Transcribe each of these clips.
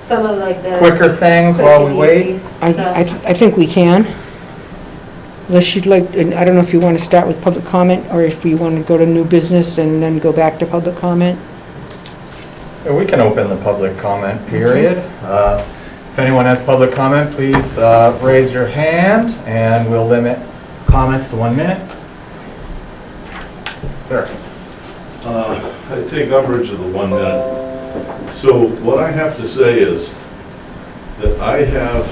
some of like the quicker things quick while and we wait? easy I stuff. think we can. Unless you'd like, and I don't know if you want to start with public comment, or if you want to go to new business and then go back to public comment. Yeah, we can open the public comment period. If anyone has public comment, please raise your hand, and we'll limit comments to 1 minute. Sir. I take umbrage of the 1 minute. So what I have to say is that I have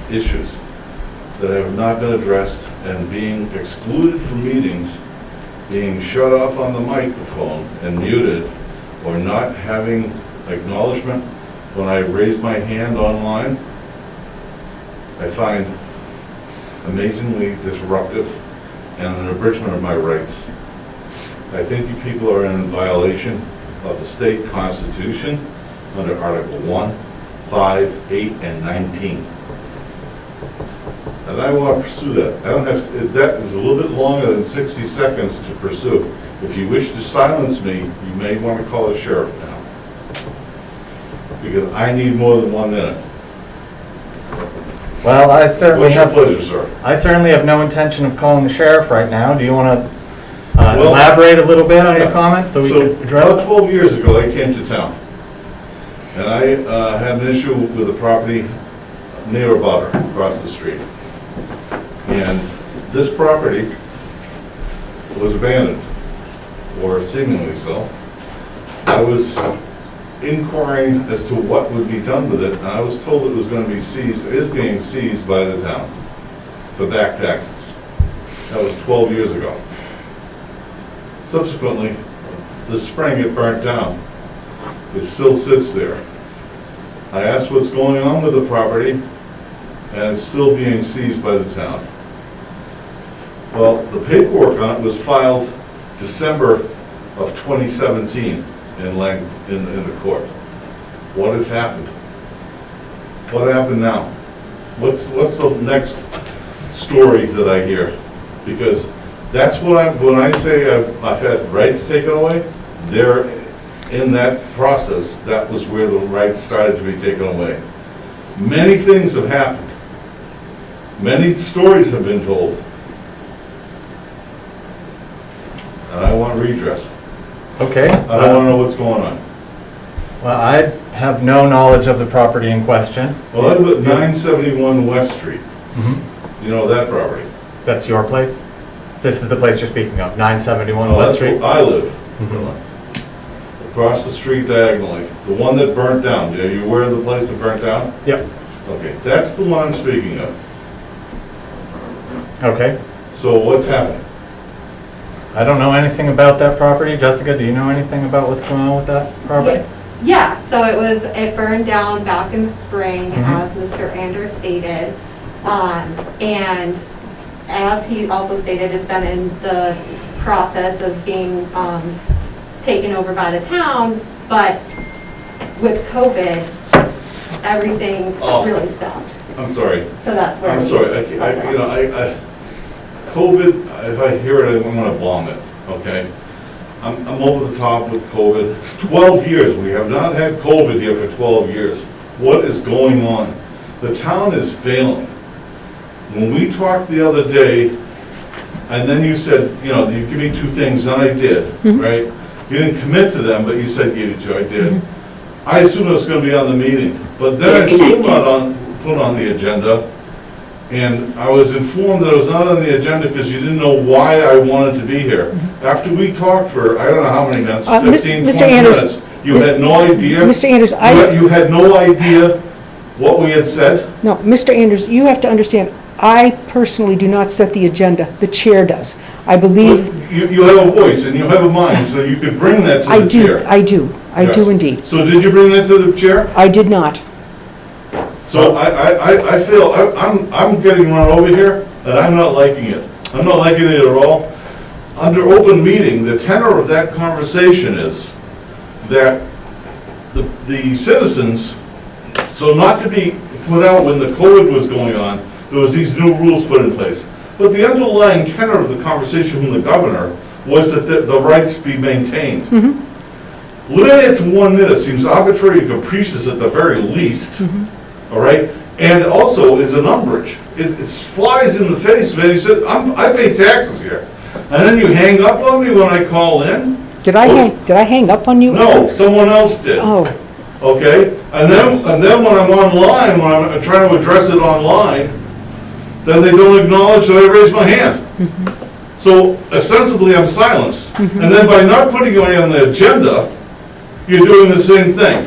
issues that have not been addressed, and being excluded from meetings, being shut off on the microphone and muted, or not having acknowledgement when I raise my hand online, I find amazingly disruptive and an abridgment of my rights. I think you people are in violation of the state constitution under Article 1, 5, 8, and 19. And I want to pursue that. I don't have, that is a little bit longer than 60 seconds to pursue. If you wish to silence me, you may want to call the sheriff now. Because I need more than 1 minute. Well, I certainly What's your have. pleasure, sir? I certainly have no intention of calling the sheriff right now. Do you want to Well, elaborate a little bit on your comments so we can address about them? 12 years ago, I came to town. And I had an issue with a property near Barre, across the street. And this property was abandoned, or seemingly so. I was inquiring as to what would be done with it, and I was told it was going to be seized, is being seized by the town for back taxes. That was 12 years ago. Subsequently, this spring it burnt down. It still sits there. I asked what's going on with the property, and it's still being seized by the town. Well, the paperwork on it was filed December of 2017 in the court. What has happened? What happened now? What's the next story that I hear? Because that's what when I say I've had rights taken away, they're in that process. That was where the rights started to be taken away. Many things have happened. Many stories have been told. And I want redress. Okay. I want to know what's going on. Well, I have no knowledge of the property in question. Well, I live at 971 West Street. Mhm. You know that property? That's your place? This is the place you're speaking of, 971 No, West that's Street? where I live. Mhm. Across the street diagonally. The one that burnt down. Are you aware of the place that burnt down? Yep. Okay, that's the one I'm speaking of. Okay. So what's happening? I don't know anything about that property. Jessica, do you know anything about what's going on with that property? Yes. Yeah, so it burned down back in the spring, Mhm. as Mr. Anders stated. And as he also stated, it's been in the process of being taken over by the town, but with COVID, everything really stopped. I'm sorry. So that's where. I'm sorry. I COVID, if I hear it, I'm gonna vomit, okay? I'm over the top with COVID. 12 years, we have not had COVID here for 12 years. What is going on? The town is failing. When we talked the other day, and then you said, you give me two things, and I did, right? You didn't commit to them, but you said you did, I did. I assumed it was gonna be on the meeting, but then it's still not put on the agenda. And I was informed that it was not on the agenda because you didn't know why I wanted to be here. After we talked for, I don't know how many minutes, 15, Mr. 20 Anders, minutes, you had no idea. Mr. Anders, You had no idea what we had said? No, Mr. Anders, you have to understand, I personally do not set the agenda, the chair does. I believe, You have a voice and you have a mind, so you could bring that to I the do, chair. I do Yes. indeed. So did you bring that to the chair? I did not. So I feel, I'm getting run over here, and I'm not liking it. I'm not liking it at all. Under open meeting, the tenor of that conversation is that the citizens, so not to be put out when the COVID was going on, there was these new rules put in place. But the underlying tenor of the conversation from the governor was that the rights be maintained. Limiting it to 1 minute seems arbitrary and capricious at the very least, all right? And also is an umbrage. It flies in the face of it. He said, I pay taxes here. And then you hang up on me when I call in? Did I hang up on you? No, someone else did. Oh, Okay, and then when I'm online, when I'm trying to address it online, then they don't acknowledge that I raised my hand. So ostensibly, I'm silenced. And then by not putting you on the agenda, you're doing the same thing.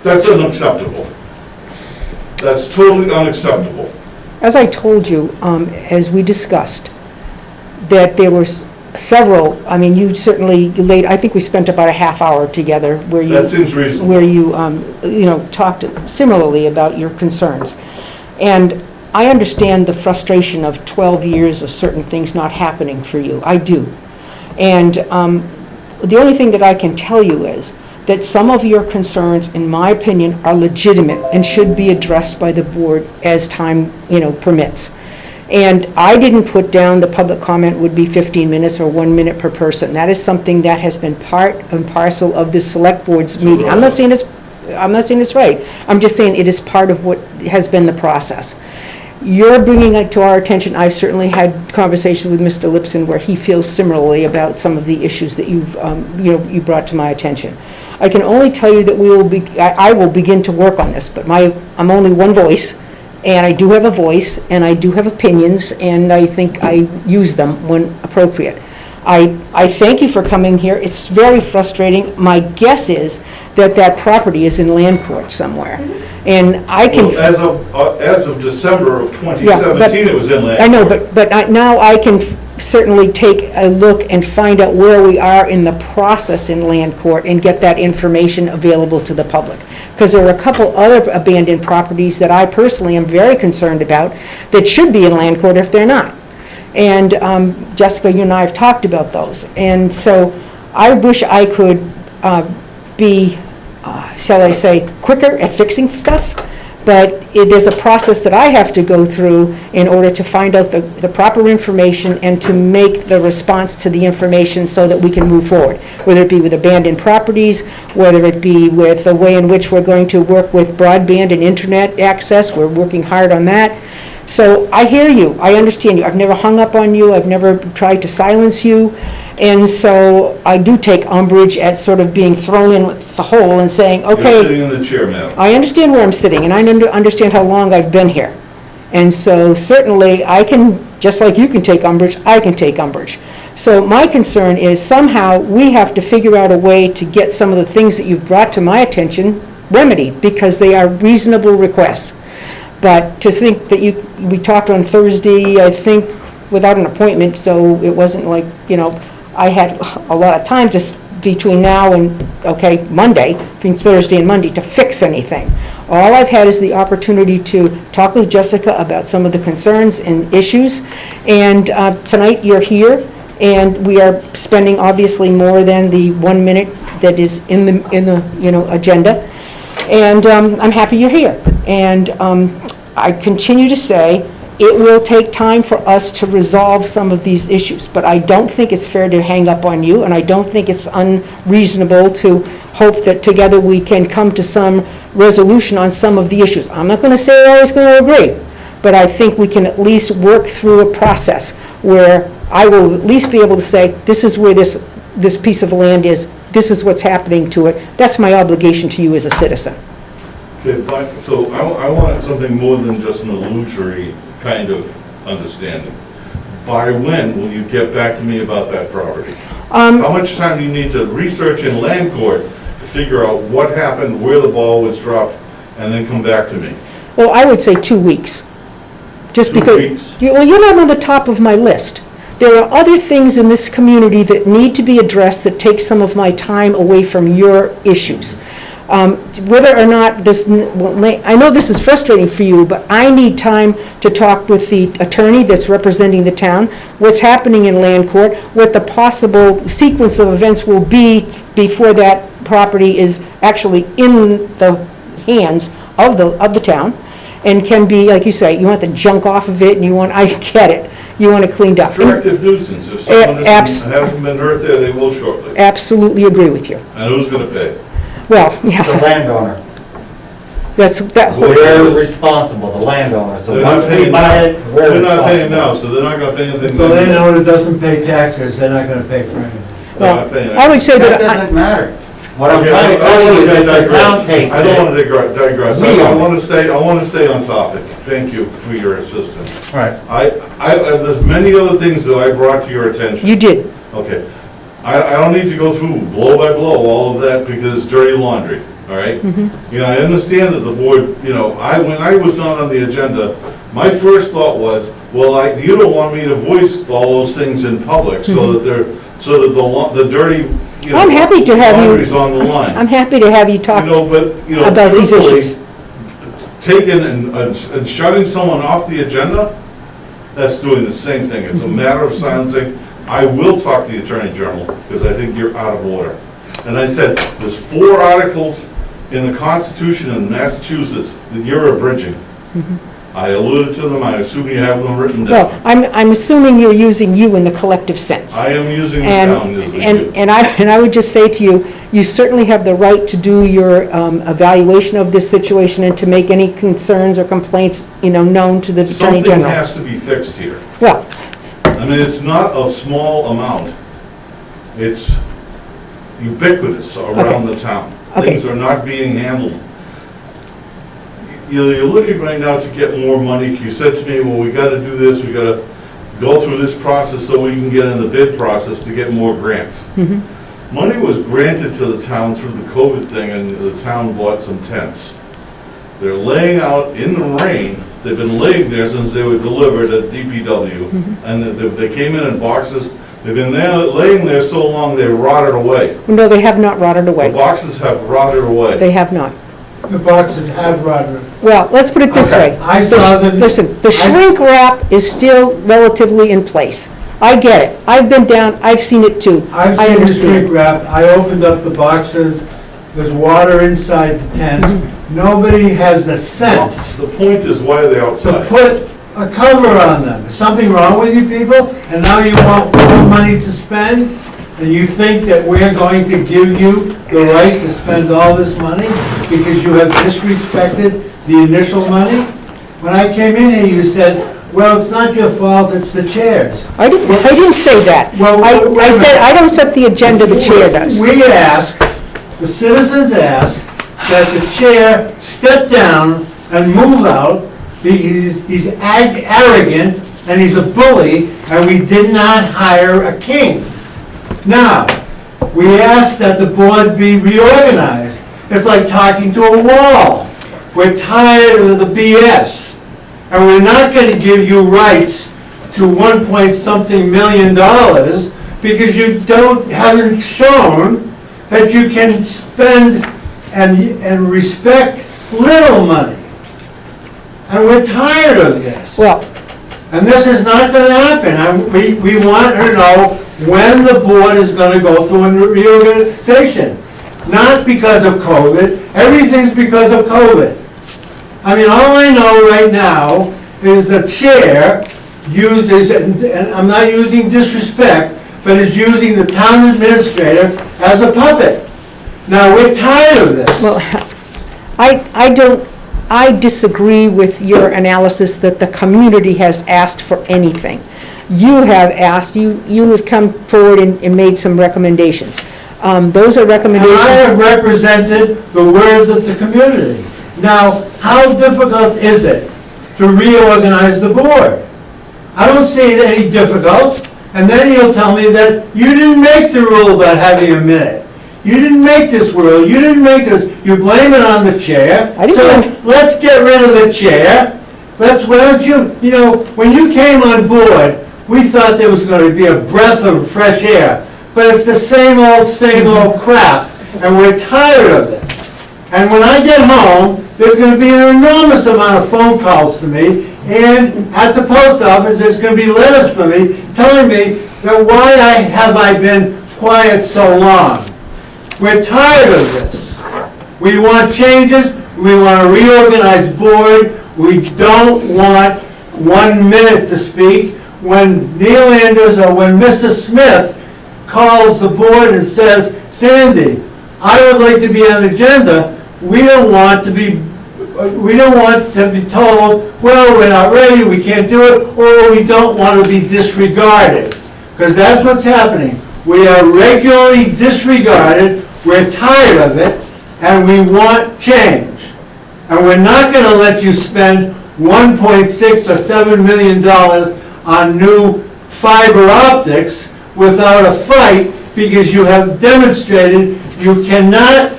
That's unacceptable. That's totally unacceptable. as I told you, as we discussed, that there were several, I mean, you laid, I think we spent about a half hour together where you. That seems reasonable. Where you, talked similarly about your concerns. And I understand the frustration of 12 years of certain things not happening for you. I do. And the only thing that I can tell you is that some of your concerns, in my opinion, are legitimate and should be addressed by the board as time, permits. And I didn't put down the public comment would be 15 minutes or 1 minute per person. That is something that has been part and parcel of the select board's meeting. I'm not saying it's right. I'm just saying it is part of what has been the process. You're bringing it to our attention. I've certainly had conversations with Mr. Lipson where he feels similarly about some of the issues that you brought to my attention. I can only tell you that I will begin to work on this, but I'm only one voice, and I do have a voice, and I do have opinions, and I think I use them when appropriate. I thank you for coming here. It's very frustrating. My guess is that property is in land court somewhere. And I can... Well, as of December of 2017, it was in land court. I know, but now I can certainly take a look and find out where we are in the process in land court and get that information available to the public. Because there are a couple other abandoned properties that I personally am very concerned about that should be in land court if they're not. And Jessica, you and I have talked about those. And so I wish I could be, shall I say, quicker at fixing stuff, but there's a process that I have to go through in order to find out the proper information and to make the response to the information so that we can move forward, whether it be with abandoned properties, whether it be with the way in which we're going to work with broadband and internet access. We're working hard on that. So I hear you, I understand you. I've never hung up on you, I've never tried to silence you, and so I do take umbrage at sort of being thrown in with the hole and saying, okay. You're sitting in the chair, madam. I understand where I'm sitting, and I understand how long I've been here. And so certainly I can, just like you can take umbrage, I can take umbrage. So my concern is somehow we have to figure out a way to get some of the things that you've brought to my attention remedied, because they are reasonable requests. But to think that we talked on Thursday, I think, without an appointment, so it wasn't like, I had a lot of time between now and, Monday, between Thursday and Monday, to fix anything. All I've had is the opportunity to talk with Jessica about some of the concerns and issues, and tonight you're here, and we are spending obviously more than the 1 minute that is in the agenda. And I'm happy you're here. And I continue to say it will take time for us to resolve some of these issues, but I don't think it's fair to hang up on you, and I don't think it's unreasonable to hope that together we can come to some resolution on some of the issues. I'm not going to say we're always going to agree, but I think we can at least work through a process where I will at least be able to say, this is where this piece of land is, this is what's happening to it. That's my obligation to you as a citizen. Okay, but, so I want something more than just an illusory kind of understanding. By when will you get back to me about that property? How much time do you need to research in land court to figure out what happened, where the ball was dropped, and then come back to me? Well, I would say 2 weeks. Just 2 because. weeks? You're not on the top of my list. There are other things in this community that need to be addressed that take some of my time away from your issues. Whether or not I know this is frustrating for you, but I need time to talk with the attorney that's representing the town, what's happening in land court, what the possible sequence of events will be before that property is actually in the hands of the town. and can be, like you say, you want the junk off of it, and you want, I get it, you want it cleaned up. Corrective nuisance, if someone abs- hasn't been hurt there, they will shortly. Absolutely agree with you. And who's gonna pay? Well, The yeah, landowner. that, We're responsible, the landowner. So They're not once we paying buy now. it, we're They're not paying now, responsible. so they're not gonna pay anything. If the landowner doesn't pay taxes, they're not gonna pay for anything. They're not paying I would say That that, doesn't matter. What I'm Okay, trying to tell you is if the digress. town takes I don't it, wanna digress. We I own it. wanna stay on topic. Thank you for your assistance. All right, There's many other things that I brought to your attention. you did. Okay. I don't need to go through blow by blow all of that because it's dirty laundry, all right? You know, I understand that the board, you know, when I was not on the agenda, my first thought was, well, you don't want me to voice all those things in public so that the dirty, you know, I'm happy to have you- laundry's on the line. I'm happy to have you talk You know, but, you know, about these truthfully, issues. taking and shutting someone off the agenda, that's doing the same thing. It's a matter of silencing. I will talk to the Attorney General, because I think you're out of order. And I said, there's 4 articles in the Constitution in Massachusetts that you're abridging. I alluded to them, I assume you have them written Well, down. I'm assuming you're using you in the collective sense. I am using the And, town as the and, you. and I would just say to you, you certainly have the right to do your evaluation of this situation and to make any concerns or complaints, you know, known to the Attorney Something General. has to be fixed here. Well, I mean, it's not a small amount. It's ubiquitous around the town. Okay. Things are not being handled. You're looking right now to get more money. You said to me, well, we gotta do this, we gotta go through this process so we can get in the bid process to get more grants. Money was granted to the town through the COVID thing, and the town bought some tents. They're laying out in the rain. They've been laying there since they were delivered at DPW, and they came in boxes. They've been there, laying there so long, they rotted away. no, they have not rotted The away. boxes have rotted away. They have not. The boxes have rotted. Well, let's put it this Okay, way. I saw them- Listen, the shrink wrap is still relatively in place. I get it. I've been down, I've seen it too. I've I seen the understand. shrink wrap, I opened up the boxes, there's water inside the tents. Nobody has the sense The point is, why are they to outside? put a cover on them. Is something wrong with you people? And now you want more money to spend? And you think that we're going to give you the right to spend all this money because you have disrespected the initial money? When I came in here, you said, well, it's not your fault, it's the chairs. I didn't say that. Well, wait a I said, minute. I don't set the agenda, the chair does. We asked, the citizens asked, that the chair step down and move out. He's arrogant and he's a bully, and we did not hire a king. Now, we asked that the board be reorganized. It's like talking to a wall. We're tired of the BS. And we're not gonna give you rights to 1-point-something million dollars because you haven't shown that you can spend and respect little money. And we're tired of this. Well, And this is not gonna happen. We want to know when the board is gonna go through a reorganization. Not because of COVID, everything's because of COVID. I mean, all I know right now is the chair used, and I'm not using disrespect, but is using the town administrator as a puppet. Now, we're tired of this. well, I disagree with your analysis that the community has asked for anything. You have asked, you have come forward and made some recommendations. Those are And I recommendations. have represented the words of the community. Now, how difficult is it to reorganize the board? I don't see it any difficult, and then you'll tell me that you didn't make the rule about having a minute. You didn't make this rule, you didn't make this, you blame it on the chair. I didn't So blame- let's get rid of the chair. Why don't you know, when you came on board, we thought there was gonna be a breath of fresh air, but it's the same old crap, and we're tired of it. And when I get home, there's gonna be an enormous amount of phone calls to me, and at the post office, there's gonna be letters from me telling me that why have I been quiet so long? We're tired of this. We want changes, we want a reorganized board, We don't want 1 minute to speak. When Neil Anders or when Mr. Smith calls the board and says, Sandy, I would like to be on the agenda, we don't want to be told, well, we're not ready, we can't do it, or we don't want to be disregarded. Because that's what's happening. We are regularly disregarded, we're tired of it, and we want change. And we're not going to let you spend $1.6 or $7 million on new fiber optics without a fight, because you have demonstrated you cannot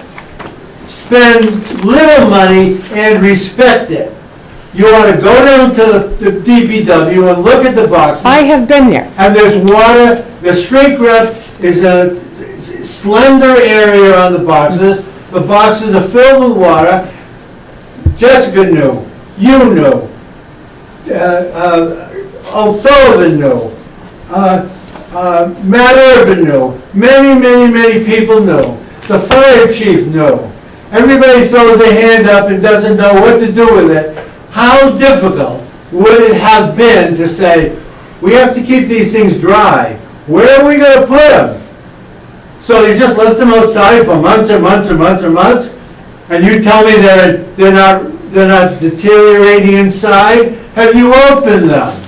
spend little money and respect it. You ought to go down to the DPW and look at the boxes. I have been there. And there's water, the shrink wrap is a slender area on the boxes. The boxes are filled with water. Jessica knew, you knew, O'Sullivan knew, Matt Urban knew, many people knew. The fire chief knew. Everybody throws their hand up and doesn't know what to do with it. How difficult would it have been to say, we have to keep these things dry. Where are we going to put them? So you just left them outside for months and months and months and months, and you tell me they're not deteriorating inside? Have you opened them?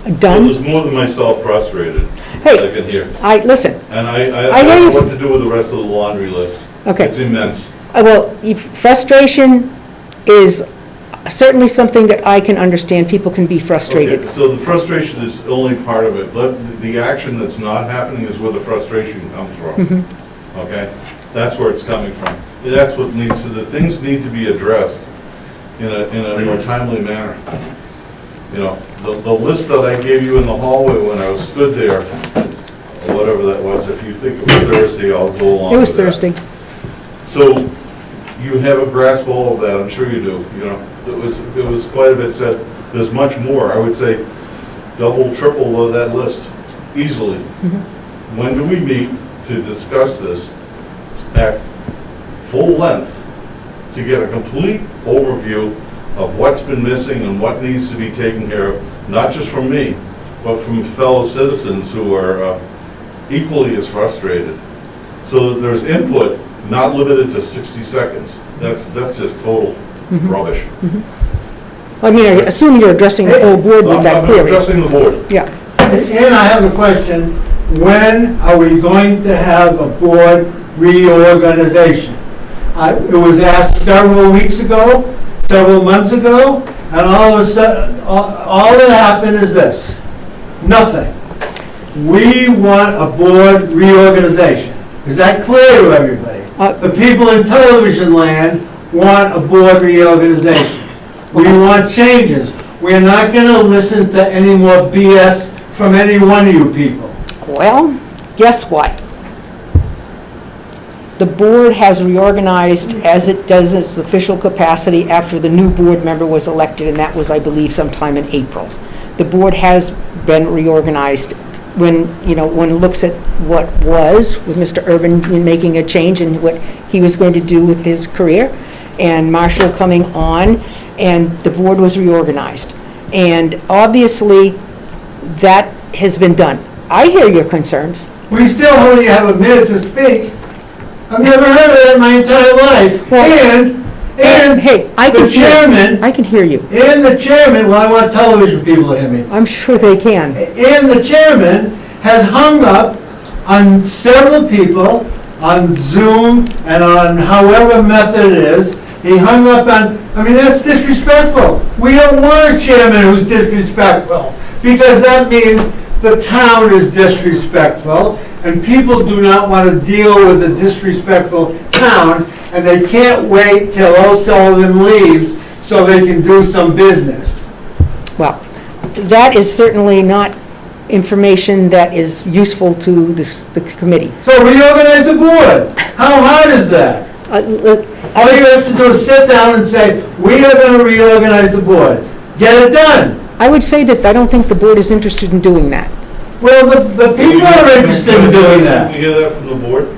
Well, Done? there's more than myself frustrated, Hey. I can hear. Listen, And I I don't hear know you. what to do with the rest of the laundry list. Okay. It's immense. well, frustration is certainly something that I can understand. People can be frustrated. Okay, so the frustration is only part of it. The action that's not happening is where the frustration comes from. Okay? That's where it's coming from. That's what needs to, the things need to be addressed in a more timely manner. You know, the list that I gave you in the hallway when I was stood there, or whatever that was, if you think it was Thursday, I'll go along It was with that. Thursday. So you have a grasp of all of that, I'm sure you do, you know. It was quite a bit said. There's much more. I would say double, triple of that list, easily. When do we meet to discuss this at full length to get a complete overview of what's been missing and what needs to be taken care of, not just from me, but from fellow citizens who are equally as frustrated. So that there's input, not limited to 60 seconds. That's just total rubbish. I mean, I assume you're addressing the whole board with that I'm query. addressing the board. Yeah. And I have a question. When are we going to have a board reorganization? It was asked several weeks ago, several months ago, and all of a sudden, all that happened is this: nothing. We want a board reorganization. Is that clear to everybody? The people in television land want a board reorganization. We want changes. We're not going to listen to any more BS from any one of you people. Well, guess what? The board has reorganized as it does its official capacity after the new board member was elected, and that was, I believe, sometime in April. The board has been reorganized. When one looks at what was, with Mr. Urban making a change in what he was going to do with his career, and Marshall coming on, and the board was reorganized. And obviously, that has been done. I hear your concerns. We still only have a minute to speak. I've never heard of that in my entire life. And Hey, I can the chairman, I can hear you. and the chairman, well, I want television people to hear me. I'm sure they can. And the chairman has hung up on several people on Zoom and on however method it is. He hung up on, that's disrespectful. We don't want a chairman who's disrespectful, because that means the town is disrespectful, and people do not want to deal with a disrespectful town, and they can't wait till O'Sullivan leaves so they can do some business. Well, that is certainly not information that is useful to the committee. So reorganize the board. How hard is that? All you have to do is sit down and say, we are going to reorganize the board. Get it done. I would say that I don't think the board is interested in doing that. Well, the people are interested in doing that. Can you hear that from the board?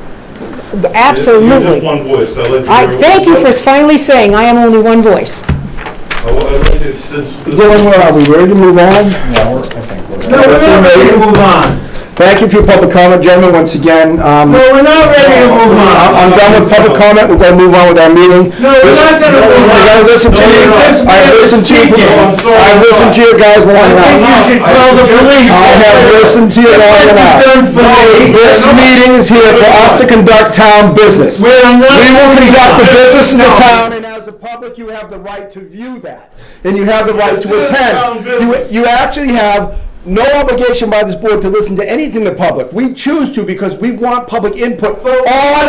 You're just Absolutely. one voice. I'll let you. Thank you for finally saying I am only one voice. I'd like to, since. Dylan, where are we? Ready to move on? Yeah, I think we're No, we're not ready to move on. Thank you for your public comment, gentlemen, once again. No, we're not ready to move on. I'm done with public comment, we're gonna move on with our meeting. No, we're not gonna move on. I gotta listen to you, I've listened to you, I've listened to you guys long I think you enough. should call the police. I have listened to you Just long like you've enough. done for me. This meeting is here for us to conduct town business. We are not- We will conduct the business in the town, and as a public, you have the right to view that, and you have the right to This is town attend. business. You actually have no obligation by this board to listen to anything the public. We choose to because we want public input on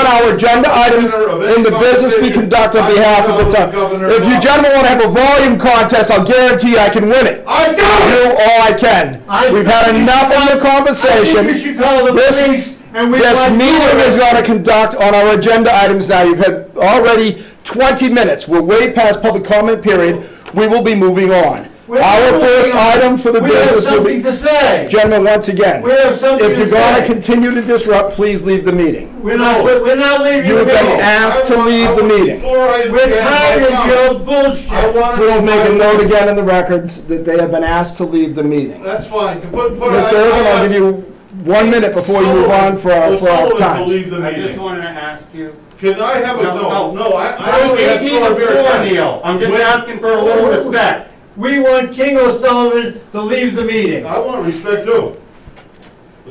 our agenda items in the business we conduct on behalf of the town. If you gentlemen want to have a volume contest, I'll guarantee I can win it. I got I'll it. do all I can. We've had enough of the I conversation. think you should call the This- police and we. This meeting is going to conduct on our agenda items now. You've had already 20 minutes. We're way past public comment period. We will be moving on. Our first item for the We have business will something be, to say. gentlemen, once again, We have something if to you're going to say. continue to disrupt, please leave the meeting. We're not leaving You the have been meeting. asked to leave the meeting. We're tired of your bullshit. We'll make a note again in the records that they have been asked to leave the meeting. That's fine. Mr. Urban, I'll give you 1 minute before you move on for our To time. leave the I just meeting. wanted to ask you. Can I have a, no, I I only have gave you the 2 beer floor, time. Neil. I'm just When- asking for a little respect. We want King O'Sullivan to leave the meeting. I want respect too.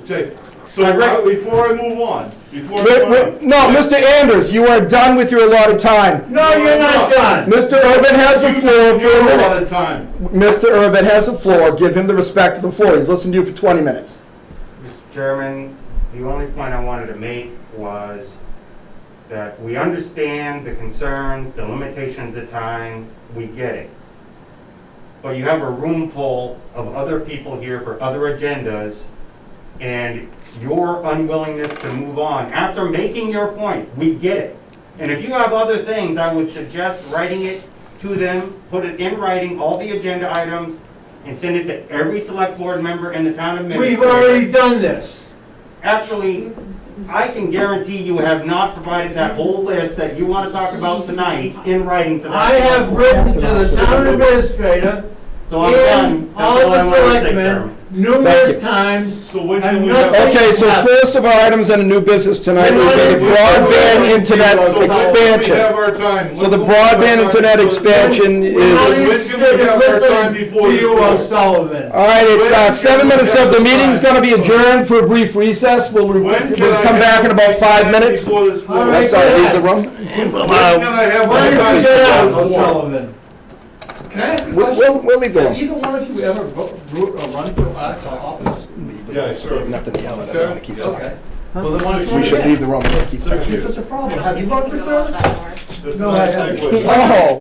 Okay, so I read- before I move on, No, Mr. Anders, you are done with your allotted time. No, you're not done. Mr. Urban has the floor for a a lot minute. of time. Mr. Urban has the floor. Give him the respect of the floor. He's listened to you for 20 minutes. Mr. Chairman, the only point I wanted to make was that we understand the concerns, the limitations of time, we get it. But you have a room full of other people here for other agendas, and your unwillingness to move on, after making your point, we get it. And if you have other things, I would suggest writing it to them, put it in writing, all the agenda items, and send it to every select board member and the town administrator. We've already done this. Actually, I can guarantee you have not provided that whole list that you want to talk about tonight in writing to them. I have written to the town administrator So I'm done. and That's all all I the wanted to say, selectmen Chairman. numerous times. So when And can we nothing- have? Okay, so first of our items on the new business tonight will be the broadband internet We expansion. have our time. So the broadband internet expansion We're not is, When can we interested in have our time listening before to this you, board? O'Sullivan. all right, it's 7 minutes of the meeting's gonna be adjourned for a brief recess. We'll When can I come back have in about 5 time minutes. before this board? All right. Let's leave the room. When can I have Why my don't time you get out, before this board? O'Sullivan? Can I ask a question? We'll leave the Have room. either one of you ever run for office? Yeah, sure. Nothing to yell at, I Sir? wanna keep talking. Okay. Well, then why don't you We run should again? leave the room. We'll keep talking. What's the problem? Have you run for service? That's a No, nice I haven't. segue. Oh.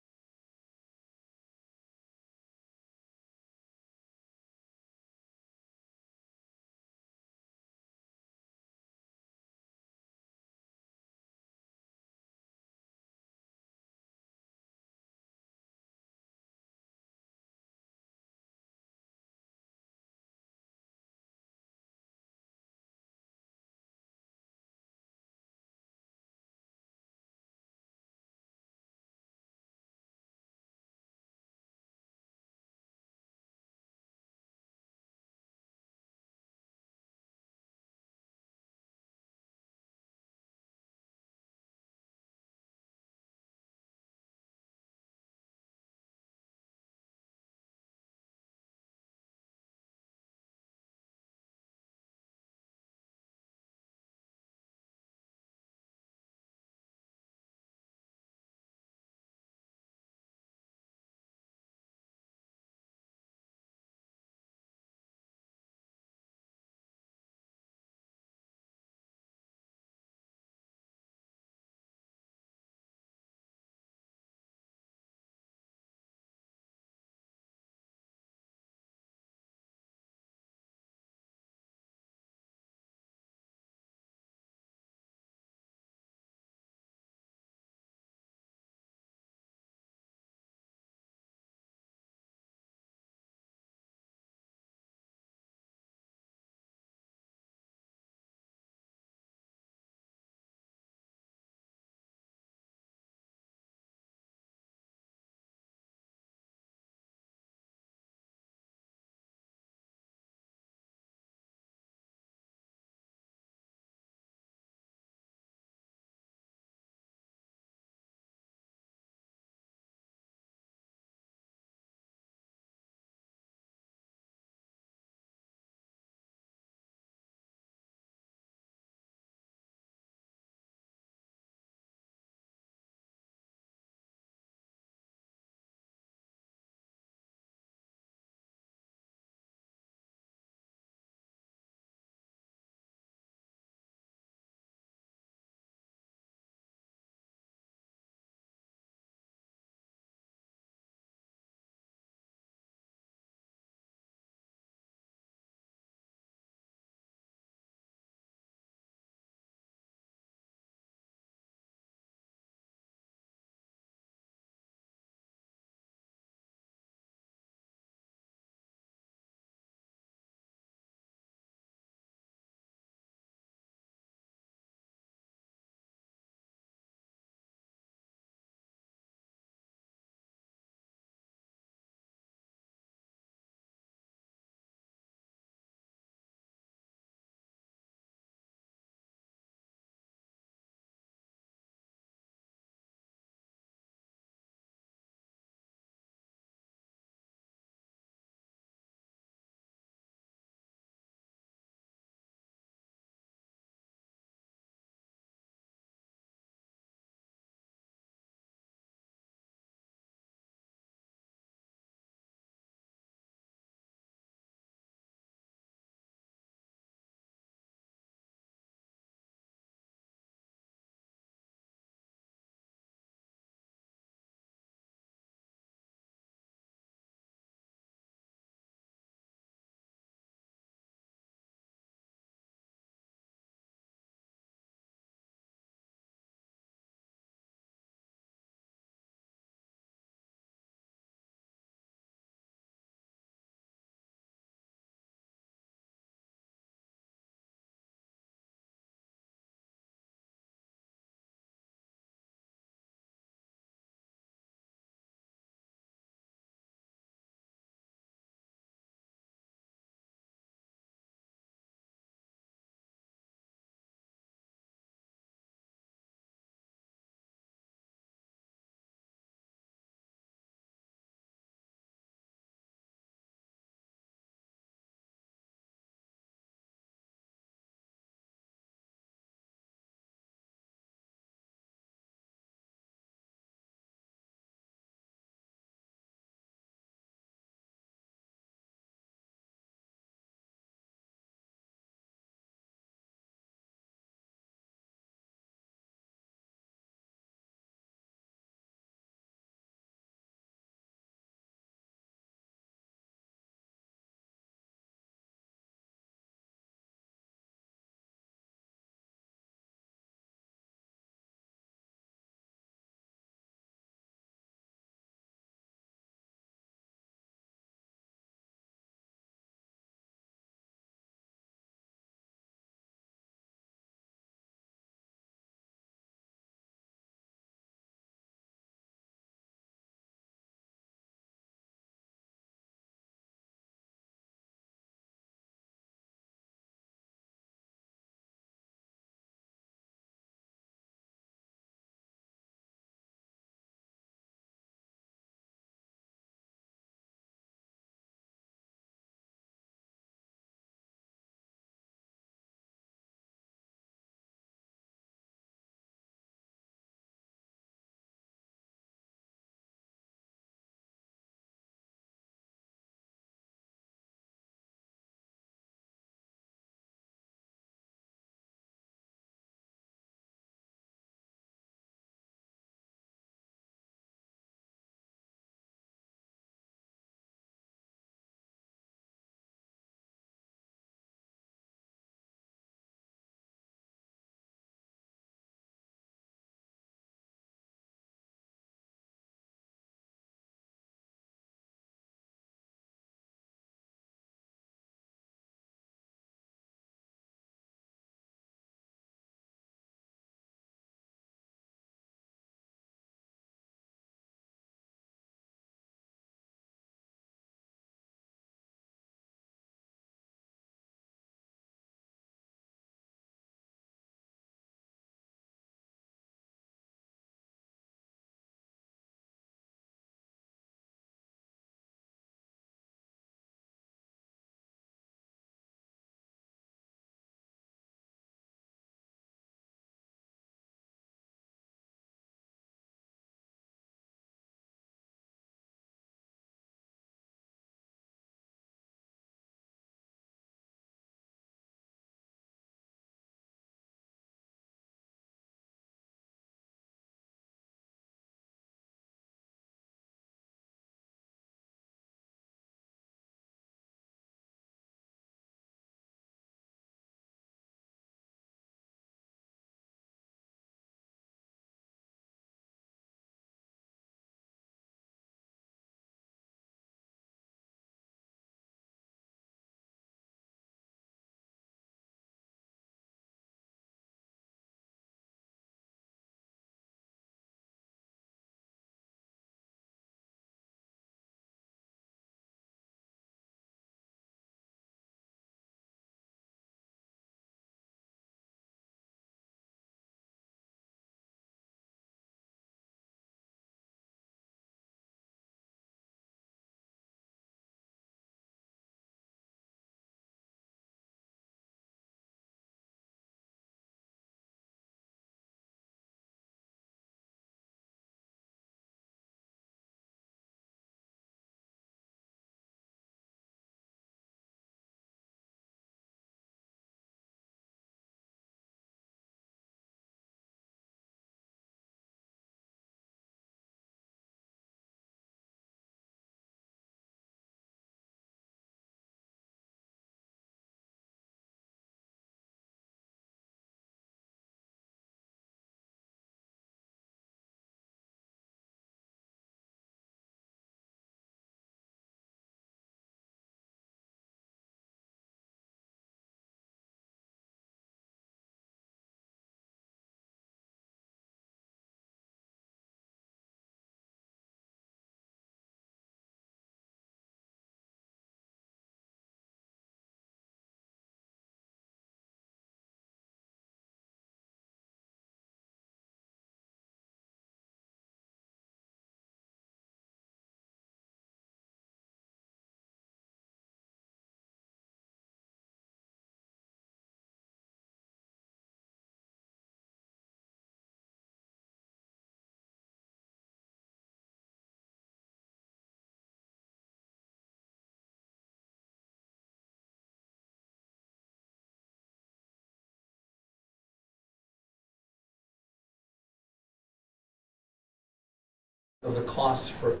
of the costs for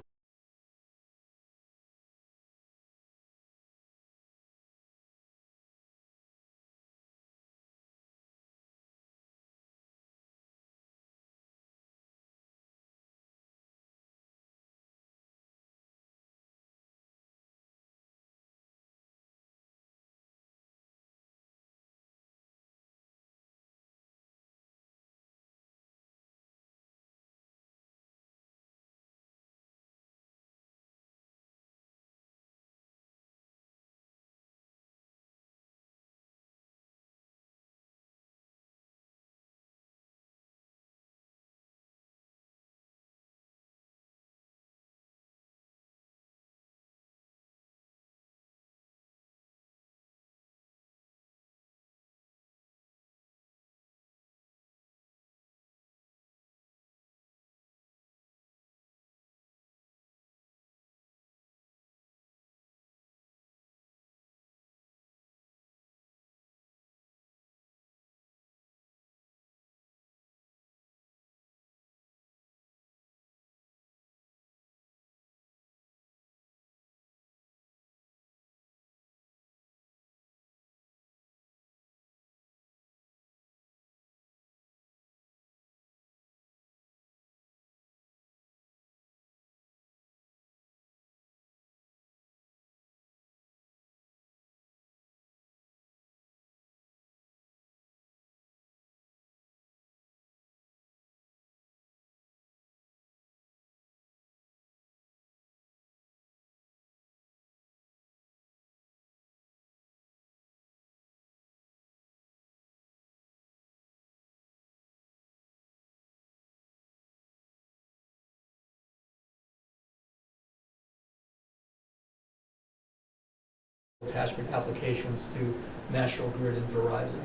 attachment applications to National Grid and Verizon.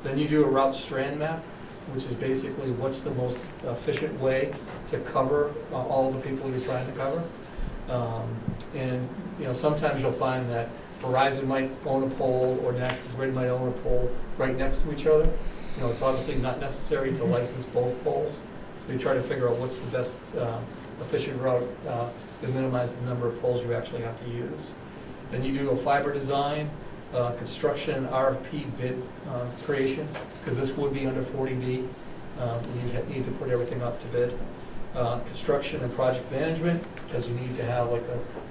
Then you do a route strand map, which is basically what's the most efficient way to cover all the people you're trying to cover. And sometimes you'll find that Verizon might own a pole or National Grid might own a pole right next to each other. It's obviously not necessary to license both poles. So you try to figure out what's the best efficient route to minimize the number of poles you actually have to use. Then you do a fiber design, construction, RFP bid creation, because this would be under 40B. You need to put everything up to bid. Construction and project management, because you need to have like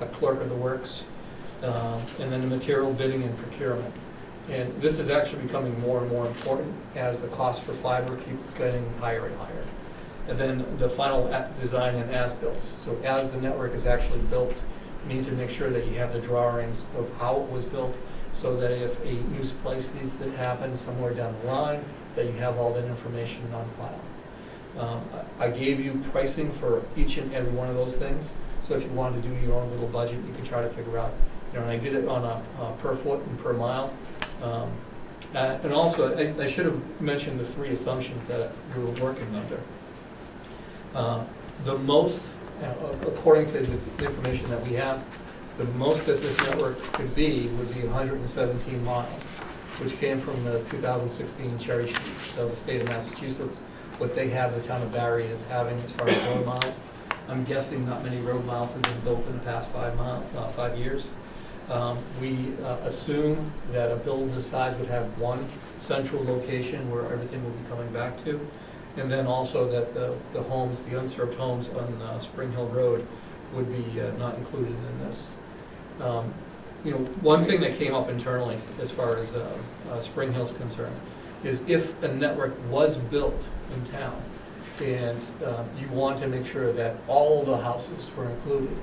a clerk of the works. And then the material bidding and procurement. And this is actually becoming more and more important as the cost for fiber keeps getting higher and higher. And then the final design and as-built. So as the network is actually built, you need to make sure that you have the drawings of how it was built, so that if a new splice needs to happen somewhere down the line, that you have all that information on file. I gave you pricing for each and every one of those things, so if you wanted to do your own little budget, you can try to figure out, and I did it on a per foot and per mile. And also, I should have mentioned the 3 assumptions that we were working under. The most, according to the information that we have, the most that this network could be would be 117 miles, which came from the 2016 cherry sheet. So the state of Massachusetts, what they have, the town of Barre is having as far as road miles. I'm guessing not many road miles have been built in the past 5 years. We assume that a building this size would have one central location where everything will be coming back to. And then also that the homes, the unserved homes on Spring Hill Road would be not included in this. One thing that came up internally as far as Spring Hill's concerned is if a network was built in town and you want to make sure that all the houses were included,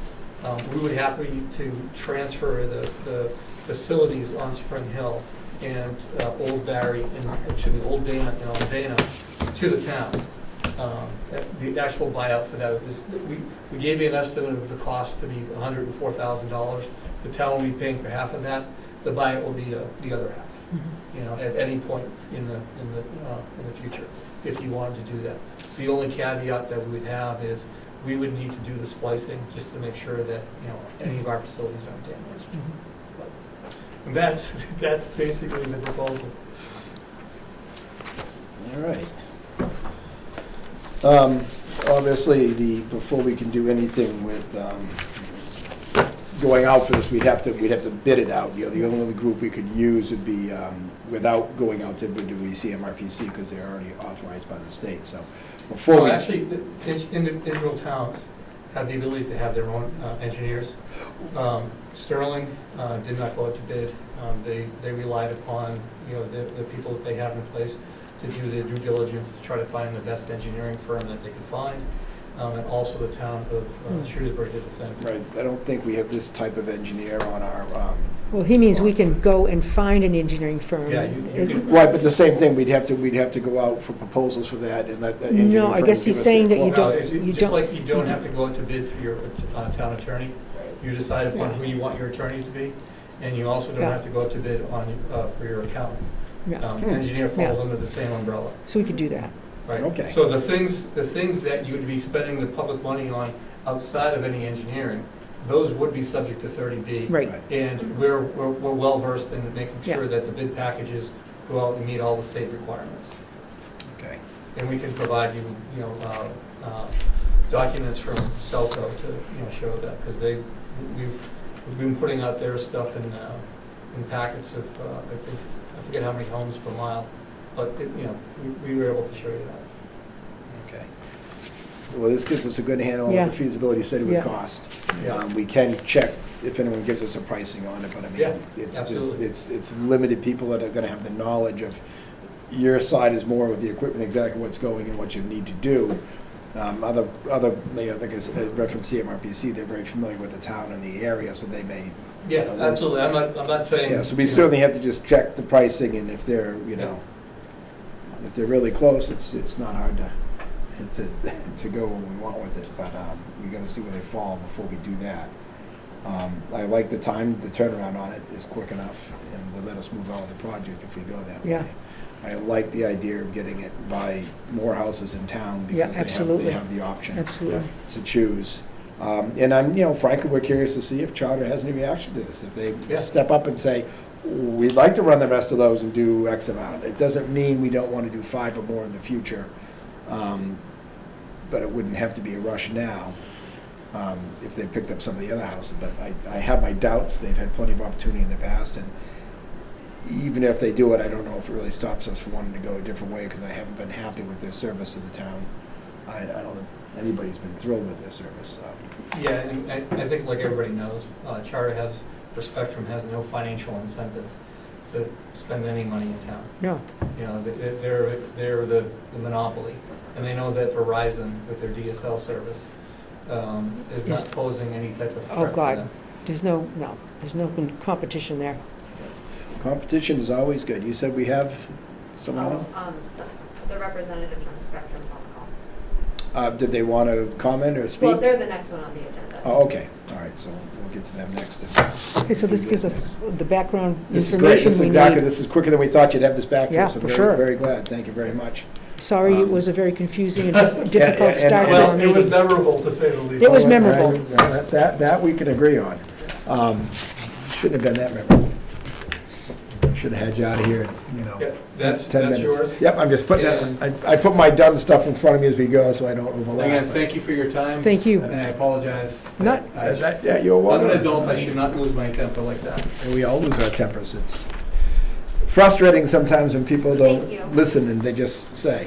we would happy to transfer the facilities on Spring Hill and Old Barre and Old Dana and Dana to the town. The actual buyout for that is, we gave you an estimate of the cost to be $104,000. The town will be paying for half of that. The buyout will be the other half. At any point in the future, if you wanted to do that. The only caveat that we would have is we would need to do the splicing just to make sure that any of our facilities aren't damaged. And that's basically the proposal. All right. obviously, before we can do anything with going out for this, we'd have to bid it out. You know, the only group we could use would be, without going out to bid, would be CMRPC, because they're already authorized by the state, so before Well, we. actually, the individual towns have the ability to have their own engineers. Sterling did not go out to bid. They relied upon, you know, the people that they have in place to do their due diligence to try to find the best engineering firm that they could find. And also the town of Shrewsbury did the same. Right, I don't think we have this type of engineer on our, Well, he means we can go and find an engineering firm. Yeah, you can. right, but the same thing, we'd have to go out for proposals for that, and let that engineering No, I firm guess give he's us saying their that you quotes. don't- you Just don't- like you don't have to go out to bid for your town attorney, you decide upon who you want your attorney to be, and you also don't Yeah. have to go out to bid on, for your accountant. Yeah. Engineer falls Yeah. under the same umbrella. So we could do that. Right. Okay. So the things that you would be spending the public money on outside of any engineering, those would be subject to 30B. Right. And we're well versed in making sure Yeah. that the bid packages go out and meet all the state requirements. Okay. And we can provide you, documents from Celco to, show that, because we've been putting out their stuff in packets of, I forget how many homes per mile, but, we were able to show you that. Okay. Well, this gives us a good handle on Yeah. what the feasibility study would Yeah. cost. Yeah. We can check if anyone gives us a pricing on it, but I Yeah, mean, absolutely. it's limited people that are gonna have the knowledge of, your side is more with the equipment, exactly what's going and what you need to do. Other, like I said, reference CMRPC, they're very familiar with the town and the area, so they may. Yeah, absolutely. I'm not saying. Yeah, so we certainly have to just check the pricing, and if they're, if they're really close, it's not hard to go where we want with it, but we gotta see where they fall before we do that. I like the turnaround on it is quick enough, and will let us move on with the project if we go that way. Yeah. I like the idea of getting it by more houses in town, Yeah, because absolutely. they have the option Absolutely. to choose. And I'm, frankly, we're curious to see if Charter has any reaction to this, if they Yeah. step up and say, we'd like to run the rest of those and do X amount. It doesn't mean we don't want to do 5 or more in the future, but it wouldn't have to be a rush now, if they picked up some of the other houses. But I have my doubts. They've had plenty of opportunity in the past, and even if they do it, I don't know if it really stops us from wanting to go a different way, because I haven't been happy with their service to the town. I don't think anybody's been thrilled with their service, so. Yeah, and I think like everybody knows, Charter or Spectrum has no financial incentive to spend any money in town. No. They're the monopoly, and they know that Verizon, with their DSL service, is not posing any type of Oh, threat to God. them. There's no competition there. Competition is always good. You said we have someone? So the representative from Spectrum's on the call. Did they want to comment or speak? Well, they're the next one on the agenda. Oh, okay, all right, so we'll get to them next. Okay, so this gives us the background This is great, information this is we exactly, need. this is quicker than we thought you'd have this back to Yeah, us. I'm for very, sure. very glad, thank you very much. Sorry, it was a very confusing and difficult and- start to Well, our it was meeting. memorable, to say the least. It was memorable. That we can agree on. Shouldn't have been that memorable. Should have had you out of here, Yeah, that's 10 minutes. yours. Yep, I'm just putting And- that, I put my done stuff in front of me as we go, so I don't overlap. Again, thank you for your time. Thank you. And I apologize. Not- Yeah, you're I'm welcome. an adult, I should not lose my temper like that. And we all lose our tempers. It's frustrating sometimes when people don't Thank you. listen and they just say.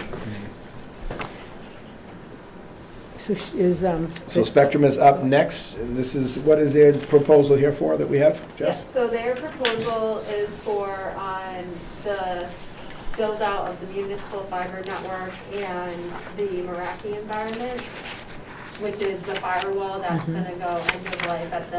So is, So Spectrum is up next, and this is, what is their proposal here for that we have, Yes, Jess? so their proposal is for the build-out of the municipal fiber network and the Meraki environment, which is the firewall that's Mhm. gonna go end of life at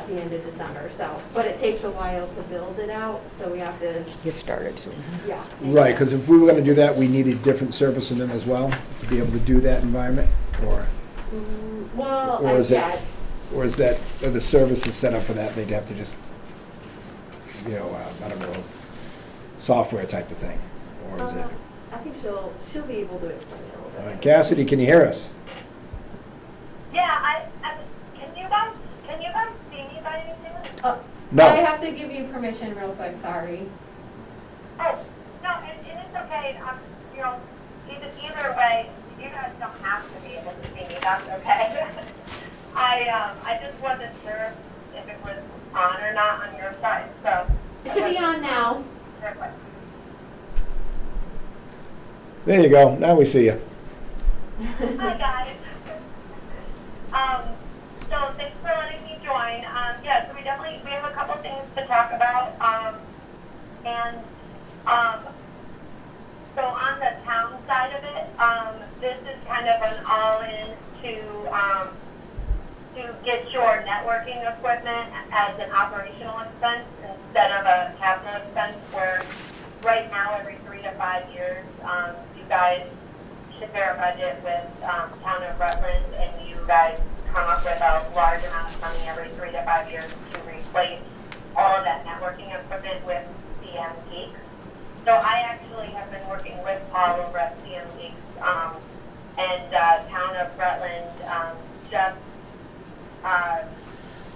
the end of December, so. But it takes a while to build it out, so we have to, get started soon. yeah. Right, because if we were gonna do that, we needed different service in them as well, to be able to do that environment, or Well, Or is it- yeah, is that, are the services set up for that, they'd have to just, I don't know, software type of thing, or is it? I think she'll be able to explain it a little bit. All right, Cassidy, can you hear us? Yeah, can you guys see me by any chance? No. I have to give you permission real quick, sorry. Oh, no, and it's okay, either either way, you guys don't have to be able to see me, that's okay. I just wasn't sure if it was on or not on your side, so. It should be on now. Perfect. There you go, now we see you. Hi, guys. So thanks for letting me join. Yeah, so we have a couple things to talk about. So on the town side of it, this is kind of an all-in to get your networking equipment as an operational expense instead of a capital expense, where right now every 3 to 5 years, you guys should bear a budget with Town of Rutland, and you guys come up with a large amount of money every 3 to 5 years to replace all of that networking equipment with CM Geeks. So I actually have been working with Paul over at CM Geeks, and Town of Rutland just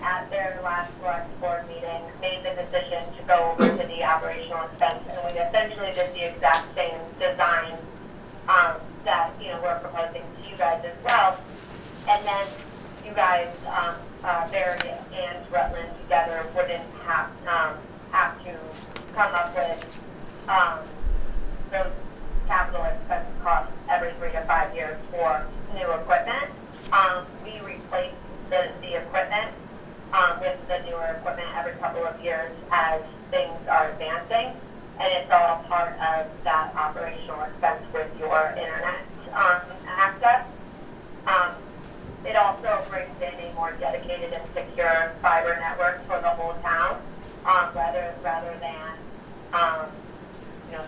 at their last select board meeting made the decision to go over to the operational expense, and we essentially did the exact same design that we're proposing to you guys as well. And then you guys, Barre and Rutland together, wouldn't have to come up with those capital expense costs every 3 to 5 years for new equipment. We replace the equipment with the newer equipment every couple of years as things are advancing, and it's all part of that operational expense with your internet access. It also brings in a more dedicated and secure fiber network for the whole town, rather than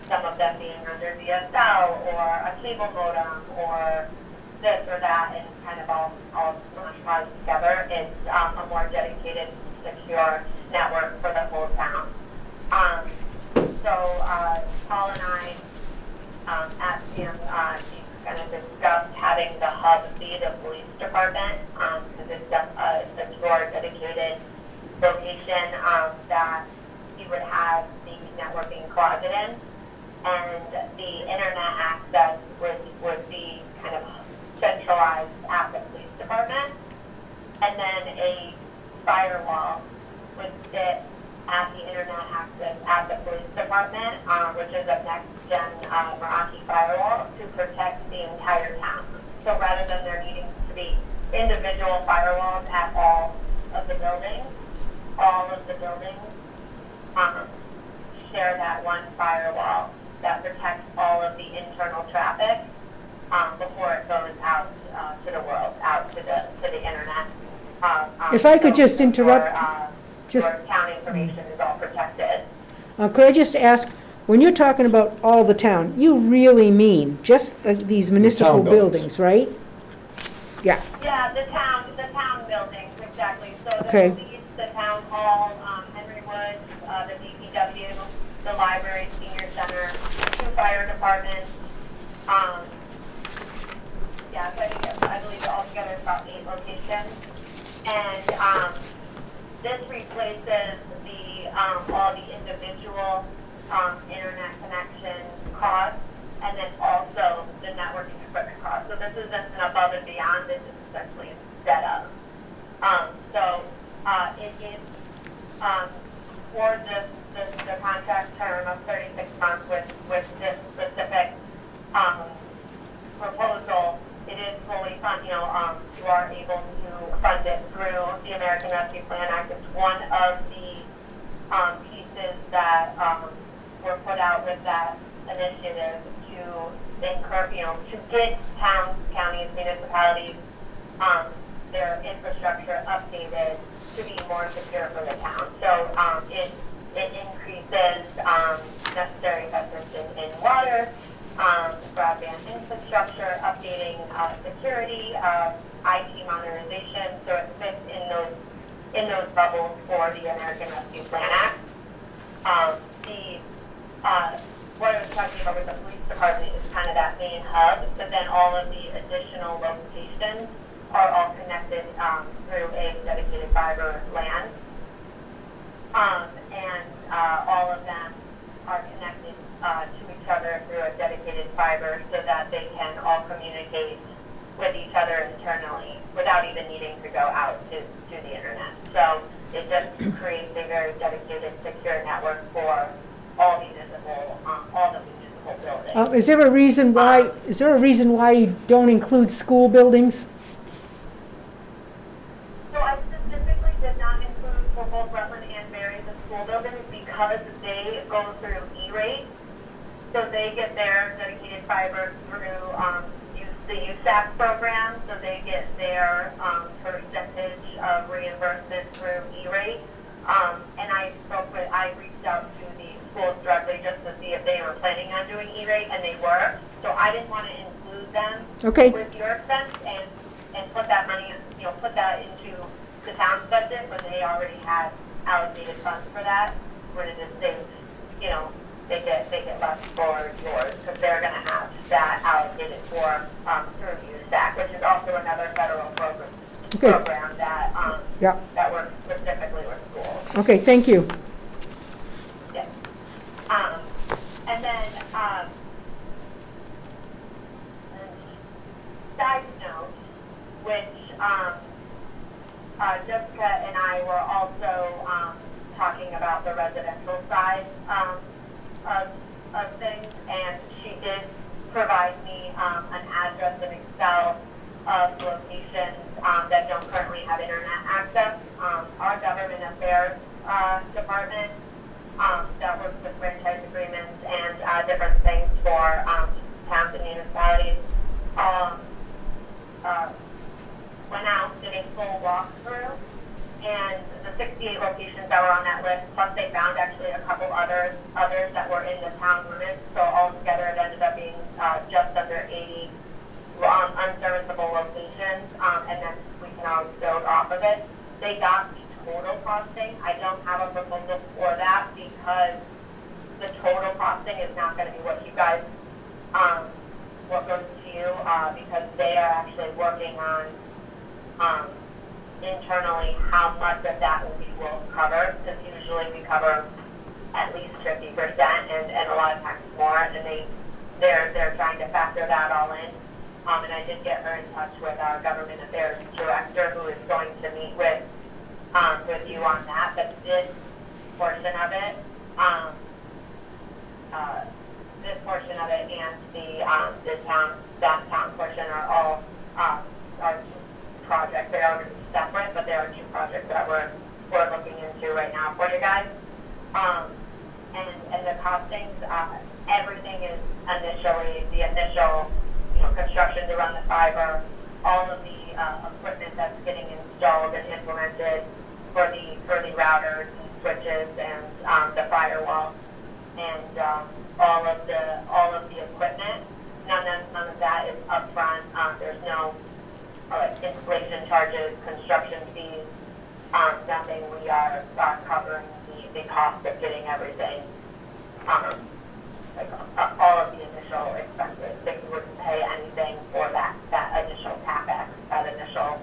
some of them being under DSL or a cable modem or this or that, and kind of all smashed together. It's a more dedicated, secure network for the whole town. So Paul and I at CM kind of discussed having the hub be the police department, because it's a secure, dedicated location that he would have the networking closet in, and the internet access would be kind of centralized at the police department, and then a firewall would sit at the internet access at the police department, which is a next-gen Meraki firewall to protect the entire town. So rather than there needing to be individual firewalls at all of the buildings share that one firewall that protects all of the internal traffic before it goes out to the world, out to the internet. If I could just interrupt, Your town information is all protected. could I just ask, when you're talking about all the town, you really mean just these municipal buildings. buildings, right? Yeah, Yeah, the town buildings, exactly. So the Okay. police, the town hall, Henry Woods, the DPW, the library, senior center, 2 fire departments. Yeah, so I believe altogether it's about 8 locations. And this replaces all the individual internet connection costs, and then also the networking equipment costs. So this isn't an above and beyond, this is essentially instead of. It is for the contract term of 36 months with this specific proposal. It is fully funded. You are able to fund it through the American Rescue Plan Act. It's one of the pieces that were put out with that initiative to to get towns, counties, municipalities, their infrastructure updated to be more secure for the town. So it increases necessary investments in water, broadband infrastructure, updating security, IT modernization, so it fits in those bubbles for the American Rescue Plan Act. What I was talking about with the police department is kind of that main hub, but then all of the additional locations are all connected through a dedicated fiber LAN. And all of them are connected to each other through a dedicated fiber so that they can all just creates a very dedicated, secure network for all the municipal buildings. Is there a reason why you don't include school buildings? So I specifically did not include for both Rutland and Barre the school buildings because they go through E-rate. So they get their dedicated fiber through the USAC program, so they get their percentage of reimbursement through E-rate. And I reached out to the schools directly just to see if they were planning on doing E-rate, and they were. So I didn't want to include them with your expense and put that money, put that into the town's budget when they already had allocated funds for that. Where it just saves, they get less for yours because they're going to have that allocated for through USAC, which is also another federal program that that works specifically with schools. Okay, thank you. Yes. And then side note, which Jessica and I were also talking about the residential side of things, and she did provide me an address in Excel of locations that don't currently have internet access. Our government affairs department that works with franchise agreements and different things for towns and municipalities went out, did a full walkthrough, and the 68 locations that were on that list, plus they found actually a couple others that were in the town limits, so altogether it ended up being just under 80 unserviceable locations, and then we can always build off of it. They got the total costing. I don't have a proposal for that because the total costing is not going to be what you guys, what goes to you, because they are actually working on internally how much of that will cover, because usually we cover at least 50% and a lot of times more, and they're trying to factor that all in. And I did get her in touch with our government affairs director, who is going to meet with you on that. But this portion of it, and that town portion are all are two projects. They are separate, but there are two projects that we're looking into right now for you guys. And the costings, everything is initially the initial construction to run the fiber, all of the equipment that's getting installed and implemented for the routers and switches and the firewall, and all of the equipment. None of that is upfront. There's no installation charges, construction fees. Nothing. We are covering the cost of getting everything. All of the initial expenses. They wouldn't pay anything for that initial CapEx, that initial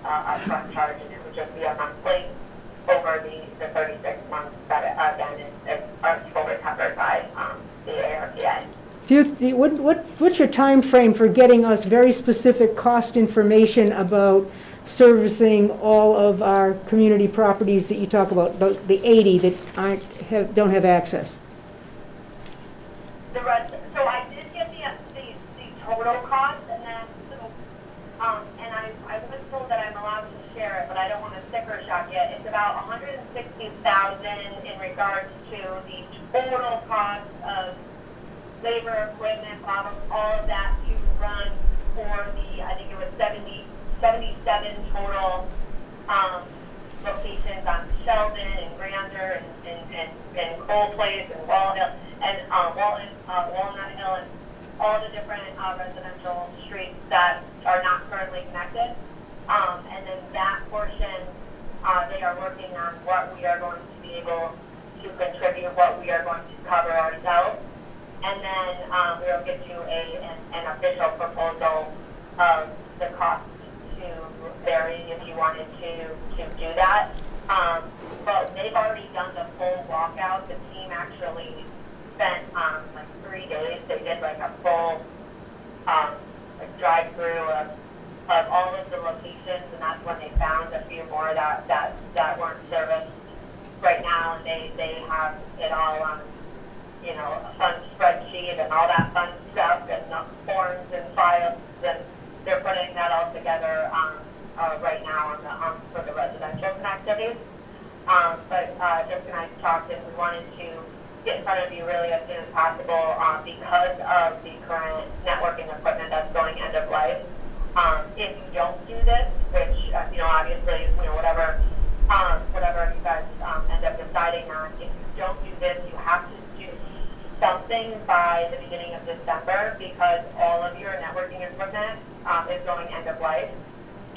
upfront charge, and it would just be a monthly over the 36 months. That again is fully covered by the ARPA. What's your time frame for getting us very specific cost information about servicing all of our community properties that you talk about, the 80 that don't have access? So I did get the total cost, and then and I was told that I'm allowed to share it, but I don't want to sticker shock yet. It's about $160,000 in regards to the total cost of labor, equipment, all of that to run for I think it was 77 total locations on Sheldon and Grander and Coal Place and Walnut Hill and all the different residential streets that are not currently connected. And then that portion, they are working on what we are going to be able to contribute, what we are going to cover ourselves. And then we'll get you an official proposal of the cost to vary if you wanted to do that. But they've already done the full walkout. The team actually spent 3 days. They did a full drive-through of all of the locations, and that's when they found a few more more that weren't serviced right now, and they have it all on, you know, a fun spreadsheet and all that fun stuff, and forms and files, and they're putting that all together, right now for the residential connectivities. But Jessica and I talked, and we wanted to get in front of you really as soon as possible, because of the current networking equipment that's going end of life. If you don't do this, which, you know, obviously, you know, whatever you guys end up deciding on, if you don't do this, you have to do something by the beginning of December, because all of your networking equipment is going end of life.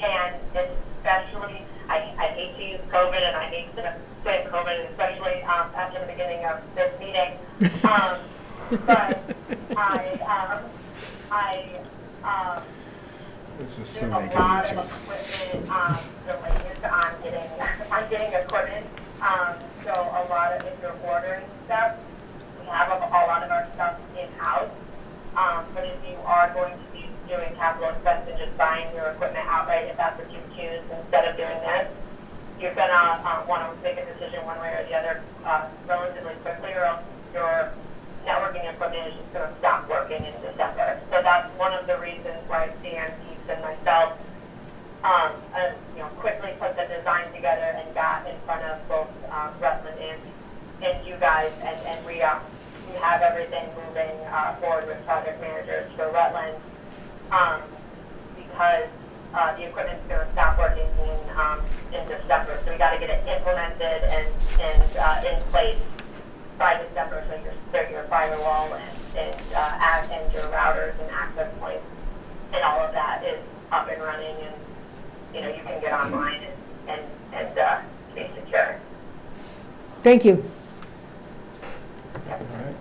And especially, I hate to use COVID, and I hate to say COVID, especially after the beginning of this meeting. But This is there's a lot of equipment related on getting equipment. So a lot of, if you're ordering stuff, we have a lot of our stuff in-house. But if you are going to be doing capital expense and just buying your equipment outright, if that's what you choose, instead of doing this, you're gonna want to make a decision one way or the other relatively quickly, or else your networking equipment is just going to stop working in December. So that's one of the reasons why Dan, Keith, and myself, you know, quickly put the design together and got in front of both Rutland and you guys, and we have everything moving forward with project managers for Rutland, because the equipment's going to stop working in December. So we got to get it implemented and in place by December, so your firewall and your routers and access points and all of that is up and running, and you know, you can get online and be secure. Thank you. All right.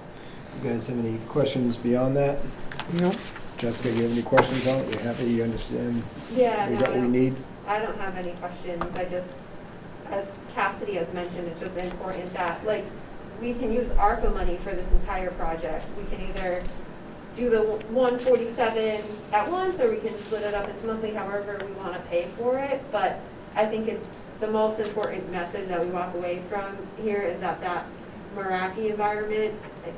You guys have any questions beyond that? No. Jessica, you have any questions on it? You happy? You understand? Yeah, We no, got what we need? I don't have any questions. I just, as Cassidy has mentioned, it's just important that, like, we can use ARPA money for this entire project. We can either do the 147 at once, or we can split it up into monthly, however we want to pay for it. But I think it's the most important message that we walk away from here is that Meraki environment,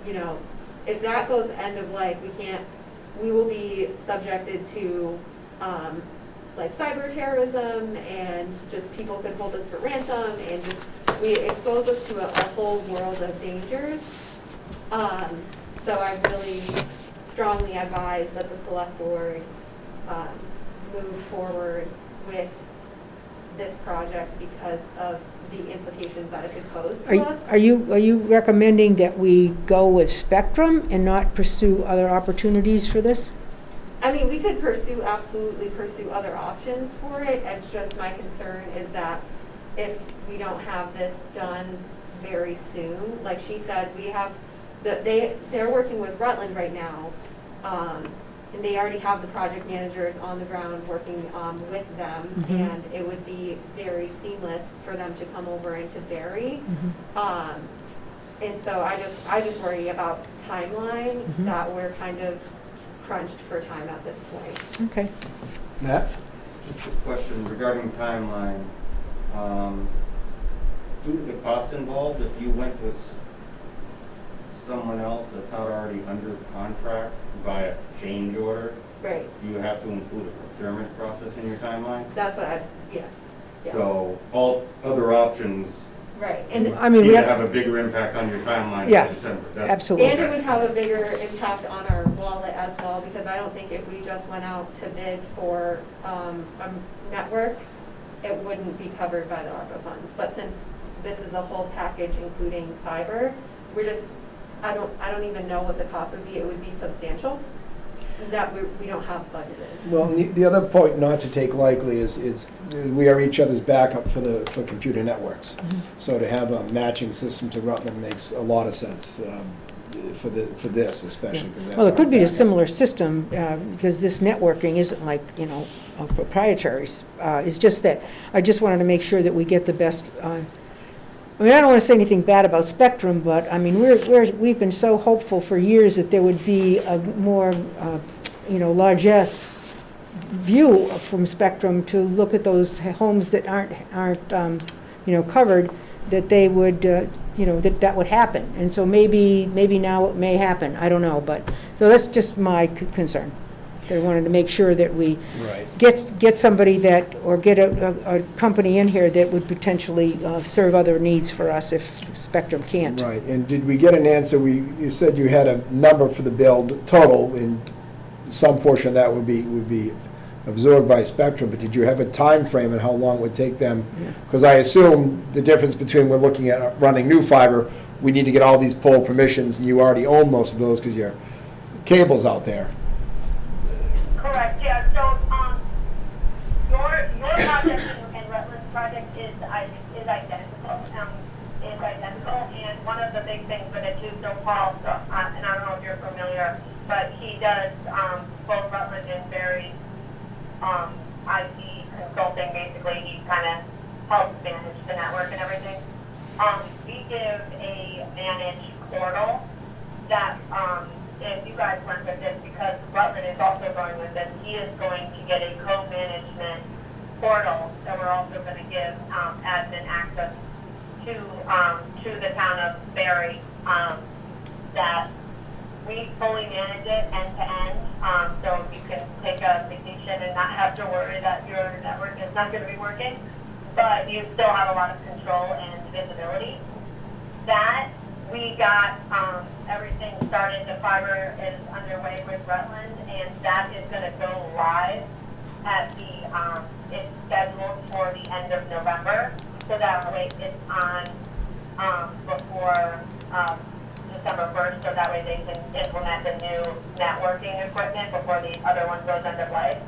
you know, if that goes end of life, we will be subjected to like cyber terrorism, and just people could hold us for ransom, and just we expose us to a whole world of dangers. So I really strongly advise that the select board move forward with this project because of the implications that it could pose to us. Are you recommending that we go with Spectrum and not pursue other opportunities for this? I mean, we could absolutely pursue other options for it. It's just my concern is that if we don't have this done very soon, like she said, we have they're working with Rutland right now, and they already have the project managers on the ground working with them, Mm-hmm. and it would be very seamless for them to come over and to Barre. Mm-hmm. And so I just worry about timeline, Mhm. that we're kind of crunched for time at this point. Okay. Matt? Just a question regarding timeline. Due to the cost involved, if you went with someone else that's not already under contract via change order, Right, do you have to include a procurement process in your timeline? that's what yes. Yeah. So all other options Right, and I mean, seem we to have, have a bigger impact on your timeline Yeah, in December. absolutely. and it would have a bigger impact on our wallet as well, because I don't think if we just went out to bid for a network, it wouldn't be covered by the ARPA funds. But since this is a whole package including fiber, I don't even know what the cost would be. It would be substantial, that we don't have budgeted. Well, the other point not to take lightly is we are each other's backup for computer networks. So to have a matching system to Rutland makes a lot of sense for this especially. 'Cause that's well, it could be our a backup. similar system, because this networking isn't like, proprietary. It's just that, I just wanted to make sure that we get the best, I mean, I don't want to say anything bad about Spectrum, but, I mean, we've been so hopeful for years that there would be a more, largesse view from Spectrum to look at those homes that aren't covered, that they would, that would happen. And so maybe now it may happen, I don't know, but, so that's just my concern. They wanted to make sure that we Right. get somebody that, or get a company in here that would potentially serve other needs for us if Spectrum can't. Right, and did we get an answer? You said you had a number for the build total, and some portion of that would be absorbed by Spectrum, but did you have a time frame and how long it would take them? Because I assume the difference between we're looking at running new fiber, we need to get all these pole permissions, and you already own most of those because your cable's out there. Correct, yeah, so, your project and Rutland's project is identical, and one of the big things with it too, so Paul, and I don't know if you're familiar, but he does, both Rutland and Barre, IT consulting, basically, he kind of helps manage the network and everything. We give a managed portal that, if you guys went with this, because Rutland is also going with this, he is going to get a co-management portal that we're also going to give admin access to the town of Barre, that we fully manage it end to end, so you can take a vacation and not have to worry that your network is not going to be working, but you still have a lot of control and visibility. That we got everything started. The fiber is underway with Rutland, and that is going to go live at it's scheduled for the end of November, so that way it's on before December 1st, so that way they can implement the new networking equipment before the other one goes into play.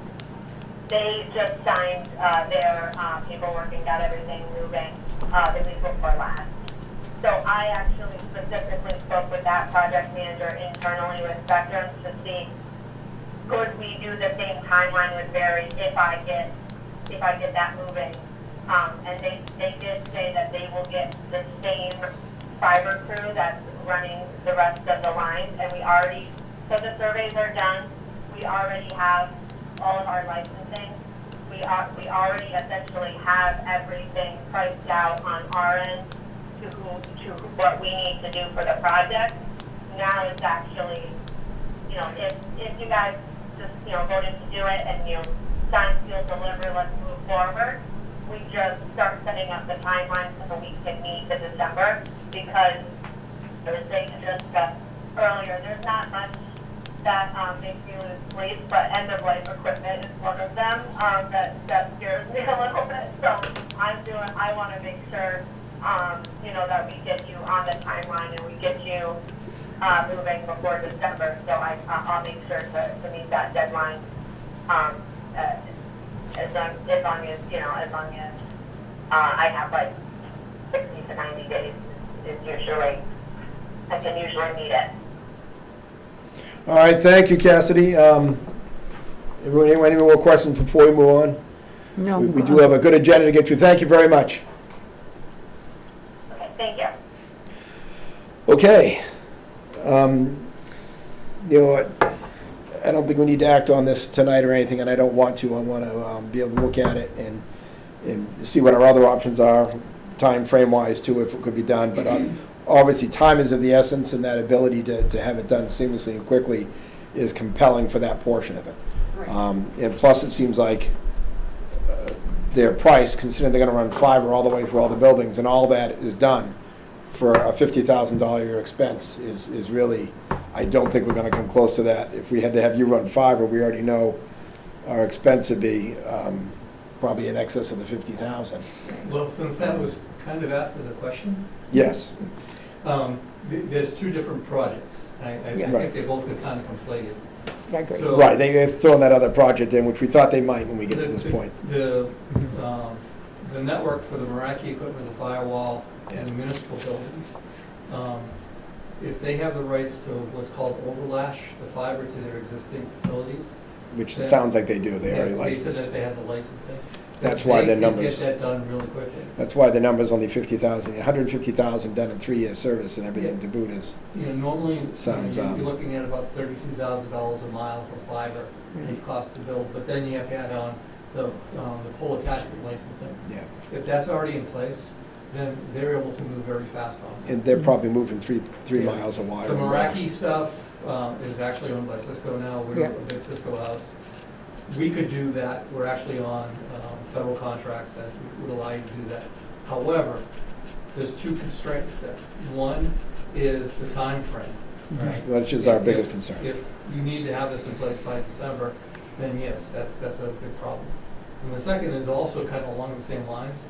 They just signed their paperwork and got everything moving the week before last. So I actually specifically spoke with that project manager internally with Spectrum to see, could we do the same timeline with Barre if I get that moving? And they did say that they will get the same fiber crew that's running the rest of the lines, and so the surveys are done. We already have all of our licensing. We already essentially have everything priced out on our end to what we need to do for the project. Now it's actually, if you guys just, voted to do it and you sign, seal, deliver, let's move forward, we just start setting up the timeline so we can meet in December, because I was saying to Jessica earlier, there's not much that makes me lose sleep, but end-of-life equipment is one of them that scares me a little bit. So I want to make sure that we get you on the timeline and we get you moving before December. So I'll make sure to meet that deadline as long as I have like 60 to 90 days is usually, I can usually meet it. All right, thank you, Cassidy. Any more questions before we move on? No. We do have a good agenda to get through. Thank you very much. Okay, thank you. Okay. I don't think we need to act on this tonight or anything, and I don't want to. I want to be able to look at it and see what our other options are, time frame wise too, if it could be done. But obviously, time is of the essence, and that ability to have it done seamlessly and quickly is compelling for that portion of it. Right. And plus, it seems like their price, considering they're going to run fiber all the way through all the buildings, and all that is done for a $50,000 a year expense is really, I don't think we're going to come close to that. If we had to have you run fiber, we already know our expense would be probably in excess of the $50,000. Well, since that was kind of asked as a question, Yes. there's two different projects. I Yeah. think they both get kind of conflated. I agree. So- Right, they're throwing that other project in, which we thought they might when we get to this point. The network for the Meraki equipment, the firewall, and the municipal buildings, if they have the rights to what's called overlash, the fiber to their existing facilities. Which it sounds like they do, they already They licensed. said that they have the licensing. That's why the They could numbers, get that done really quickly. that's why the number's only 50,000, 150,000 done in 3 years service and everything to boot is, You know, normally, Sounds, you're looking at about $32,000 a mile for fiber, the cost to build, but then you have to add on the pole attachment licensing. yeah. If that's already in place, then they're able to move very fast on it. And they're probably moving three Yeah. miles a wire. The Meraki stuff is actually owned by Cisco now, we're Yeah. a big Cisco house. We could do that, we're actually on federal contracts that would allow you to do that. However, there's two constraints there. One is the time frame, right? Which is our If- biggest concern. If you need to have this in place by December, then yes, that's a big problem. And the second is also kind of along the same lines,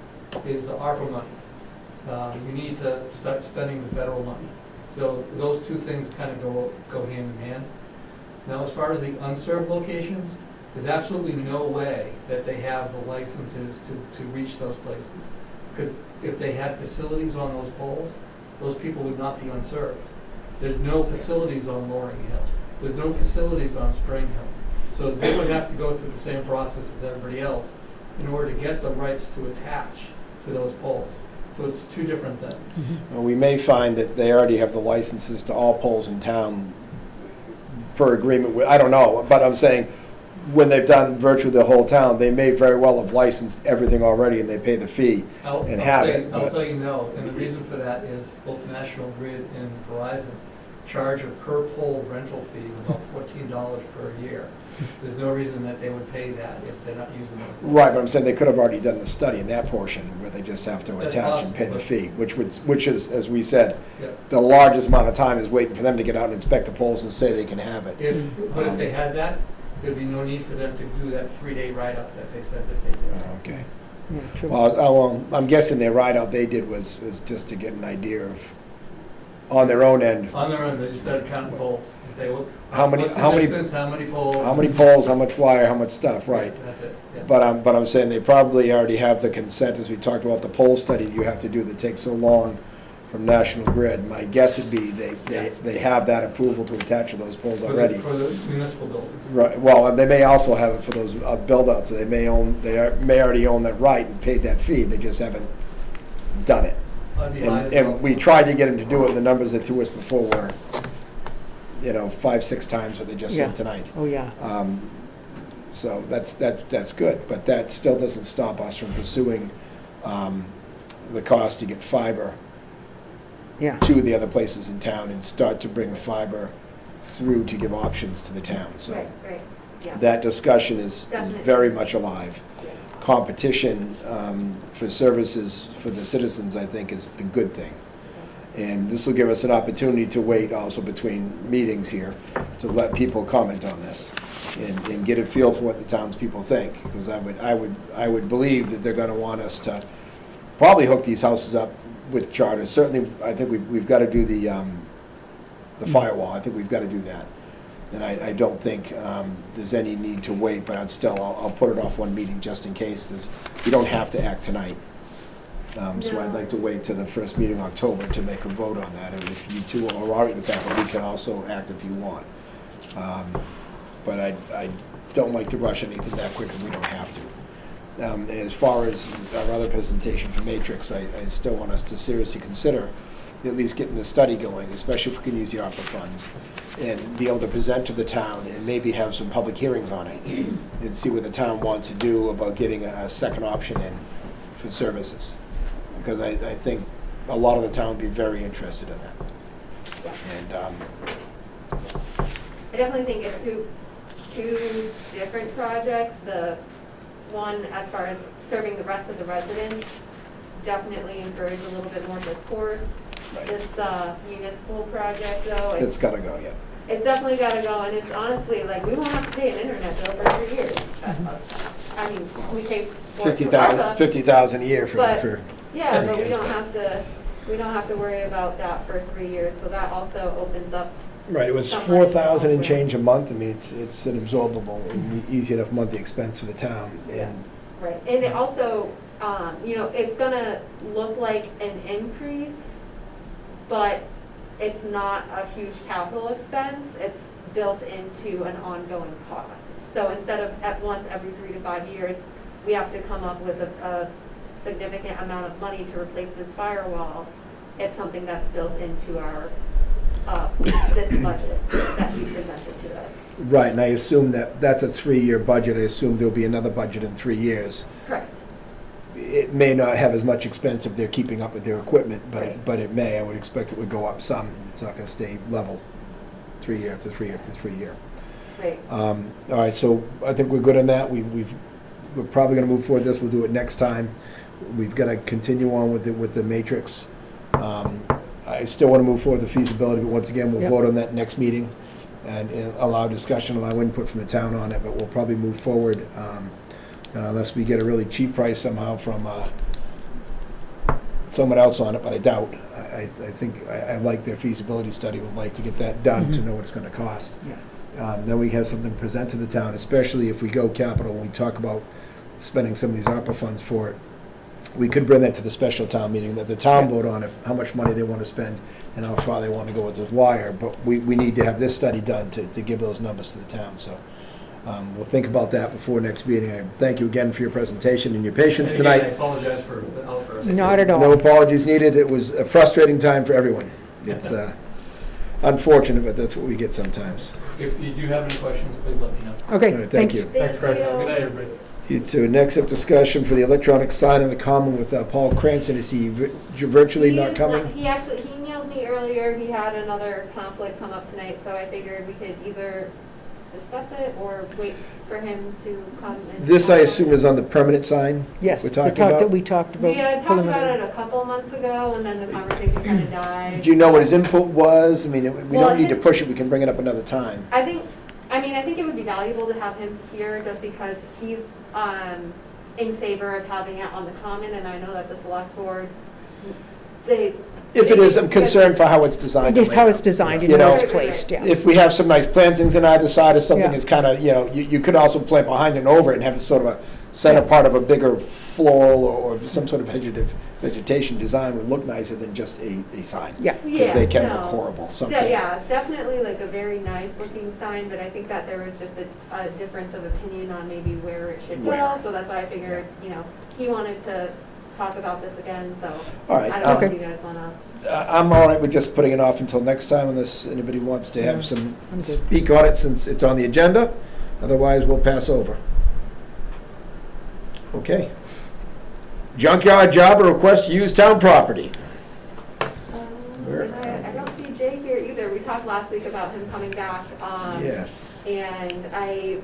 is the ARPA money. You need to start spending the federal money. So those two things kind of go hand in hand. Now, as far as the unserved locations, there's absolutely no way that they have the licenses to reach those places. Because if they had facilities on those poles, those people would not be unserved. There's no facilities on Loring Hill. There's no facilities on Spring Hill. So they would have to go through the same process as everybody else in order to get the rights to attach to those poles. So it's two different things. Well, we may find that they already have the licenses to all poles in town per agreement with, I don't know, but I'm saying, when they've done virtually the whole town, they may very well have licensed everything already and they pay the fee and have it. I'll but- tell you no, and the reason for that is both National Grid and Verizon charge a per pole rental fee of about $14 per year. There's no reason that they would pay that if they're not using it. Right, but I'm saying they could have already done the study in that portion where they just have to That's attach and pay the possible. fee, which is, as we said, Yeah. the largest amount of time is waiting for them to get out and inspect the poles and say they can have it. But if they had that, there'd be no need for them to do that 3-day write-up that they said that they did. Okay. Yeah, true. Well, I'm guessing their ride-out they did was just to get an idea of, on their own end, On their own, they just started counting poles and say, well, How many- what's the how many- distance, how many poles? how many poles, how much wire, how much stuff, right? That's it, yeah. But I'm saying they probably already have the consent, as we talked about the poll study that you have to do that takes so long from National Grid. My guess would be they have that approval to attach to those poles already. For the municipal buildings. Right, well, and they may also have it for those build-outs, they may already own that right and paid that fee, they just haven't done it. I'd be high as And well. we tried to get them to do it, and the numbers they threw us before were, 5-6 times what they just Yeah. said tonight. Oh, yeah. So that's good, but that still doesn't stop us from pursuing the cost to get fiber Yeah. to the other places in town and start to bring fiber through to give options to the town. So Right, yeah. that discussion is Definitely. very much alive. Yeah. Competition for services for the citizens, I think, is a good thing. And this will give us an opportunity to wait also between meetings here to let people comment on this and get a feel for what the townspeople think. Because I would believe that they're gonna want us to probably hook these houses up with charters. Certainly, I think we've got to do the firewall. I think we've got to do that. And I don't think there's any need to wait, but I'll put it off one meeting just in case. You don't have to act tonight. So I'd like to wait till the first meeting in October to make a vote on that. And if you two are all right with that, but we can also act if you want. But I don't like to rush anything that quick if we don't have to. As far as our other presentation for Matrix, I still want us to seriously consider at least getting the study going, especially if we can use the ARPA funds, and be able to present to the town and maybe have some public hearings on it and see what the town wants to do about getting a second option in for services. Because I think a lot of the town would be very interested in that. And I definitely think it's two different projects. The one, as far as serving the rest of the residents, definitely encourage a little bit more discourse. Right. This municipal project, though, it's gotta go, yeah. it's definitely gotta go, and it's honestly, like, we won't have to pay an internet bill for 3 years. I mean, we pay for it for ARPA, 50,000 a year But- for. yeah, but we don't have to worry about that for 3 years, so that also opens up. Right, it was Some money 4,000 and elsewhere. change a month. I mean, it's an absorbable and easy enough monthly expense for the town. And Right, and it also, it's gonna look like an increase, but it's not a huge capital expense, it's built into an ongoing cost. So instead of at once every 3 to 5 years, we have to come up with a significant amount of money to replace this firewall, it's something that's built into our, this budget that she presented to us. Right, and I assume that that's a 3-year budget. I assume there'll be another budget in 3 years. Correct. It may not have as much expense if they're keeping up with their equipment, Right. but it may. I would expect it would go up some. It's not gonna stay level 3 year after 3 year after 3 year. Right. All right, so I think we're good on that. We're probably gonna move forward with this. We'll do it next time. We've gotta continue on with the matrix. I still wanna move forward with the feasibility, but once again, we'll Yep. vote on that next meeting and allow discussion, allow input from the town on it, but we'll probably move forward, unless we get a really cheap price somehow from, someone else on it, but I doubt. I think, I like their feasibility study, would like to get that done to know what it's gonna cost. Then we have something to present to the town, especially if we go capital, when we talk about spending some of these ARPA funds for it. We could bring that to the special town meeting, that the town vote on how much money they want to spend and how far they want to go with this wire, but we need to have this study done to give those numbers to the town, so. We'll think about that before next meeting. I thank you again for your presentation and your patience And again, I tonight. apologize for the outburst. Not at all. No apologies needed. It was a frustrating time for everyone. It's unfortunate, but that's what we get sometimes. If you do have any questions, please let me know. Okay, All right, thank thanks. you. Thanks, Chris. Thank you. Good night, everybody. You too. Next up, discussion for the electronic sign in the common with Paul Cranston. Is he virtually He not is coming? He emailed me earlier, he had another conflict come up tonight, so I figured we could either discuss it or wait for him to come and. This, I assume, is on the permanent sign? Yes, We're talking about? we talked about. We had talked preliminary. about it a couple months ago, and then the conversation kind of died. Do you know what his input was? I mean, we Well, don't need to his- push it. We can bring it up another time. I think it would be valuable to have him here just because he's in favor of having it on the common, and I know that the select board, If it is, I'm concerned for how it's designed. Just how it's designed and You how know, it's placed, yeah. If we have some nice plantings on either side or something, Yeah. it's kind of, you could also plant behind and over it and have sort of a center Yeah. part of a bigger floral or some sort of vegetation design would look nicer than just a sign. Yeah. Because they can no. look horrible, De- something. Yeah, definitely like a very nice looking sign, but I think that there was just a difference of opinion on maybe where it should Where. go, so that's why I figured, he wanted to talk about this again, so. All right, I don't know if okay. you guys wanna. I'm all right with just putting it off until next time unless anybody wants to have some, I'm good. speak on it since it's on the agenda. Otherwise, we'll pass over. Okay. Junkyard job or request to use town property. Where? I don't see Jay here either. We talked last week about him coming back. Yes. And I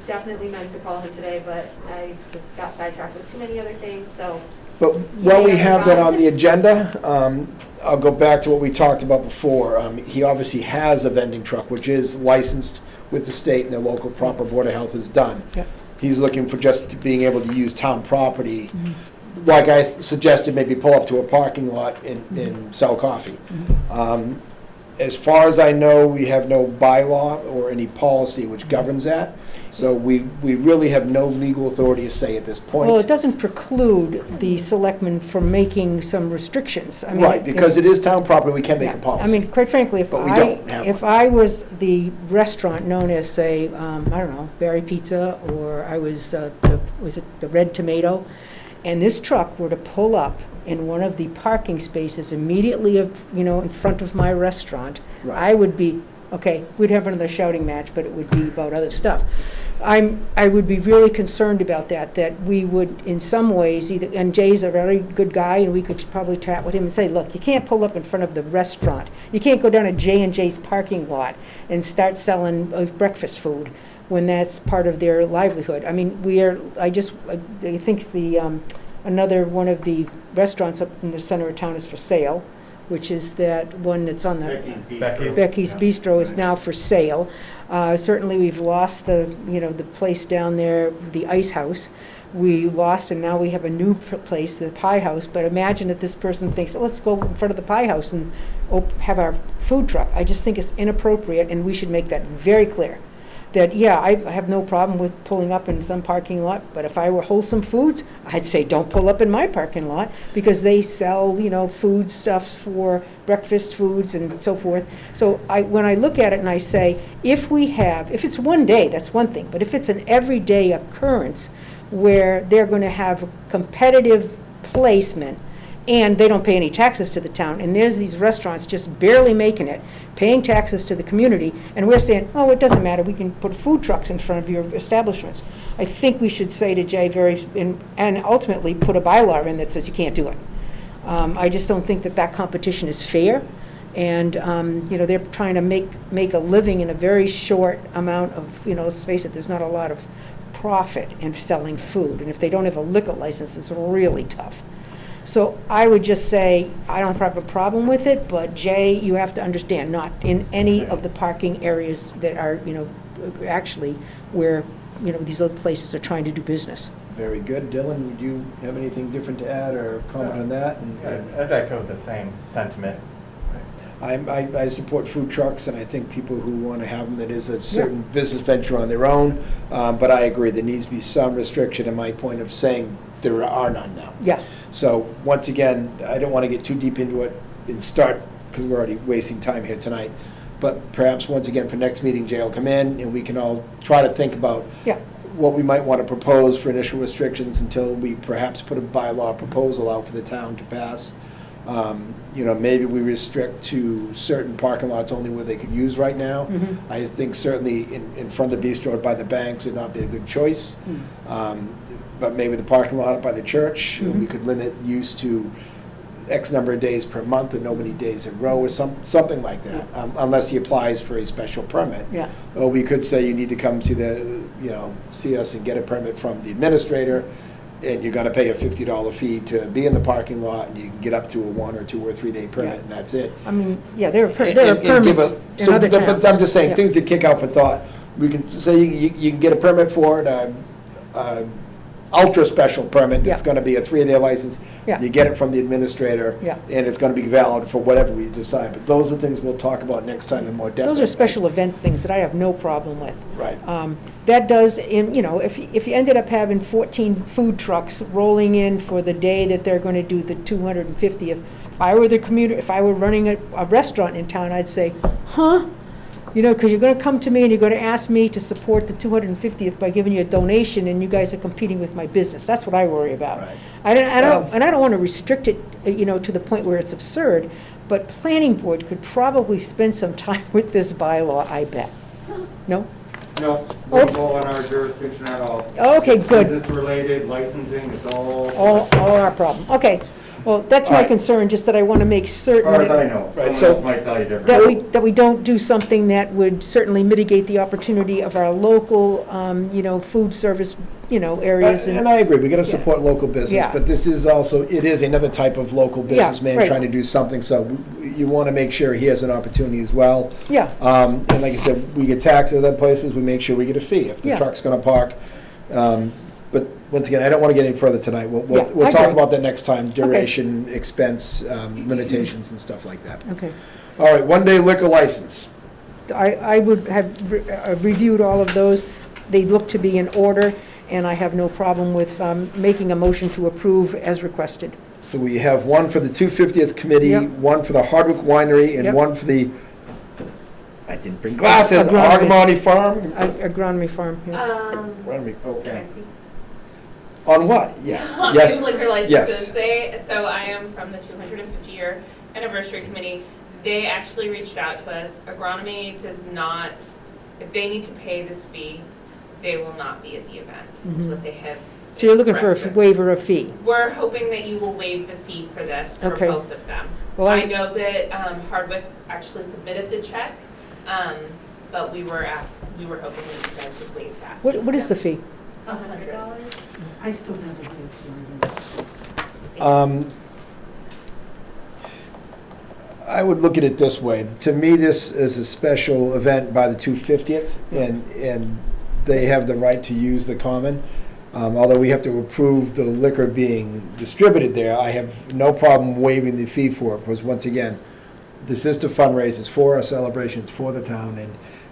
definitely meant to call him today, but I just got sidetracked with too many other things, so. But while we have that on the agenda, I'll go back to what we talked about before. He obviously has a vending truck, which is licensed with the state and the local proper Board of Health is done. Yep. He's looking for just being able to use town property. Like I suggested, maybe pull up to a parking lot and sell coffee. As far as I know, we have no bylaw or any policy which governs that. So we really have no legal authority to say at this point. Well, it doesn't preclude the selectmen from making some restrictions. I mean, Right, because it is town property, we can make Yeah, a policy. I mean, quite frankly, But we don't have if one. I was the restaurant known as, say, I don't know, Barre Pizza, or I was, was it the Red Tomato? And this truck were to pull up in one of the parking spaces immediately in front of my restaurant, Right. I would be, okay, we'd have another shouting match, but it would be about other stuff. I would be really concerned about that we would, in some ways, and Jay's a very good guy, and we could probably chat with him and say, look, you can't pull up in front of the restaurant. You can't go down to J&J's parking lot and start selling breakfast food when that's part of their livelihood. I mean, I think another one of the restaurants up in the center of town is for sale, which is that one that's on the Becky's Bistro is now for sale. Certainly, we've lost the place down there, the Ice House. We lost, and now we have a new place, the Pie House. But imagine if this person thinks, let's go in front of the Pie House and have our food truck. I just think it's inappropriate, and we should make that very clear. That, yeah, I have no problem with pulling up in some parking lot, but if I were Wholesome Foods, I'd say don't pull up in my parking lot, because they sell, food stuffs for breakfast foods and so forth. So when I look at it and I say, if it's one day, that's one thing, but if it's an everyday occurrence, where they're going to have competitive placement, and they don't pay any taxes to the town, and there's these restaurants just barely making it, paying taxes to the community, and we're saying, oh, it doesn't matter, we can put food trucks in front of your establishments. I think we should say to Jay and ultimately put a bylaw in that says you can't do it. I just don't think that competition is fair, and, they're trying to make a living in a very short amount of, let's face it, there's not a lot of profit in selling food, and if they don't have a liquor license, it's really tough. So I would just say, I don't have a problem with it, but Jay, you have to understand, not in any of the parking areas that are, actually where, these other places are trying to do business. Very good. Dylan, would you have anything different to add or comment on that? I'd echo the same sentiment. I support food trucks, and I think people who want to have them, that is a certain business venture on their own, but I agree, there needs to be some restriction, in my point of saying there are none now. Yeah. So, once again, I don't want to get too deep into it and start, because we're already wasting time here tonight, but perhaps, once again, for next meeting, Jay will come in, and we can all try to think about what we might want to propose for initial restrictions until we perhaps put a bylaw proposal out for the town to pass. Maybe we restrict to certain parking lots only where they could use right now. Mm-hmm. I think certainly in front of the bistro by the banks would not be a good choice. But maybe the parking lot by the church, we could limit use to X number of days per month and no many days in a row or something like that, unless he applies for a special permit. Yeah. Or we could say you need to come see us and get a permit from the administrator, and you're gonna pay a $50 fee to be in the parking lot, and you can get up to a 1 or 2 or 3 day permit, and that's it. I mean, there are And give permits a- in other towns. But I'm just saying, Yeah. things that kick out for thought. We can say you can get a permit for it, ultra special permit that's Yeah. gonna be a 3-day license. Yeah. You get it from the administrator, Yeah. and it's gonna be valid for whatever we decide. But those are things we'll talk about next time in more depth. Those are special event things that I have no problem with. Right. That does, if you ended up having 14 food trucks rolling in for the day that they're going to do the 250th, if I were running a restaurant in town, I'd say, huh? Because you're going to come to me and you're going to ask me to support the 250th by giving you a donation, and you guys are competing with my business. That's what I worry about. Right. I don't want to restrict it, to the point where it's absurd, but planning board could probably spend some time with this bylaw, I bet. No? No, we fall in our jurisdiction at all. Okay, good. Business-related, licensing, it's All our problem. Okay. Well, that's my All right. concern, just that I want to make As certain far as I that know, Right, someone so- else might tell you differently. that we don't do something that would certainly mitigate the opportunity of our local, food service, areas. And I agree, we gotta support local business, Yeah. but this is also, it is another type of local Yeah, businessman right. trying to do something, so you wanna make sure he has an opportunity as well. Yeah. And like I said, we get taxed at other places, we make sure we get a fee if the Yeah. truck's gonna park. But once again, I don't wanna get any further tonight, Yeah, we'll I talk agree. about that next time, duration, expense, limitations and stuff like that. Okay. All right, 1-day liquor license. I would have reviewed all of those. They look to be in order, and I have no problem with making a motion to approve as requested. So we have one for the 250th committee, Yep. one for the Hardwick Winery, and Yep. one for the, I didn't bring glasses, Agronomy. Argamani Farm? Agronomy farm, yeah. Agronomy. Okay. On what? Yes, Yes. yes, Liquor yes. licenses. So I am from the 250-year anniversary committee. They actually reached out to us. Agronomy does not, if they need to pay this fee, they will not be at the event. It's what they have. So you're looking for a expressed us. waiver of fee? We're hoping that you will waive the fee for this, for Okay. both of them. Well, I know that Hardwick actually submitted the check, but we were hoping that you guys would waive that. What is the fee? $100. I still have a date I would look at it this way. To me, this is a special event by the 250th, and they have the right to use the common. Although we have to approve the liquor being distributed there, I have no problem waiving the fee for it, because once again, this is to fundraise, it's for our celebrations, for the town,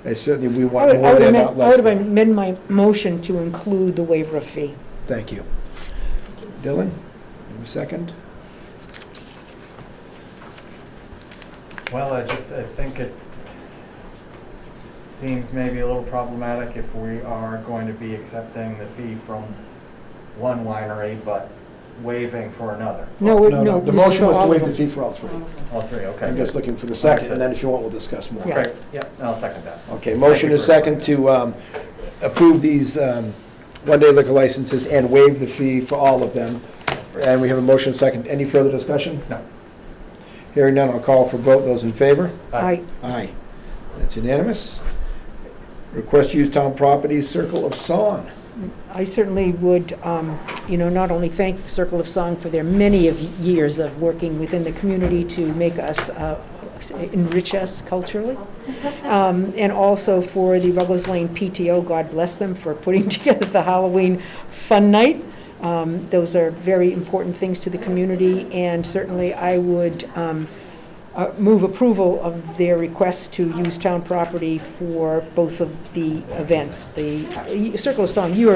and certainly we want more there, not I less would there. amend my motion to include the waiver of fee. Thank you. Dylan, you have a second? Well, I think it seems maybe a little problematic if we are going to be accepting the fee from one winery, but waiving for another? No, no. The this is motion for was to all of waive the them. fee for all three. All three, okay. I'm just looking for the second, and then if you want, we'll discuss more. Yeah. Okay, yeah, I'll second that. Okay, motion Thank you is for second to approve these one-day liquor licenses and waive the fee for all of them. And we have a motion second. Any further discussion? No. Hearing none, I'll call for vote. Those in favor? I, Aye. That's unanimous. Request to use town property, Circle of Song. I certainly would, not only thank the Circle of Song for their many of years of working within the community to make us, enrich us culturally, and also for the Ruggles Lane PTO, God bless them, for putting together the Halloween fun night. Those are very important things to the community, and certainly I would move approval of their request to use town property for both of the events. The Circle of Song, you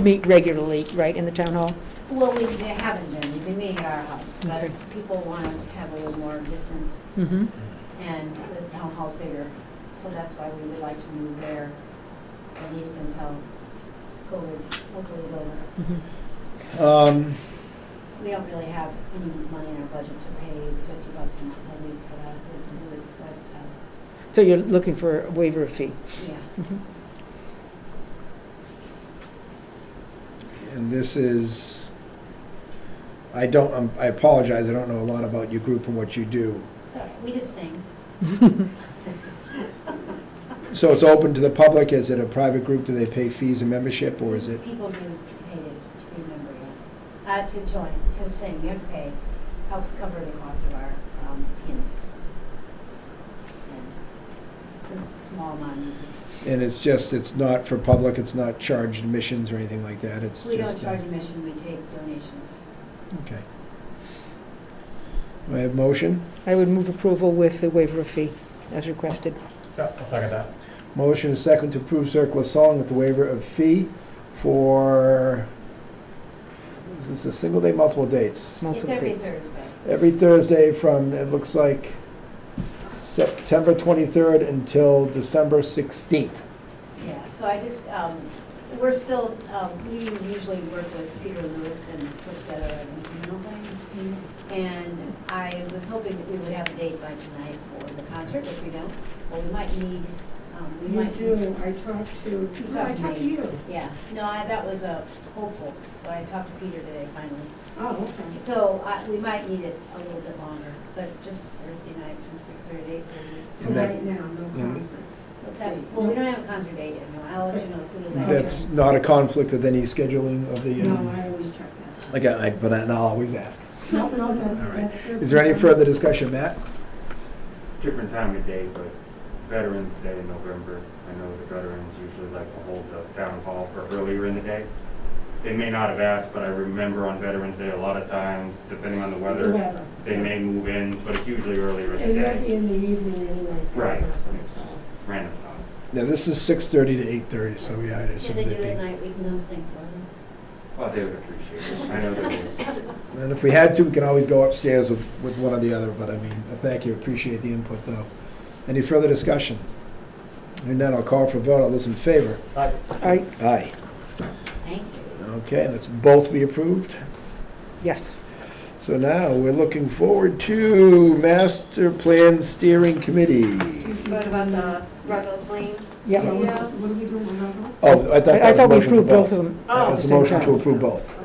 meet regularly, right, in the town hall? Well, we haven't been, we've been meeting at our house, but Okay. people want to have a little more distance, Mm-hmm. and the town hall's bigger, so that's why we would like to move there, at least until COVID hopefully is over. Mm-hmm. We don't really have any money in our budget to pay $50 a week for that, but, So you're looking for a waiver of fee? yeah. Mhm. And this is, I apologize, I don't know a lot about your group and what you do. So we just sing. So it's open to the public? Is it a private group? Do they pay fees and membership, or is it? People do pay to be a member, yeah. To join, to sing, you have to pay, helps cover the cost of our pianist. And it's a small amount of music. And it's not for public, it's not charged admissions or anything like that, it's just... We don't charge admission, we take donations. Okay. Do I have motion? I would move approval with the waiver of fee as requested. Yeah, I'll second that. Motion is second to approve Circle of Song with the waiver of fee for, is this a single day, multiple dates? It's Multiple every dates. Thursday. Every Thursday from, it looks like, September 23rd until December 16th. Yeah, so I just, we're still, we usually work with Peter Lewis and put together a instrumental thing. And I was hoping that we would have a date by tonight for the concert, which we don't. Well, we might need, we You might. do, I talked to, no, I talked to you. Yeah, no, that was hopeful, but I talked to Peter today finally. Oh, okay. So we might need it a little bit longer, but just Thursday nights from 6:30 to 8:30. For And that- right now, no concert. Well, we don't have a concert date yet, no, I'll let you know as soon as I can. That's not a conflict with any scheduling of the... No, I always check that. Again, but I'll always ask. No, no, All right. that's good. Is there any further discussion, Matt? Different time of day, but Veterans Day in November, I know the veterans usually like to hold the town hall for earlier in the day. They may not have asked, but I remember on Veterans Day, a lot of times, depending on the The weather, weather. they may move in, but it's usually earlier in And the you'll day. be in the evening anyways. Right. So. Random time. Yeah, this is 6:30 to 8:30, so yeah, I If assume they do they'd it at be... night, we can come sing for them. Well, they would appreciate it. I know they would. And if we had to, we can always go upstairs with one or the other, but I mean, thank you, appreciate the input, though. Any further discussion? And then I'll call for a vote. All those in favor? Aye. Aye, Aye. Thank you. Okay, let's both be approved. yes. So now, we're looking forward to Master Plan Steering Committee. What about the Ruggles Lane? Yeah. Yeah. What are we doing on our house? Oh, I thought that I was a thought we motion for approved both both. of them. That at the was a same motion to time. approve both.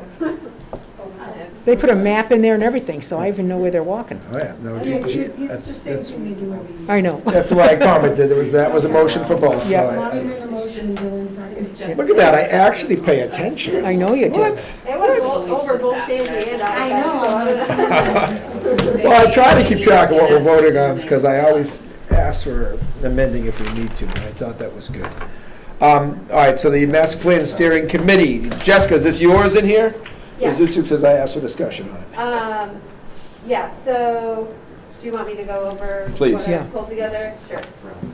They put a map in there and everything, so I even know where they're walking. Oh, yeah, no, Yeah, it's the that's, same that's, thing they do every year. I know. that's why I commented, that was a motion for both, so Yeah. Lonnie I- made a motion, Dylan seconded. Look at that, I actually pay attention. I know you do. What? It was over both Sandy and I. I know. Well, I try to keep track of what we're voting on, because I always ask for amending if we need to, and I thought that was good. All right, so the Master Plan Steering Committee, Jessica, is this yours in here? Or is Yeah. this, it says I asked for discussion on it? Yeah, so, do you want me to go over Please. what I Yeah. pulled together? Sure.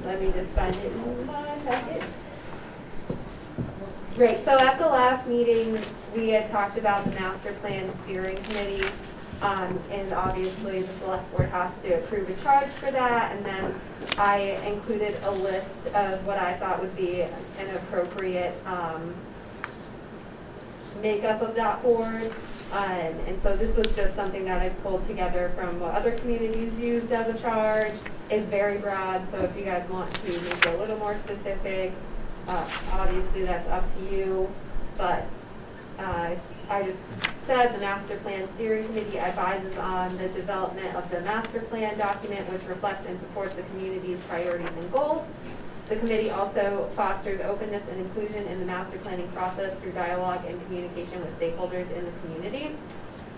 Let me just find it in my packet. Great, so at the last meeting, we had talked about the master plan steering committee. And obviously, the select board has to approve a charge for that. And then I included a list of what I thought would be an appropriate makeup of that board. And so this was just something that I pulled together from what other communities used as a charge. It's very broad, so if you guys want to make it a little more specific, obviously that's up to you. But I just said the master plan steering committee advises on the development of the master plan document, which reflects and supports the community's priorities and goals. The committee also fosters openness and inclusion in the master planning process through dialogue and communication with stakeholders in the community.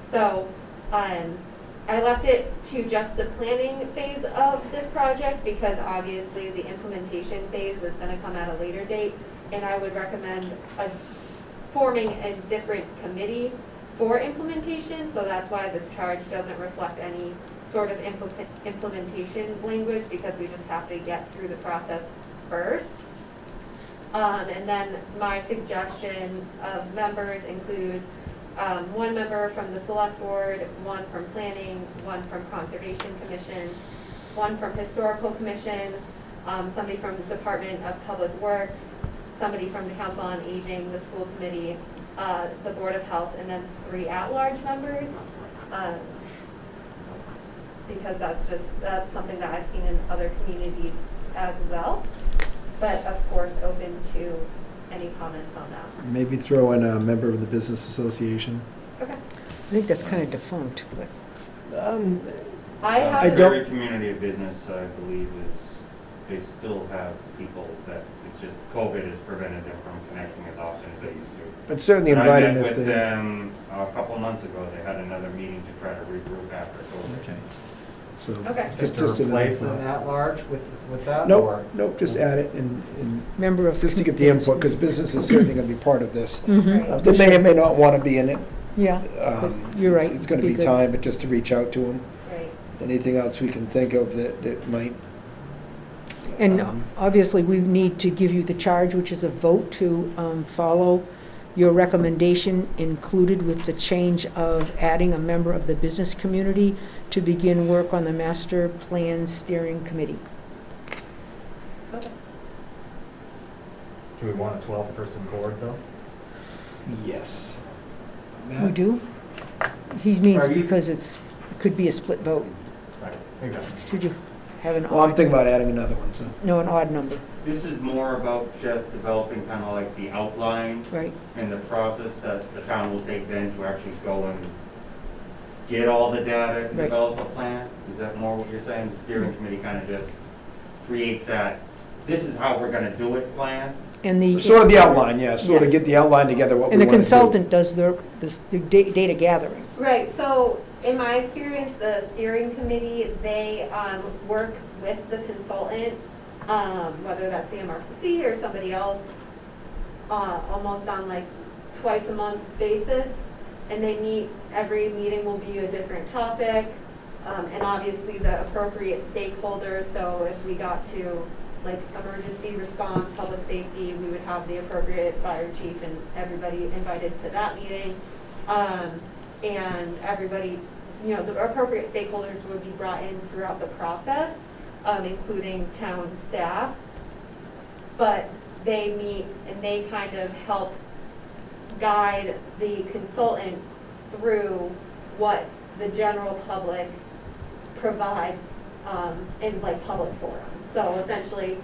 So I left it to just the planning phase of this project because obviously the implementation phase is going to come at a later date, and I would recommend forming a different committee for implementation, so that's why this charge doesn't reflect any sort of implementation language, because we just have to get through the process first. And then my suggestion of members include one member from the select board, one from planning, one from conservation commission, one from historical commission, somebody from the Department of Public Works, somebody from the Council on Aging, the school committee, the Board of Health, and then 3 at-large members. Because that's something that I've seen in other communities as well. But of course, open to any comments on that. Maybe throw in a member of the business association. Okay. I think that's kind of defunct, but. I I have, don't- Every community of business, I believe, they still have people that, it's just COVID has prevented them from connecting as often as they used to. But certainly And invite I them met if with they. them a couple months ago, they had another meeting to try to regroup after COVID. Okay. So, Okay. just To another replace an thought. at-large with that, or? Nope, nope, just add it and Member of. just to get the input, because business is certainly gonna be part of this. Mhm. They may or may not wanna be in it. Yeah, you're right. It's gonna Be be good. time, but just to reach out to them. right. Anything else we can think of that might. And um, obviously, we need to give you the charge, which is a vote to follow your recommendation, included with the change of adding a member of the business community to begin work on the master plan steering committee. Okay. Do we want a 12-person board, though? Yes. We Matt? do? He means Are you- because it could be a split vote. Right, exactly. Should you have an Well, I'm odd, thinking about adding another one, so. no, an odd number, This is more about just developing kind of like the outline right? and the process that the town will take then to actually go and get all the data and Right. develop a plan? Is that more what you're saying? The steering committee kind of just creates that, this is how we're gonna do it plan? And the. Sort of the outline, yeah, sort Yeah. of get the outline together, what we And the wanna do. consultant does the data gathering. Right, so in my experience, the steering committee, they work with the consultant, whether that's CMRPC or somebody else, almost on like twice a month basis. And they meet, every meeting will be a different topic, and obviously the appropriate stakeholders. So if we got to like emergency response, public safety, we would have the appropriate fire chief and everybody invited to that meeting. And everybody, you know, the appropriate stakeholders would be brought in throughout the process, including town staff. But they meet and they kind of help guide the consultant through what the general public provides in like public forums. So essentially,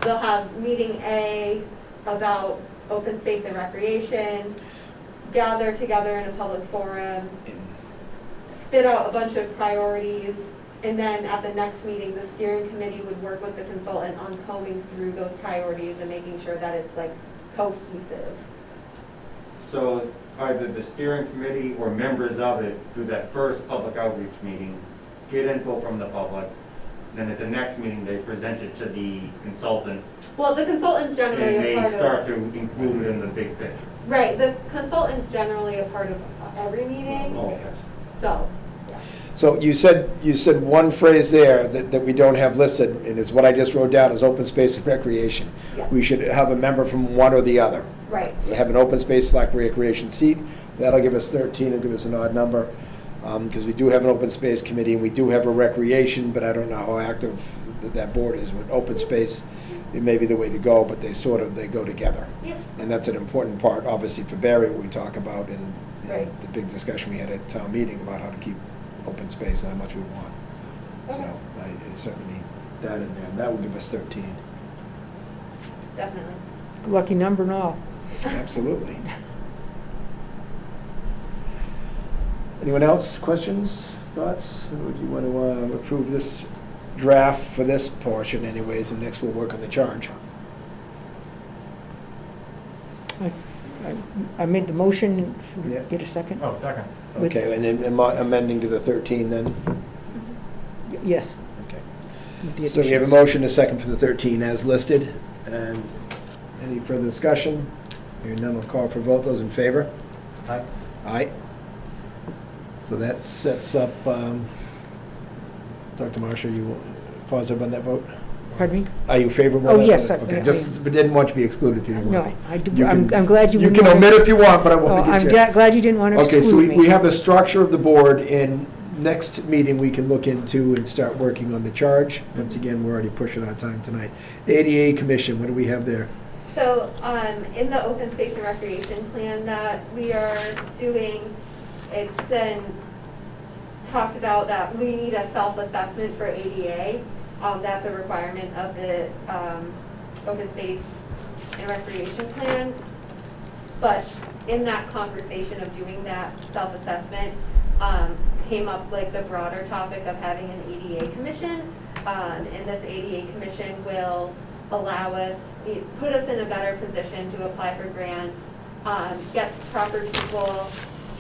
they'll have meeting A about open space and recreation, gather together in a public forum, spit out a bunch of priorities, and then at the next meeting, the steering committee would work with the consultant on combing through those priorities and making sure that it's like cohesive. So either the steering committee or members of it do that first public outreach meeting, get info from the public, then at the next meeting, they present it to the consultant, Well, the consultant's and generally a they part start of, to include it in the big picture. right, the consultant's generally a part of every meeting, Okay. so, yeah. So you said one phrase there that we don't have listed, and it's what I just wrote down, is open space and recreation. Yeah. We should have a member from one or the other. Right. Have an open space / recreation seat, that'll give us 13, and give us an odd number, because we do have an open space committee, and we do have a recreation, but I don't know how active that board is with open space. it may be the way to go, but they go together. Yep. And that's an important part, obviously, for Barry, what we talk about in Right. the big discussion we had at town meeting about how to keep open space and how much we want. So Okay. I certainly need that in there, and that will give us 13. Definitely. Lucky number and all. Absolutely. Anyone else, questions, thoughts? Or would you want to approve this draft for this portion anyways, and next we'll work on the charge? I made the motion, Yeah. get a second? Oh, second. With- Okay, and then amending to the 13 then? Yes. Okay. with the So we have a additions. motion, a second for the 13 as listed, and any further discussion? Hearing none, I'll call for vote. Those in favor? Aye. Aye. So that sets up, Dr. Marshall, you positive on that vote? Pardon me? Are you favorable? Oh, to that? yes, Okay, I just, but didn't want you to be excluded if you didn't No, want to be. I do, You I'm can- glad you You wouldn't. can omit if you want, but I want to I'm get you. glad you didn't want to Okay, so exclude me. we have the structure of the board, and next meeting we can look into and start working on the charge. Once again, we're already pushing our time tonight. ADA Commission, what do we have there? So, in the open space and recreation plan that we are doing, it's been talked about that we need a self-assessment for ADA. That's a requirement of the, open space and recreation plan. But in that conversation of doing that self-assessment, came up like the broader topic of having an ADA commission. And this ADA commission will allow us, put us in a better position to apply for grants, get proper people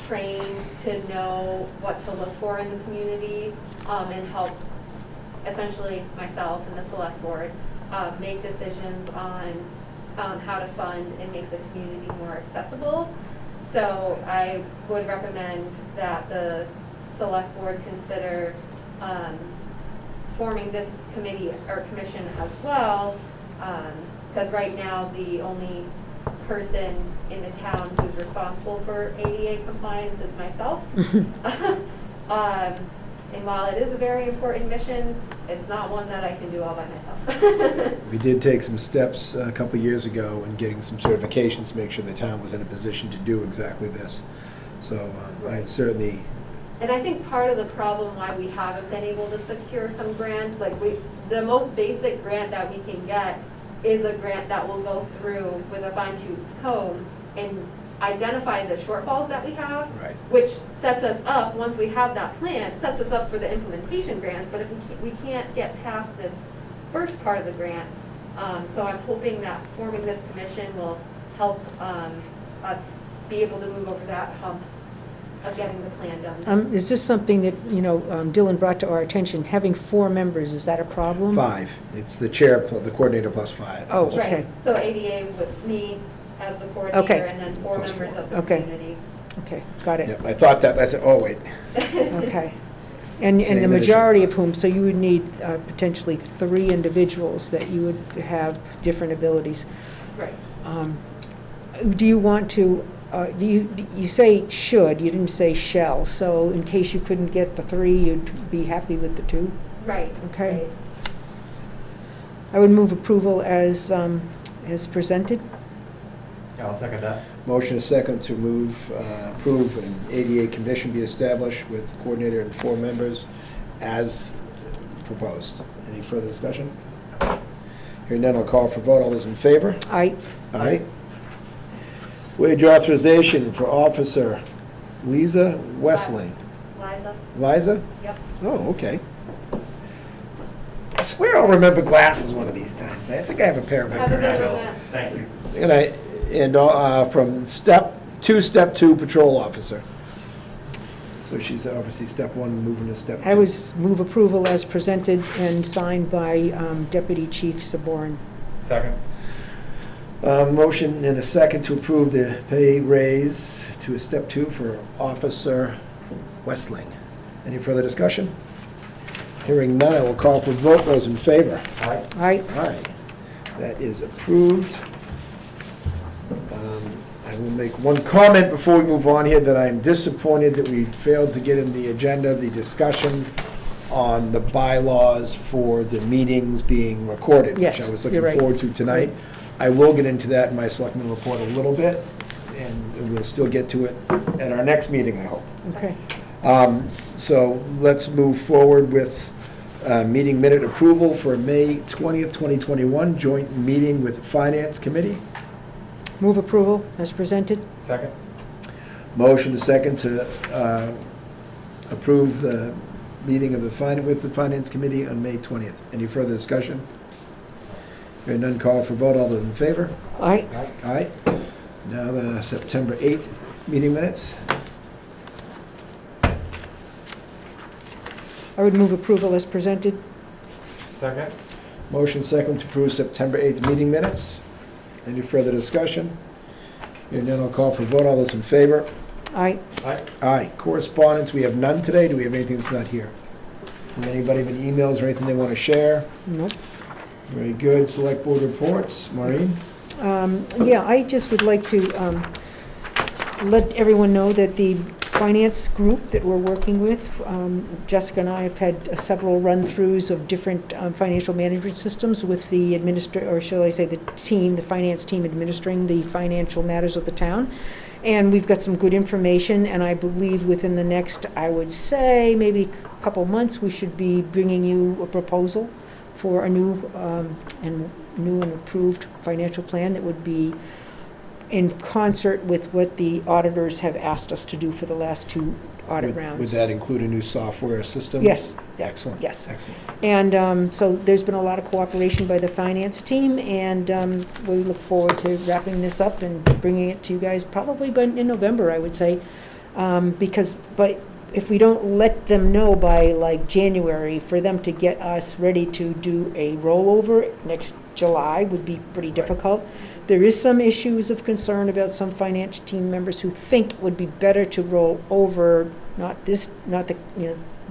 trained to know what to look for in the community, and help essentially myself and the select board make decisions on how to fund and make the community more accessible. So I would recommend that the select board consider forming this committee or commission as well, because right now the only person in the town who's responsible for ADA compliance is myself. And while it is a very important mission, it's not one that I can do all by myself. We did take some steps a couple years ago in getting some certifications to make sure the town was in a position to do exactly this. So I certainly, And I think part of the problem why we haven't been able to secure some grants, like the most basic grant that we can get is a grant that will go through with a fine-tooth comb and identify the shortfalls that we have, right. which sets us up, once we have that plan, sets us up for the implementation grants, but if we can't get past this first part of the grant, so I'm hoping that forming this commission will help us be able to move over that hump of getting the plan done. Is this something that, Dylan brought to our attention, having 4 members, is that a problem? 5. It's the chair, the coordinator plus 5. Oh, Plus- okay. Right, so ADA with me as the Okay. coordinator and then 4 Plus members 4. of the Okay. community. Okay, got it. Yep, I thought that, I said, oh, wait. Okay. And Same the issue. majority of whom, so you would need potentially 3 individuals that you would have different abilities. Right. Do you want to, you say should, you didn't say shall, so in case you couldn't get the 3, you'd be happy with the 2? Right. Okay. right. I would move approval as presented. Yeah, I'll second that. Motion is second to approve an ADA commission be established with coordinator and 4 members as proposed. Any further discussion? Hearing none, I'll call for vote. All those in favor? Aye. Aye. Wage authorization for Officer Lisa Westling. Liza? Liza? Yep. Oh, okay. I swear I'll remember glasses one of these times. I think I have a pair of my Have a good parents. one, Matt. Thank you. From step 2 patrol officer. So she's obviously step 1, moving to step 2. I was move approval as presented and signed by Deputy Chief Saborin. Second. Motion and a second to approve the pay raise to a step 2 for Officer Westling. Any further discussion? Hearing none, I will call for vote. Those in favor? Aye. Aye. Aye. That is approved. I will make one comment before we move on here, that I am disappointed that we failed to get in the agenda the discussion on the bylaws for the meetings being recorded, Yes, which I was you're looking right. forward to tonight. I will get into that in my selectmen report a little bit, and we'll still get to it at our next meeting, I hope. Okay. So let's move forward with meeting minute approval for May 20th, 2021, joint meeting with Finance Committee. Move approval as presented? Second? Motion to second to approve the meeting of with the Finance Committee on May 20th. Any further discussion? Hearing none, call for vote. All those in favor? Aye. Aye. Now the September 8th meeting minutes. I would move approval as presented. Second? Motion second to approve September 8th meeting minutes. Any further discussion? Hearing none, I'll call for vote. All those in favor? Aye. Aye. Aye. Correspondence, we have none today. Do we have anything that's not here? From anybody, have any emails or anything they want to share? Nope. Very good. Select board reports. Maureen? Yeah, I just would like to let everyone know that the finance group that we're working with, Jessica and I have had several run-throughs of different financial management systems with the or shall I say the finance team administering the financial matters of the town. And we've got some good information, and I believe within the next, I would say, maybe a couple months, we should be bringing you a proposal for a new and approved financial plan that would be in concert with what the auditors have asked us to do for the last two audit rounds. Would that include a new software system? Yes. Excellent. Yes. Excellent. And so there's been a lot of cooperation by the finance team, and we look forward to wrapping this up and bringing it to you guys probably in November, I would say. But if we don't let them know by like January, for them to get us ready to do a rollover next July would be pretty difficult. There is some issues of concern about some finance team members who think it would be better to roll over, not the,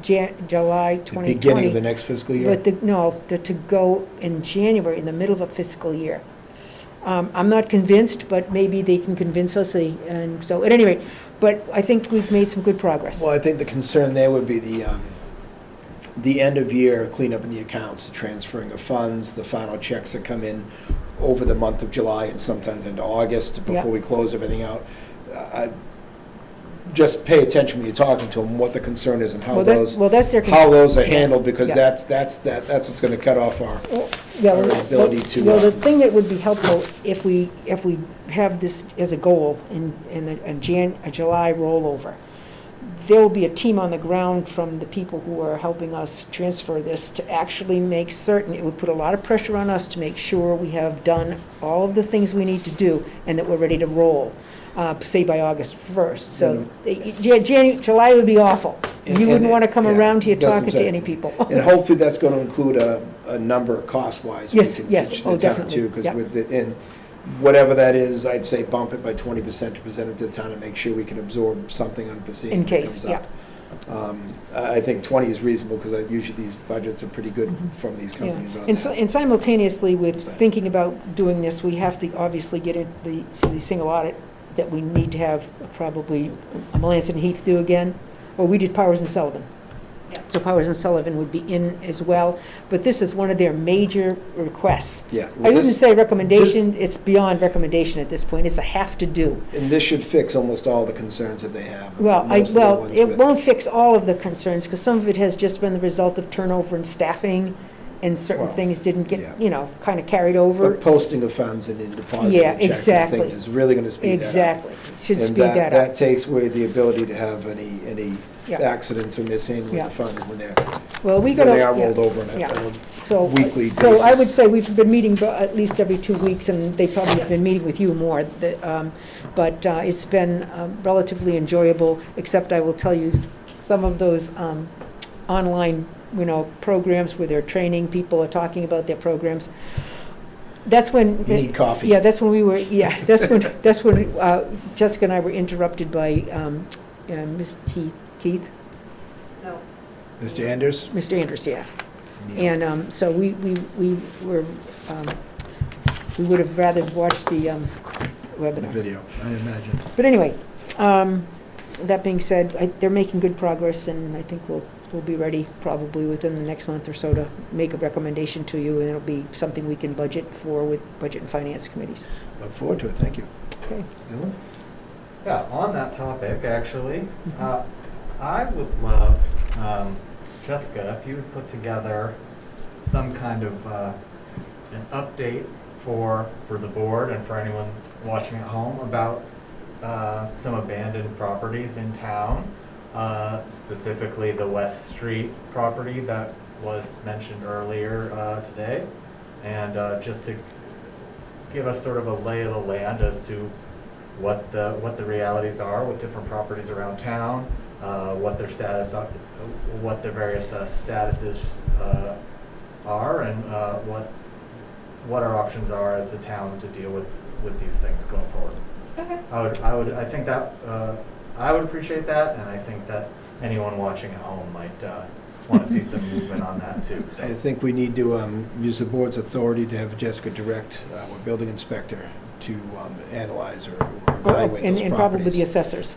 July 2020. The beginning of the next fiscal year? But to go in January, in the middle of a fiscal year. I'm not convinced, but maybe they can convince us, and so, at any rate, but I think we've made some good progress. Well, I think the concern there would be the end of year cleanup in the accounts, the transferring of funds, the final checks that come in over the month of July and sometimes into August before Yeah. we close everything out. Just pay attention when you're talking to them, what the concern is and how those are handled, because Yeah. that's what's going to cut off our Yeah, ability to. Well, the thing that would be helpful, if we have this as a goal in a July rollover, there will be a team on the ground from the people who are helping us transfer this to actually make certain. It would put a lot of pressure on us to make sure we have done all of the things we need to do and that we're ready to roll, say by August 1st. So July would be awful. You wouldn't want to come around here talking to any people. And hopefully that's going to include a number cost-wise. Yes, we can yes. pitch Oh, the town definitely. too, 'cause Yep. and whatever that is, I'd say bump it by 20% to present it to the town and make sure we can absorb something unforeseen. In that case, comes up. I think 20 is reasonable, because usually these budgets are pretty good from these Yeah. companies on And that. and simultaneously with thinking about doing this, we have to obviously get into the single audit that we need to have probably Melanson and Heath do again, or we did Powers and Sullivan. Yeah. So Powers and Sullivan would be in as well, but this is one of their major requests. Yeah. I wouldn't say recommendation, it's beyond recommendation at this point, it's a have to do. And this should fix almost all the concerns that they have. Well, Most of the ones it with- won't fix all of the concerns, because some of it has just been the result of turnover in staffing, and certain Well, things didn't get, yeah. kind of carried over. But posting of funds and in depositing Yeah, checks and exactly. things is really going to speed that up. Exactly, should And speed that up. that takes away the ability to have any Yeah. accidents or mishandling Yeah. of funds when Well, we when gotta. they are yeah. rolled over on Yeah. a So, weekly so I would basis. say we've been meeting at least every 2 weeks, and they probably have been meeting with you more. But it's been relatively enjoyable, except I will tell you, some of those online, programs where they're training, people are talking about their programs. That's when. You need coffee. Yeah, that's when that's when Jessica and I were interrupted by Ms. Keith, Mr. Anders? Mr. Anders, yeah. And so we were, we would have rather watched the The webinar. video, I imagine. But anyway, that being said, they're making good progress, and I think we'll we'll be ready probably within the next month or so to make a recommendation to you, and it'll be something we can budget for with Budget and Finance committees. Look forward to it, thank you. Okay. Dylan? Yeah, on that topic, actually, I would love, Jessica, if you would put together some kind of an update for the board and for anyone watching at home about some abandoned properties in town, specifically the West Street property that was mentioned earlier today, and just to give us sort of a lay of the land as to what the realities are with different properties around town, what their status are, what their various statuses are, and what our options are as a town to deal with these things going forward. Okay. I think that I would appreciate that, and I think that anyone watching at home might want to see some movement on that too. I think we need to use the board's authority to have Jessica direct our building inspector to analyze or evaluate those And probably the properties. assessors.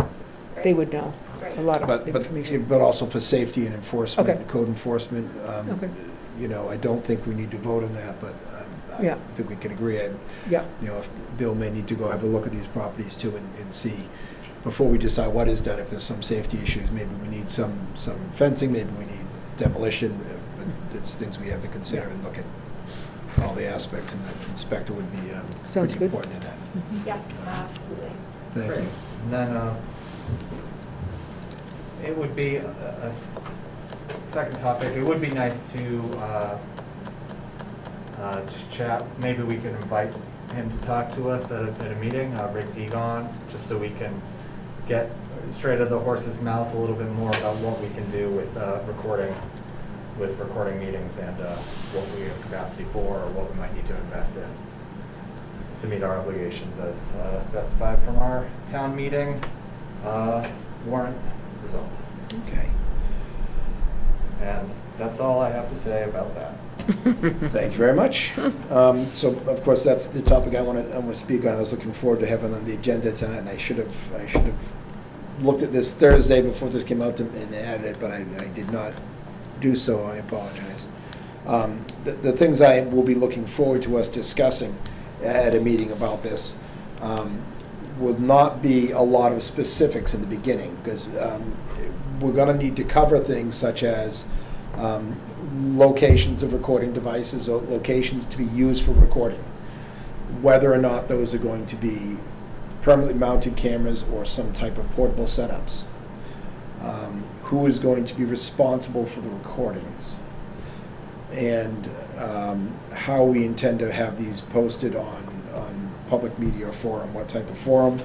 They would know a lot of information. But also for safety and enforcement, Okay. code enforcement. Okay. You know, I don't think we need to vote on that, but I Yeah. think we can agree. Yeah. You know, if Bill may need to go have a look at these properties too and see, before we decide what is done, if there's some safety issues, maybe we need some fencing, maybe we need demolition. But it's things we have to consider and look at all the aspects, and the inspector would be Sounds pretty good. important in that. Yeah, absolutely. Thank Great. you. And then it would be a second topic. It would be nice to chat. Maybe we could invite him to talk to us at a meeting, Rick Degon, just so we can get straight out of the horse's mouth a little bit more about what we can do with recording meetings and what we have capacity for, or what we might need to invest in to meet our obligations as specified from our town meeting warrant results. Okay. And that's all I have to say about that. Thank you very much. So, of course, that's the topic I want to speak on. I was looking forward to having on the agenda tonight, and I should have looked at this Thursday before this came out and added it, but I did not do so. I apologize. The things I will be looking forward to us discussing at a meeting about this will not be a lot of specifics in the beginning, because we're going to need to cover things such as locations of recording devices or locations to be used for recording, whether or not those are going to be permanently mounted cameras or some type of portable setups, who is going to be responsible for the recordings, and how we intend to have these posted on public media or forum, what type of forum,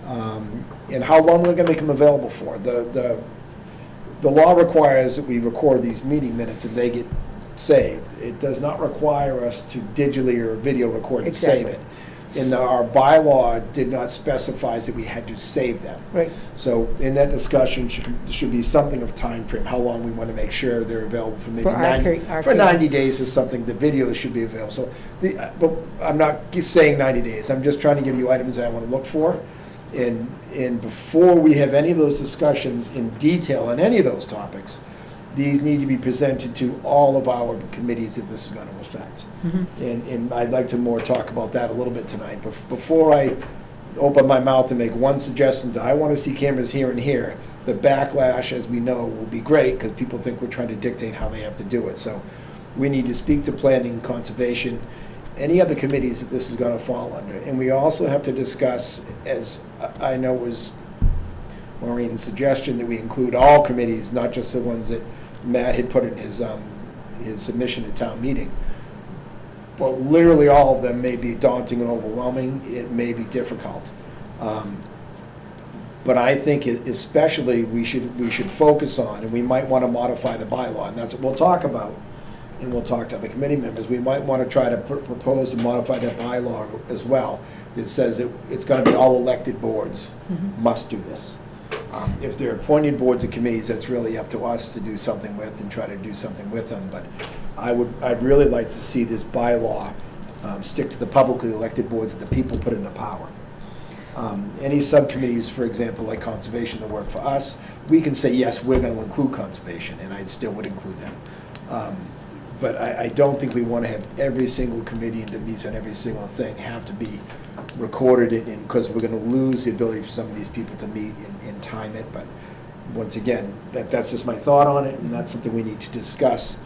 and how long we're going to make them available for. The law requires that we record these meeting minutes and they get saved. It does not require us to digitally or video record and save it. And our bylaw did not specify that we had to save them. Right. So in that discussion should be something of time frame, how long we want to make sure they're available for maybe For 90 days or something. The videos should be available. So, but I'm not saying 90 days. I'm just trying to give you items that I want to look for. And before we have any of those discussions in detail on any of those topics, these need to be presented to all of our committees that this is going to affect. And I'd like to more talk about that a little bit tonight. But before I open my mouth and make one suggestion that I want to see cameras here and here, the backlash, as we know, will be great because people think we're trying to dictate how they have to do it. So we need to speak to planning, conservation, any other committees that this is going to fall under. And we also have to discuss, as I know was Maureen's suggestion, that we include all committees, not just the ones that Matt had put in his submission at town meeting. But literally all of them may be daunting and overwhelming. It may be difficult. But I think especially we should focus on, and we might want to modify the bylaw, and that's what we'll talk about. And we'll talk to other committee members. We might want to try to propose to modify that bylaw as well. That says it's going to be all elected boards must do this. If they're appointed boards and committees, that's really up to us to do something with and try to do something with them. But I'd really like to see this bylaw stick to the publicly elected boards that the people put into power. Any subcommittees, for example, like conservation that work for us, we can say, yes, we're gonna include conservation, and I still would include them. But I don't think we wanna have every single committee that meets on every single thing have to be recorded, because we're gonna lose the ability for some of these people to meet and time it. But once again, that's just my thought on it, and that's something we need to discuss.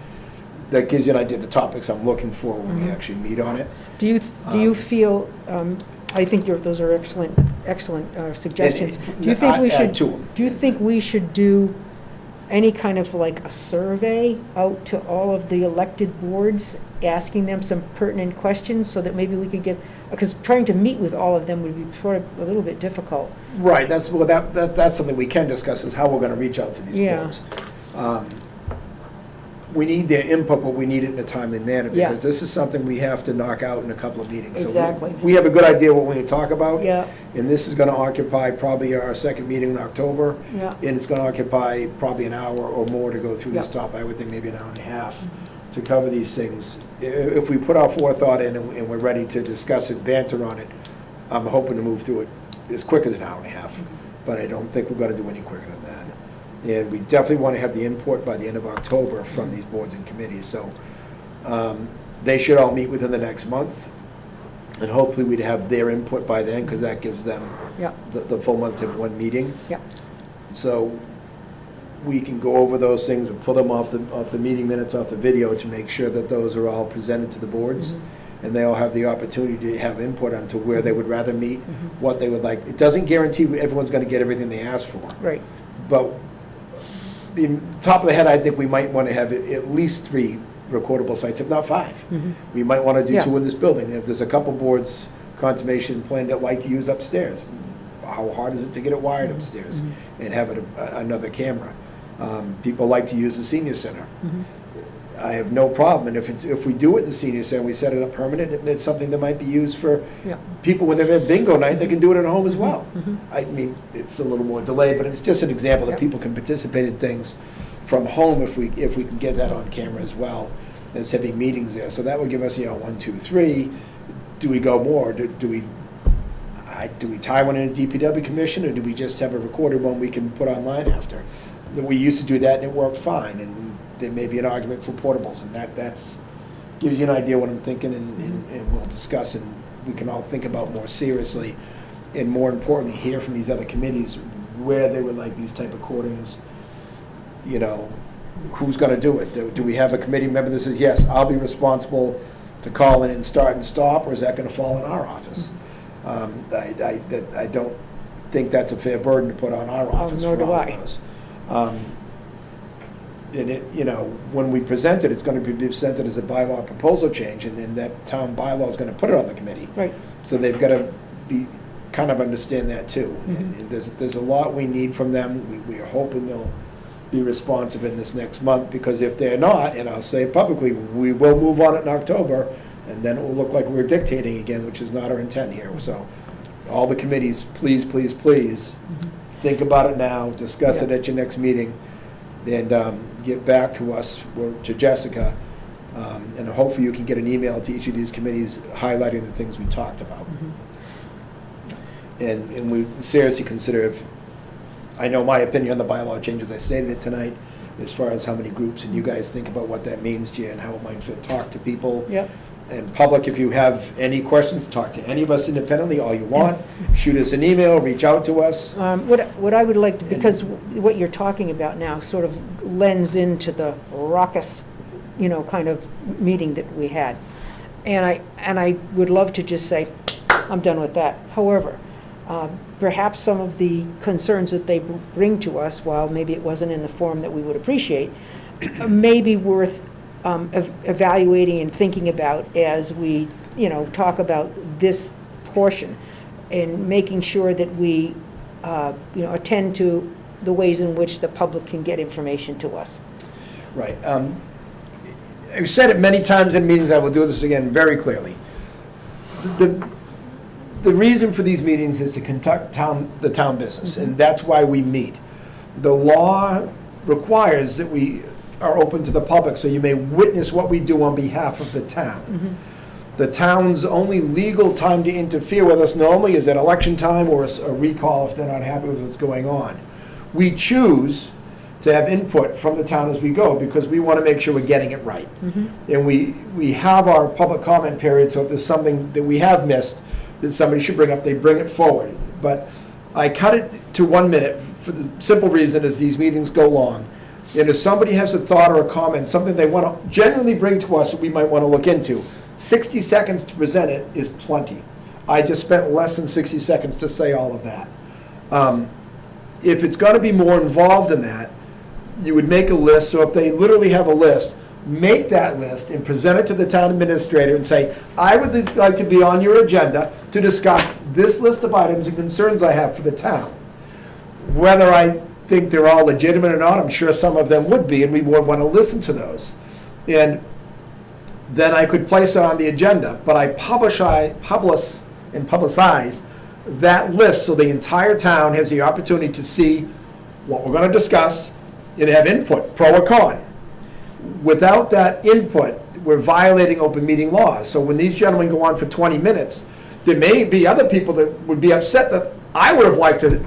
That gives you an idea of the topics I'm looking for when we actually meet on it. Do you feel, I think those are excellent suggestions. Do you think we Add to should, 'em. do you think we should do any kind of like a survey out to all of the elected boards, asking them some pertinent questions so that maybe we could get, because trying to meet with all of them would be sort of a little bit difficult. Right, that's something we can discuss, is how we're gonna reach out to these Yeah. boards. We need their input, but we need it in a timely manner, Yeah. because this is something we have to knock out in a couple of meetings. So Exactly. we have a good idea what we're gonna talk about. Yeah, And this is gonna occupy probably our second meeting in October. yeah, And it's gonna occupy probably an hour or more to go through this Yeah. topic. I would think maybe an hour and a half to cover these things. If we put our forethought in and we're ready to discuss it, banter on it, I'm hoping to move through it as quick as an hour and a half. But I don't think we're gonna do any quicker than that. And we definitely want to have the input by the end of October from these boards and committees. So they should all meet within the next month. And hopefully we'd have their input by then, because that gives them yeah, the full month of one meeting. yeah. So we can go over those things and pull them off the meeting minutes, off the video, to make sure that those are all presented to the boards. And they all have the opportunity to have input onto where they would rather meet, what they would like. It doesn't guarantee everyone's going to get everything they ask for. Right. But the top of the head, I think we might want to have at least 3 recordable sites, if not 5. We might want to do Yeah. 2 in this building. If there's a couple boards, conservation plan, that like to use upstairs, how hard is it to get it wired upstairs and have it another camera? People like to use the senior center. I have no problem, and if we do it in the senior center, we set it up permanent, it's something that might be used for Yeah. people when they have bingo night, they can do it at home as well. I mean, it's a little more delayed, but it's just an example that Yep. people can participate in things from home if we can get that on camera as well, as having meetings there. So that would give us, 1, 2, 3. Do we go more? Do we tie one in a DPW commission, or do we just have a recorded one we can put online after? We used to do that and it worked fine, and there may be an argument for portables, and that's gives you an idea what I'm thinking, and we'll discuss, and we can all think about more seriously, and more importantly, hear from these other committees where they would like these type of recordings. Who's gonna do it? Do we have a committee member that says, yes, I'll be responsible to call in and start and stop, or is that gonna fall in our office? I don't think that's a fair burden to put on our office nor for do all I. of those. And when we present it, it's gonna be presented as a bylaw proposal change, and then that town bylaw is gonna put it on the committee. Right. So they've gotta kind of understand that too. And there's a lot we need from them. We are hoping they'll be responsive in this next month, because if they're not, and I'll say it publicly, we will move on it in October, and then it will look like we're dictating again, which is not our intent here. So all the committees, please, please, please, think about it now, discuss it at your next meeting, and get back to us, or to Jessica, and hopefully you can get an email to each of these committees highlighting the things we talked about. And we seriously consider, if, I know my opinion on the bylaw changes, I stated it tonight, as far as how many groups, and you guys think about what that means to you and how it might fit. Talk to people. Yep. And public, if you have any questions, talk to any of us independently, all you want. Shoot us an email, reach out to us. What I would like, because what you're talking about now sort of lends into the raucous, kind of meeting that we had. And I would love to just say, I'm done with that. However, perhaps some of the concerns that they bring to us, while maybe it wasn't in the form that we would appreciate, may be worth evaluating and thinking about as we, talk about this portion, and making sure that we, attend to the ways in which the public can get information to us. Right. I've said it many times in meetings, I will do this again very clearly. The reason for these meetings is to conduct the town business, and that's why we meet. The law requires that we are open to the public, so you may witness what we do on behalf of the town. The town's only legal time to interfere with us normally is at election time or a recall if they're not happy with what's going on. We choose to have input from the town as we go because we want to make sure we're getting it right. And we have our public comment period, so if there's something that we have missed that somebody should bring up, they bring it forward. But I cut it to 1 minute for the simple reason is these meetings go long. And if somebody has a thought or a comment, something they want to genuinely bring to us that we might want to look into, 60 seconds to present it is plenty. I just spent less than 60 seconds to say all of that. If it's going to be more involved in that, you would make a list. So if they literally have a list, make that list and present it to the town administrator and say, I would like to be on your agenda to discuss this list of items and concerns I have for the town. Whether I think they're all legitimate or not, I'm sure some of them would be, and we would want to listen to those. And then I could place it on the agenda, but I publicize that list so the entire town has the opportunity to see what we're going to discuss and have input, pro or con. Without that input, we're violating open meeting laws. So when these gentlemen go on for 20 minutes, there may be other people that would be upset that I would have liked to,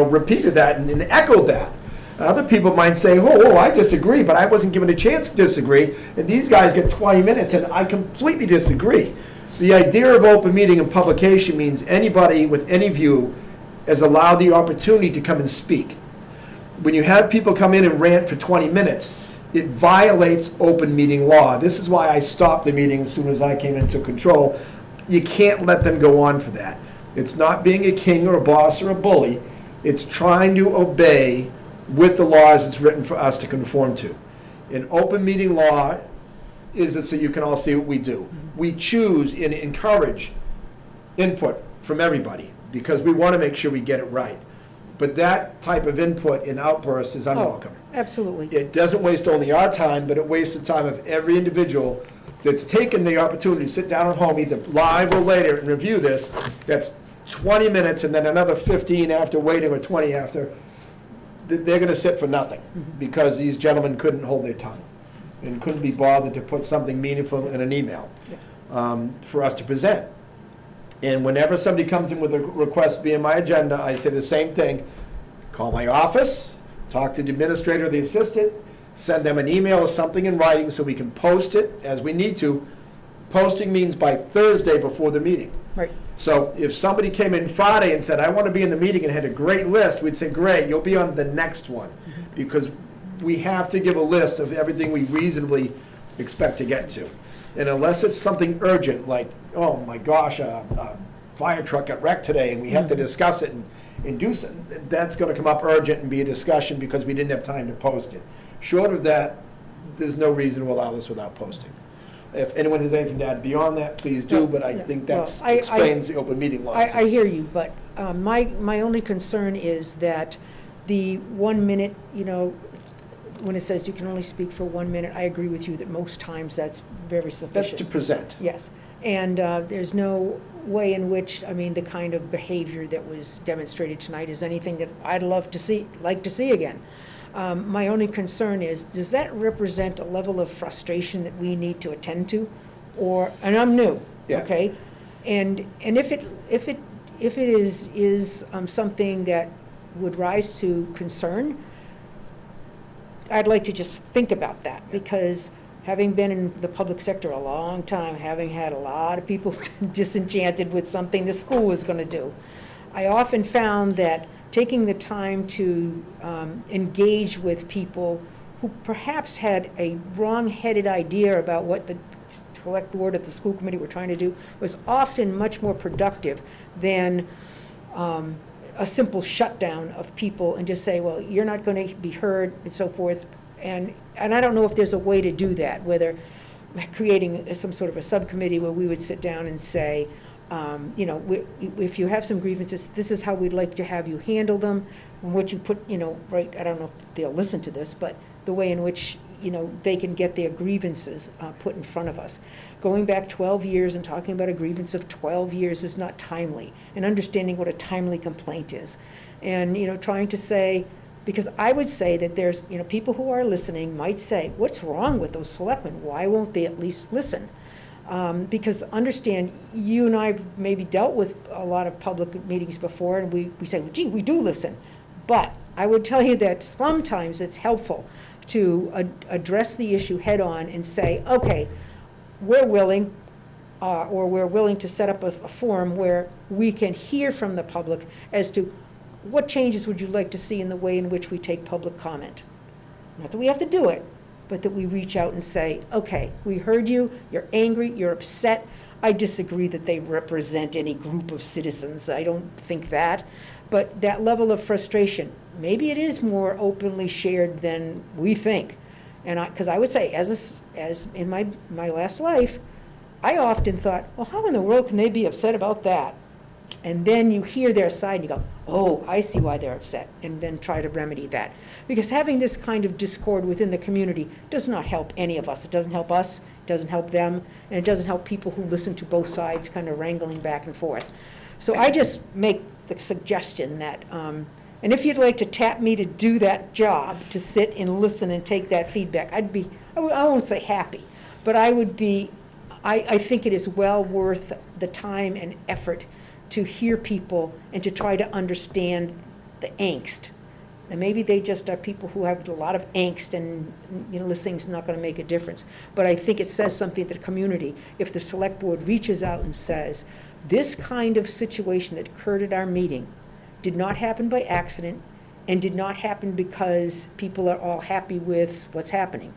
repeated that and echoed that. Other people might say, oh, I disagree, but I wasn't given a chance to disagree, and these guys get 20 minutes, and I completely disagree. The idea of open meeting and publication means anybody with any view is allowed the opportunity to come and speak. When you have people come in and rant for 20 minutes, it violates open meeting law. This is why I stopped the meeting as soon as I came into control. You can't let them go on for that. It's not being a king or a boss or a bully. It's trying to obey with the laws it's written for us to conform to. An open meeting law is it so you can all see what we do. We choose and encourage input from everybody because we want to make sure we get it right. But that type of input and outburst is unwelcome. Absolutely. It doesn't waste only our time, but it wastes the time of every individual that's taken the opportunity to sit down at home, either live or later, and review this. That's 20 minutes and then another 15 after waiting or 20 after. They're going to sit for nothing because these gentlemen couldn't hold their tongue and couldn't be bothered to put something meaningful in an email for us to present. And whenever somebody comes in with a request to be in my agenda, I say the same thing. Call my office, talk to the administrator or the assistant, send them an email or something in writing so we can post it as we need to. Posting means by Thursday before the meeting. Right. So if somebody came in Friday and said, I want to be in the meeting and had a great list, we'd say, great, you'll be on the next one. Because we have to give a list of everything we reasonably expect to get to. And unless it's something urgent, like, oh my gosh, a fire truck got wrecked today and we have to discuss it and do something, that's going to come up urgent and be a discussion because we didn't have time to post it. Short of that, there's no reason to allow this without posting. If anyone has anything to add beyond that, please do, but I think that explains the open meeting laws. I hear you, but my only concern is that the 1 minute, when it says you can only speak for 1 minute, I agree with you that most times that's very sufficient. That's to present. Yes, and there's no way in which, the kind of behavior that was demonstrated tonight is anything that I'd like to see again. My only concern is, does that represent a level of frustration that we need to attend to? And I'm new, okay? And if it is something that would rise to concern, I'd like to just think about that, because having been in the public sector a long time, having had a lot of people disenchanted with something the school was going to do, I often found that taking the time to engage with people who perhaps had a wrong-headed idea about what the select board at the school committee were trying to do was often much more productive than a simple shutdown of people and just say, well, you're not going to be heard and so forth. And I don't know if there's a way to do that, whether creating some sort of a subcommittee where we would sit down and say, if you have some grievances, this is how we'd like to have you handle them. What you put, right, I don't know if they'll listen to this, but the way in which, they can get their grievances put in front of us. Going back 12 years and talking about a grievance of 12 years is not timely, and understanding what a timely complaint is. And, trying to say, because I would say that there's, people who are listening might say, what's wrong with those selectmen? Why won't they at least listen? Because understand, you and I maybe dealt with a lot of public meetings before, and we say, well, gee, we do listen. But I would tell you that sometimes it's helpful to address the issue head-on and say, okay, we're willing, or we're willing to set up a forum where we can hear from the public as to what changes would you like to see in the way in which we take public comment. Not that we have to do it, but that we reach out and say, okay, we heard you, you're angry, you're upset. I disagree that they represent any group of citizens. I don't think that. But that level of frustration, maybe it is more openly shared than we think. And because I would say, as in my last life, I often thought, well, how in the world can they be upset about that? And then you hear their side and you go, oh, I see why they're upset, and then try to remedy that. Because having this kind of discord within the community does not help any of us. It doesn't help us, it doesn't help them, and it doesn't help people who listen to both sides kind of wrangling back and forth. So I just make the suggestion that, and if you'd like to tap me to do that job, to sit and listen and take that feedback, I won't say happy, but I would be, I think it is well worth the time and effort to hear people and to try to understand the angst. And maybe they just are people who have a lot of angst, and, listening's not going to make a difference. But I think it says something to the community if the select board reaches out and says, this kind of situation that occurred at our meeting did not happen by accident and did not happen because people are all happy with what's happening.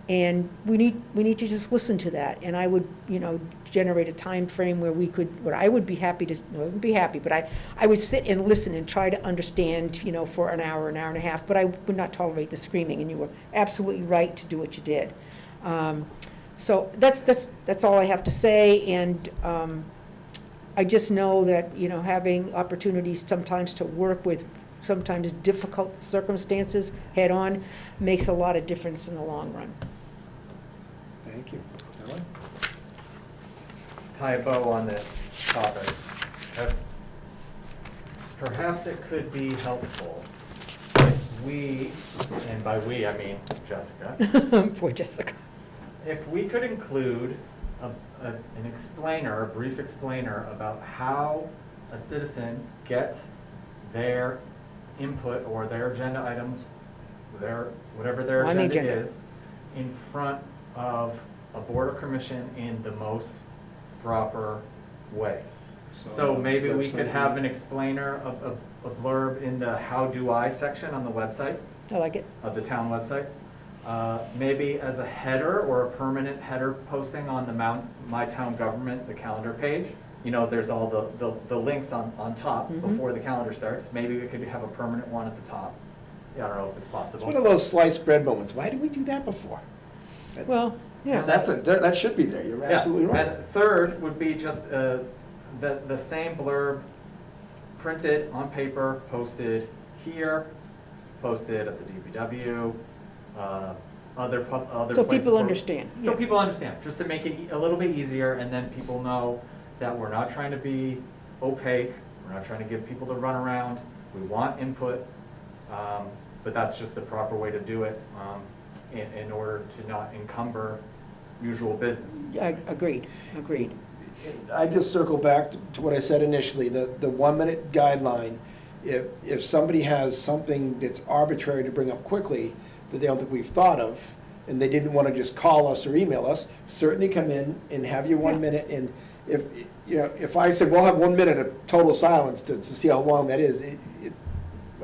And we need to just listen to that. And I would, generate a time frame where we could, what I would be happy to, no, I wouldn't be happy, but I would sit and listen and try to understand, for an hour and a half, but I would not tolerate the screaming, and you were absolutely right to do what you did. So that's all I have to say, and I just know that, having opportunities sometimes to work with sometimes difficult circumstances head-on makes a lot of difference in the long run. Thank you. Ellen? Tie a bow on this topic. Perhaps it could be helpful if we, and by we I mean Jessica. Poor Jessica. If we could include an explainer, a brief explainer about how a citizen gets their input or their agenda items, whatever their On the agenda agenda. is, in front of a board or commission in the most proper way. So maybe we could have an explainer, a blurb in the how do I section on the website, I like it. of the town website. Maybe as a header or a permanent header posting on the My Town Government, the calendar page. There's all the links on top before the calendar starts. Maybe we could have a permanent one at the top. Yeah, I don't know if it's possible. It's one of those sliced bread moments. Why did we do that before? Well, That should be there. You're absolutely right. And third would be just the same blurb printed on paper, posted here, posted at the DPW, other so places people where- understand. So Yeah. people understand, just to make it a little bit easier, and then people know that we're not trying to be opaque, we're not trying to give people to run around, we want input, but that's just the proper way to do it in order to not encumber usual business. Agreed. I just circle back to what I said initially, the 1 minute guideline. If somebody has something that's arbitrary to bring up quickly that they don't think we've thought of, and they didn't want to just call us or email us, certainly come in and have your 1 minute. And if I said, we'll have 1 minute of total silence to see how long that is,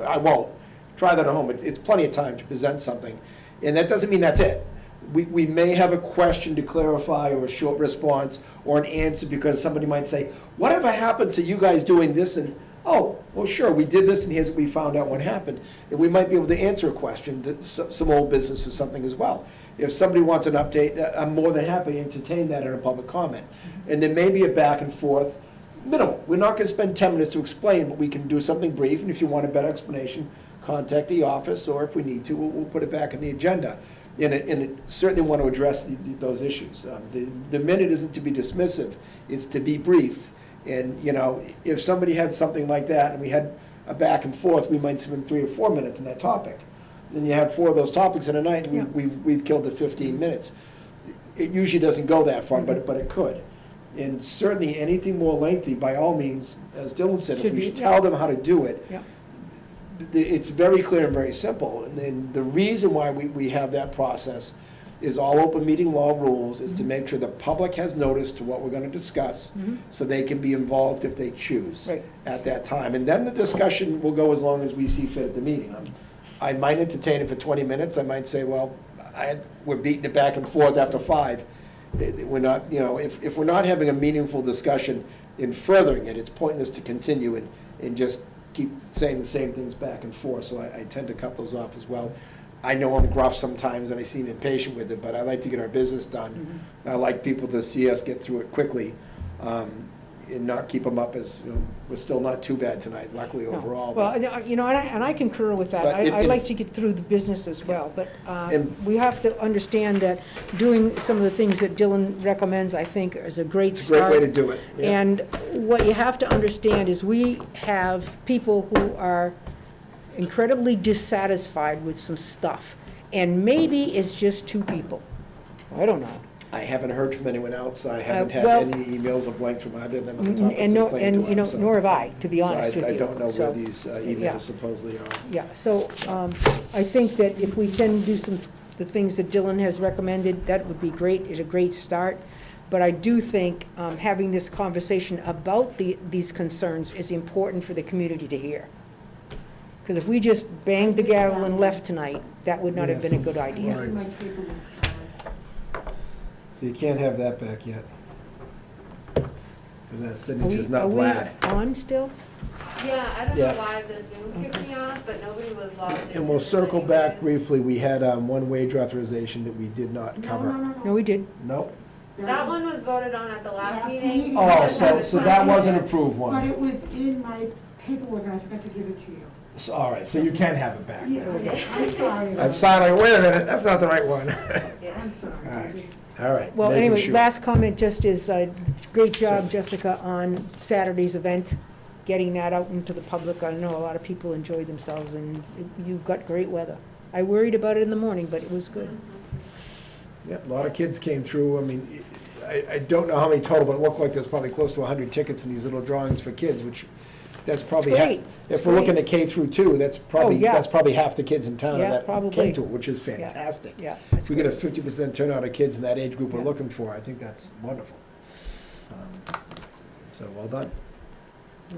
I won't. Try that at home. It's plenty of time to present something. And that doesn't mean that's it. We may have a question to clarify, or a short response, or an answer, because somebody might say, whatever happened to you guys doing this? And, oh, well, sure, we did this, and here's what we found out what happened. And we might be able to answer a question, that some old business or something as well. If somebody wants an update, I'm more than happy to entertain that in a public comment. And there may be a back and forth, minimal. We're not going to spend 10 minutes to explain, but we can do something brief, and if you want a better explanation, contact the office, or if we need to, we'll put it back in the agenda. And it certainly want to address those issues. The minute isn't to be dismissive, it's to be brief. And, if somebody had something like that, and we had a back and forth, we might spend 3 or 4 minutes on that topic. Then you have 4 of those topics in a night, and we've killed it 15 minutes. it usually doesn't go that far, but it could. And certainly, anything more lengthy, by all means, as Dylan said, if Should we be, should yeah. tell them how to do it, Yeah. it's very clear and very simple. And then the reason why we have that process is all open meeting law rules, is to make sure the public has notice to what we're gonna discuss, so they can be involved if they choose Right. at that time. And then the discussion will go as long as we see fit at the meeting. I might entertain it for 20 minutes, I might say, well, we're beating it back and forth after 5. We're not, if we're not having a meaningful discussion in furthering it, it's pointless to continue and just keep saying the same things back and forth, so I tend to cut those off as well. I know I'm gruff sometimes and I seem impatient with it, but I like to get our business done. I like people to see us get through it quickly, and not keep them up as, we're still not too bad tonight, luckily No. overall. Well, but- and I concur with that. But I like to get through the business as well, but And- we have to understand that doing some of the things that Dylan recommends, I think, is a great It's a start. great way to do it. yeah. And what you have to understand is we have people who are incredibly dissatisfied with some stuff, and maybe it's just 2 people. I don't know. I haven't heard from anyone else, I haven't had well- any emails or blank from either of them on the topics And they no, claim to have, so- nor have I, to be so honest with you. I don't know So, where these yeah. emails supposedly are. Yeah, so I think that if we can do the things that Dylan has recommended, that would be great, it's a great start. But I do think having this conversation about these concerns is important for the community to hear. Because if we just banged the gavel and left tonight, that would not have been a good I idea. need my paperwork signed. So you can't have that back yet. And that Are signature's we- not Vlad. Are we on still? Yeah, I don't Yeah. know why the Zoom kicked me off, but nobody was logged in. And we'll circle back briefly, we had one wage authorization that we did not cover. No, we did. Nope. That one was voted on at the last Last meeting. meeting. Oh, so that was an approved But one. it was in my paperwork and I forgot to give it to you. So, all right, so you can have it back. Yeah, I'm sorry. That's sounding, wait a minute, that's not the right one. I'm sorry. All I right. just- All right. Well, making anyway, sure. last comment just is, great job, Jessica, on Saturday's event, getting that out into the public. I know a lot of people enjoyed themselves, and you got great weather. I worried about it in the morning, but it was good. Yeah, a lot of kids came through, I mean, I don't know how many total, but it looked like there's probably close to 100 tickets in these little drawings for kids, which, that's probably half. great. It's If we're looking great. at K through 2, that's probably, yeah. that's probably half the kids in town Yeah, that probably. came to it, which is fantastic. Yeah. If we get a 50% turnout of kids in that age group we're Yeah. looking for, I think that's wonderful. So, well done.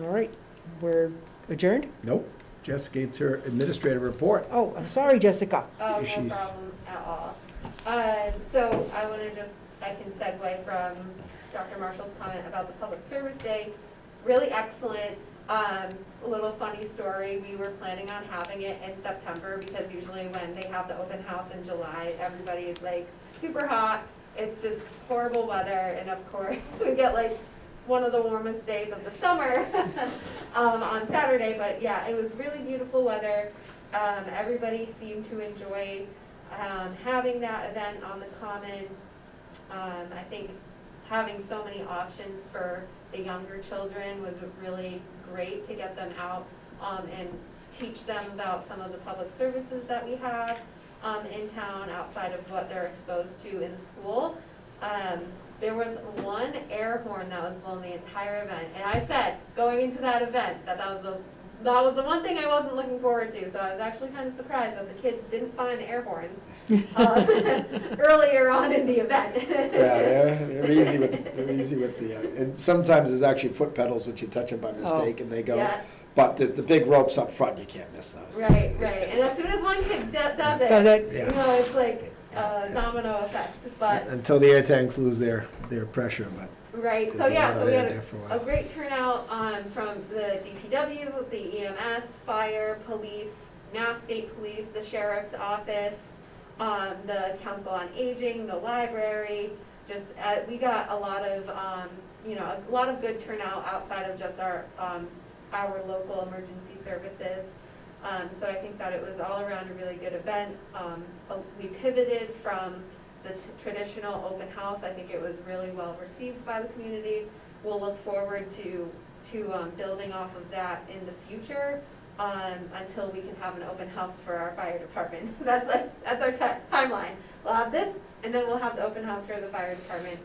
All right, we're adjourned? Nope, Jessica gets her administrative report. Oh, I'm sorry, Jessica. Oh, no She's- problem at all. So I want to I can segue from Dr. Marshall's comment about the Public Service Day. Really excellent. A little funny story, we were planning on having it in September because usually when they have the open house in July, everybody is like super hot. It's just horrible weather, and of course, we get like one of the warmest days of the summer on Saturday, but yeah, it was really beautiful weather. Everybody seemed to enjoy having that event on the common. I think having so many options for the younger children was really great to get them out and teach them about some of the public services that we have in town outside of what they're exposed to in school. There was one air horn that was blown the entire event, and I said, going into that event, that was the one thing I wasn't looking forward to, so I was actually kind of surprised that the kids didn't find air horns earlier on in the event. Yeah, they're easy with the, and sometimes there's actually foot pedals which you touch them by mistake and they go. Yeah. But the big ropes up front, you can't miss those. Right, and as soon as one kid does it, Does it? Yeah. you know, it's like domino effects, but. Until the air tanks lose their pressure, but Right, There's so a yeah, lot so of we air had there for a a while. great turnout from the DPW, the EMS, fire, police, Mass State Police, the Sheriff's Office, the Council on Aging, the library. Just, we got a lot of, a lot of good turnout outside of just our local emergency services. So I think that it was all around a really good event. We pivoted from the traditional open house. I think it was really well received by the community. We'll look forward to building off of that in the future until we can have an open house for our fire department. That's our timeline. We'll have this And then we'll have the open house for the fire department.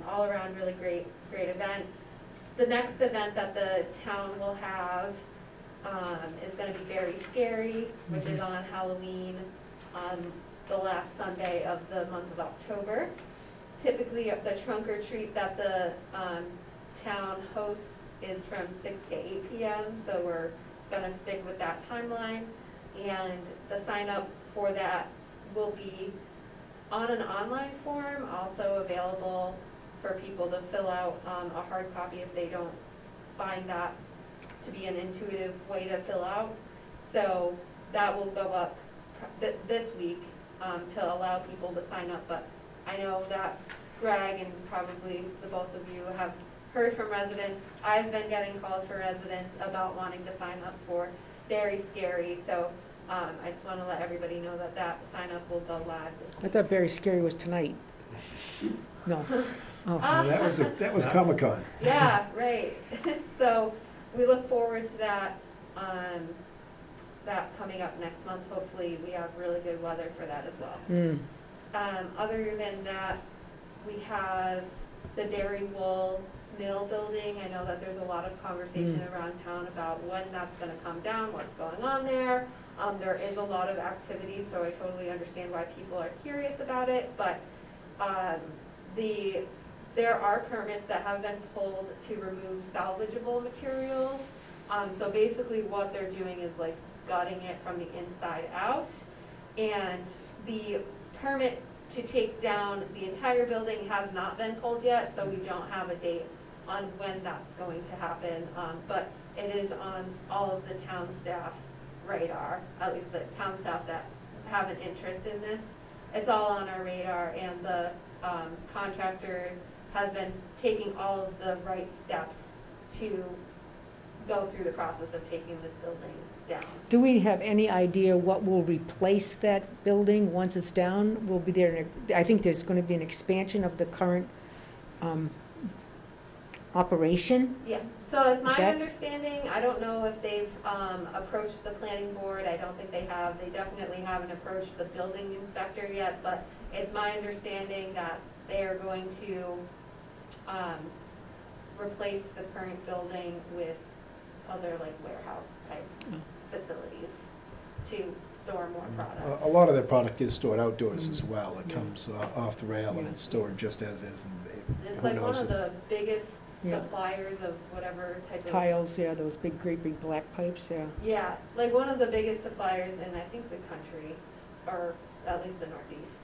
All around really great event. The next event that the town will have is gonna be very scary, which is on Halloween, on the last Sunday of the month of October. Typically, the trunk or treat that the town hosts is from 6 to 8 p.m., so we're gonna stick with that timeline. And the sign up for that will be on an online form, also available for people to fill out a hard copy if they don't find that to be an intuitive way to fill out. So that will go up this week to allow people to sign up. But I know that Greg and probably the both of you have heard from residents. I've been getting calls from residents about wanting to sign up for Very Scary. So I just want to let everybody know that that sign up will go live this week. I thought Very Scary was tonight. No. Oh. That was Comic-Con. Yeah, right. So we look forward to that, that coming up next month. Hopefully, we have really good weather for that as well. Other than that, we have the dairy wool mill building. I know that there's a lot of conversation around town about when that's going to come down, what's going on there. There is a lot of activity, so I totally understand why people are curious about it, but there are permits that have been pulled to remove salvageable materials. So basically what they're doing is like gutting it from the inside out. And the permit to take down the entire building has not been pulled yet, so we don't have a date on when that's going to happen. But it is on all of the town staff radar, at least the town staff that have an interest in this. It's all on our radar, and the contractor has been taking all of the right steps to go through the process of taking this building down. Do we have any idea what will replace that building once it's down? Will be there, I think there's going to be an expansion of the current operation. Yeah, so it's my Is that- understanding, I don't know if they've approached the planning board, I don't think they have. They definitely haven't approached the building inspector yet, but it's my understanding that they are going to replace the current building with other like warehouse type facilities to store more products. A lot of their product is stored outdoors as well. It comes off the rail and it's stored just as is. And It's who like one knows of if- the biggest Yeah. suppliers of whatever type of. Tiles, yeah, those great big black pipes, yeah. Yeah, like one of the biggest suppliers in, I think, the country, or at least the Northeast.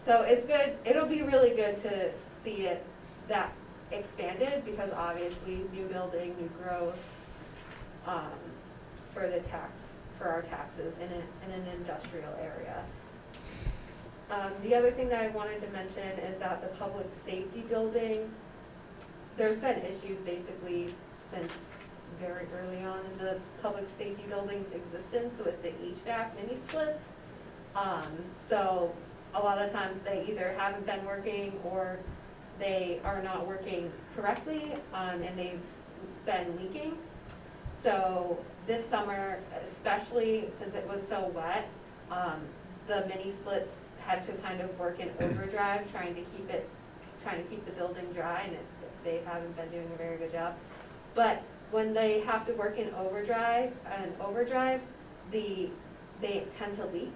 So it's good, it'll be really good to see it that expanded, because obviously new building, new growth, for our taxes in an industrial area. The other thing that I wanted to mention is that the public safety building, there's been issues basically since very early on in the public safety building's existence with the HVAC mini splits. So a lot of times they either haven't been working or they are not working correctly, and they've been leaking. So this summer, especially since it was so wet, the mini splits had to kind of work in overdrive, trying to keep the building dry, and they haven't been doing a very good job. But when they have to work in overdrive, they tend to leak.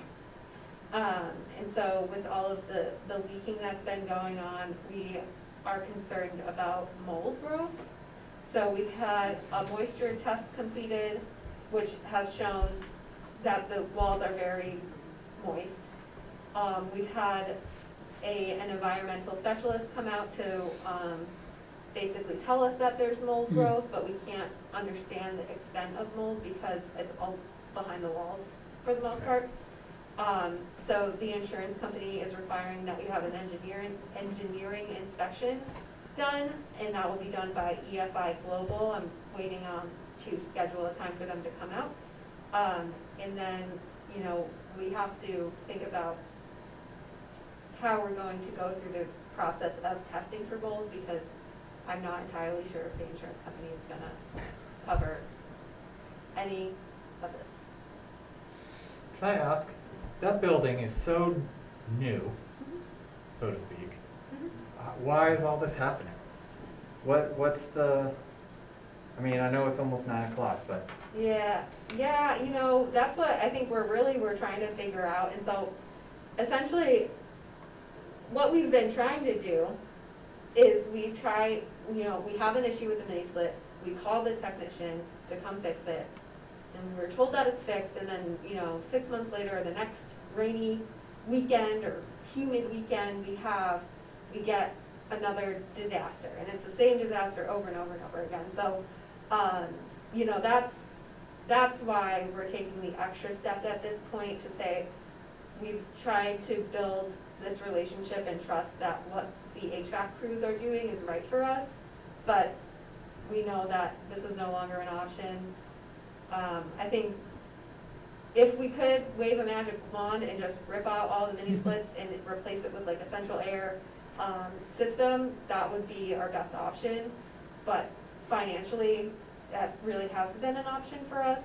And so with all of the leaking that's been going on, we are concerned about mold growth. So we've had a moisture test completed, which has shown that the walls are very moist. We've had an environmental specialist come out to basically tell us that there's mold growth, but we can't understand the extent of mold because it's all behind the walls for the most part. So the insurance company is requiring that we have an engineering inspection done, and that will be done by EFI Global. I'm waiting to schedule a time for them to come out. And then, we have to think about how we're going to go through the process of testing for mold, because I'm not entirely sure if the insurance company is gonna cover any of this. Can I ask, that building is so new, so to speak. Why is all this happening? What's the, I mean, I know it's almost 9 o'clock, but Yeah, you know, that's what I think we're trying to figure out. And so essentially, what we've been trying to do is we have an issue with the mini split. We call the technician to come fix it. And we're told that it's fixed, and then, 6 months later, the next rainy weekend or humid weekend we get another disaster. And it's the same disaster over and over and over again. So, that's why we're taking the extra step at this point to say, we've tried to build this relationship and trust that what the HVAC crews are doing is right for us, but we know that this is no longer an option. I think if we could wave a magic wand and just rip out all the mini splits and replace it with like a central air system, that would be our best option. But financially, that really hasn't been an option for us.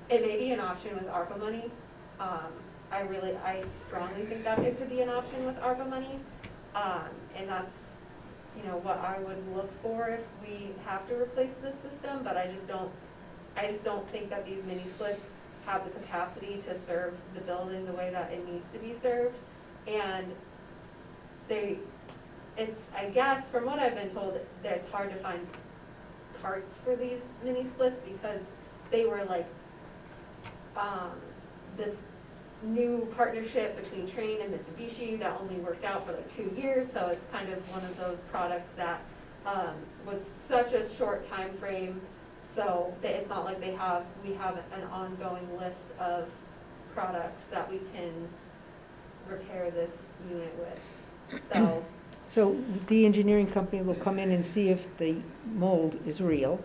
It may be an option with ARPA money. I strongly think that it could be an option with ARPA money. And that's, what I would look for if we have to replace this system, but I just don't think that these mini splits have the capacity to serve the building the way that it needs to be served. And I guess, from what I've been told, that it's hard to find parts for these mini splits because they were like, this new partnership between Trane and Mitsubishi that only worked out for like 2 years. So it's kind of one of those products that was such a short time frame. So that it's not like we have an ongoing list of products that we can repair this unit with. So the engineering company will come in and see if the mold is real,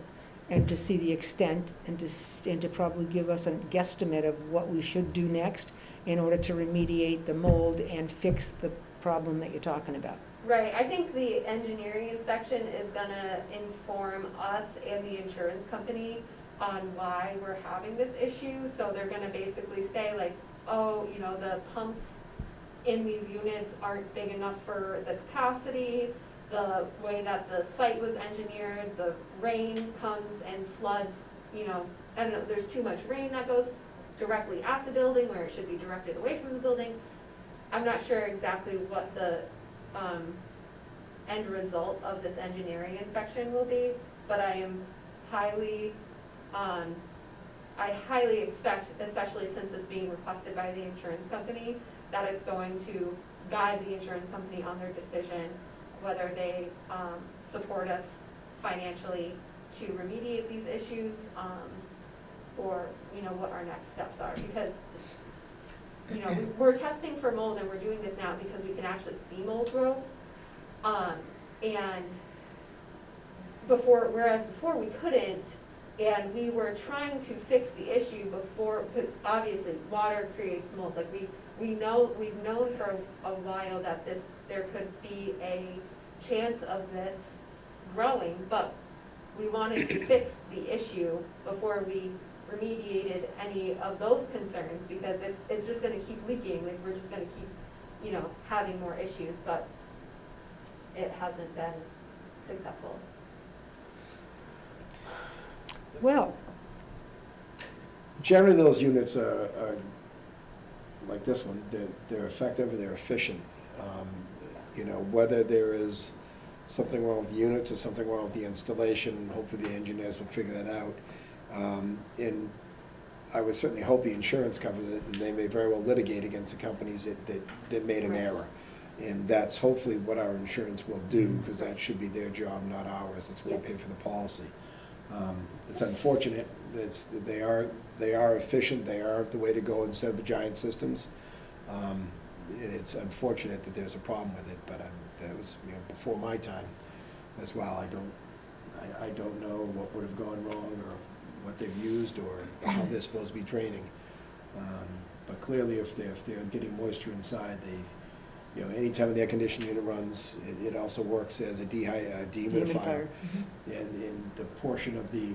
and to see the extent, and to probably give us a guesstimate of what we should do next in order to remediate the mold and fix the problem that you're talking about. Right, I think the engineering inspection is gonna inform us and the insurance company on why we're having this issue. So they're gonna basically say like, oh, the pumps in these units aren't big enough for the capacity, the way that the site was engineered, the rain comes and floods, I don't know, there's too much rain that goes directly at the building where it should be directed away from the building. I'm not sure exactly what the end result of this engineering inspection will be, but I am highly expect, especially since it's being requested by the insurance company, that it's going to guide the insurance company on their decision whether they support us financially to remediate these issues, or what our next steps are. Because we're testing for mold, and we're doing this now because we can actually see mold growth. And before we couldn't, and we were trying to fix the issue before, because obviously water creates mold. Like we've known for a while that there could be a chance of this growing, but we wanted to fix the issue before we remediated any of those concerns, because if it's just gonna keep leaking, like we're just gonna keep, having more issues, but it hasn't been successful. Well, Generally, those units are like this one, they're effective, they're efficient. Whether there is something wrong with the units or something wrong with the installation, hopefully the engineers will figure that out. And I would certainly hope the insurance covers it, and they may very well litigate against the companies that made an error. And that's hopefully what our insurance will do, because that should be their job, not ours. It's what we pay for the policy. It's unfortunate. They are efficient. They are the way to go instead of the giant systems. It's unfortunate that there's a problem with it, but that was before my time as well. I don't know what would have gone wrong or what they've used or how they're supposed to be draining. But clearly, if they're getting moisture inside, anytime the air conditioning unit runs, it also works as a dehumidifier. And the portion of the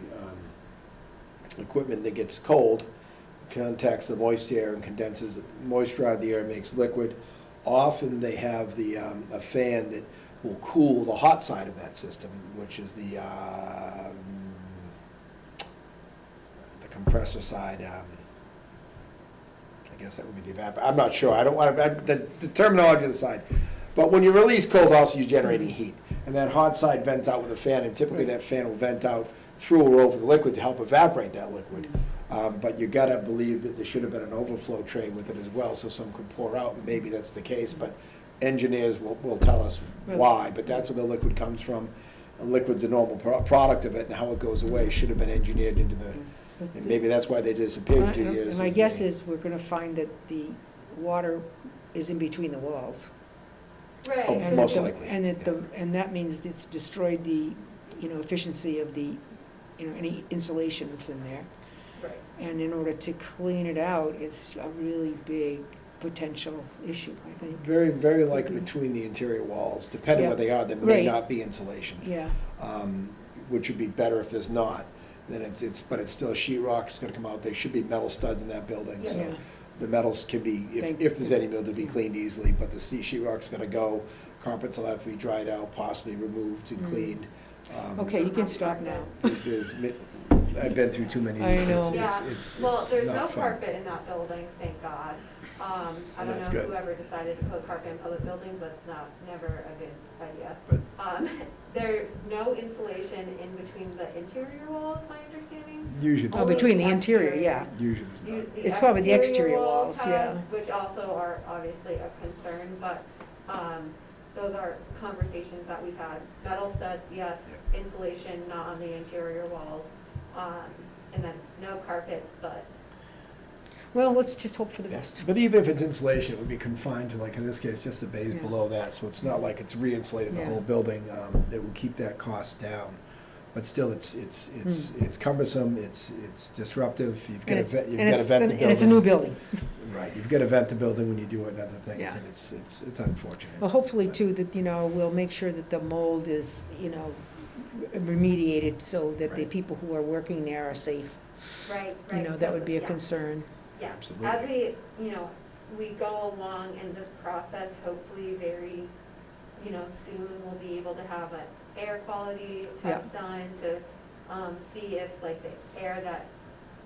equipment that gets cold, contacts the moist air and condenses moisture out of the air and makes liquid. Often they have a fan that will cool the hot side of that system, which is the compressor side. I guess that would be the evaporator. I'm not sure. I don't want the terminology of the side. But when you release cold, also you're generating heat. And that hot side vents out with a fan, and typically that fan will vent out through or over the liquid to help evaporate that liquid. But you gotta believe that there should have been an overflow tray with it as well, so some could pour out, and maybe that's the case, but engineers will tell us why, but that's where the liquid comes from. A liquid's a normal product of it, and how it goes away should have been engineered into the, and maybe that's why they disappeared 2 years. And my guess is we're gonna find that the water is in between the walls. Right. Oh, And that most the- likely, And that and that means it's destroyed the, efficiency of the, any insulation that's in there. Right. And in order to clean it out, it's a really big potential issue, I think. very, very likely between the interior walls, depending where they are, there may Right. not be insulation. Yeah, Which would be better if there's not, then but it's still sheet rock, it's gonna come out, there should be metal studs in that building, yeah. so the metals can be, if there's any, to be cleaned easily, but the sheet rock's gonna go, carpets will have to be dried out, possibly removed and cleaned. Okay, you can stop now. I've been through too many of I these. know. It's Well, there's not no fun. carpet in that building, thank God. I don't That's know good. whoever decided to put carpet in public buildings, but it's never a good idea. But- There's no insulation in between the interior walls, my understanding. Usually, Oh, between the interior, yeah. usually it's not. It's probably the exterior walls, have, yeah. Which also are obviously a concern, but those are conversations that we've had. Metal studs, yes, insulation not on the interior walls, and then no carpets, but Well, let's just hope for the Yeah. best. But even if it's insulation, it would be confined to, like in this case, just the base Yeah. below that, so it's not like it's re-insulated the Yeah. whole building. It would keep that cost down. But still, it's cumbersome, it's disruptive, you've got And to it's, vent, you've and got to it's, vent the and building. it's a new building. Right, you've got to vent the building when you do it and other things, Yeah. and it's unfortunate. Well, hopefully But- too, that, we'll make sure that the mold is, remediated so that the Right. people who are working there are safe. right. That would be a Yeah. concern. Yes, Absolutely. as we go along in this process, hopefully very, soon we'll be able to have an air quality test done to see if like the air that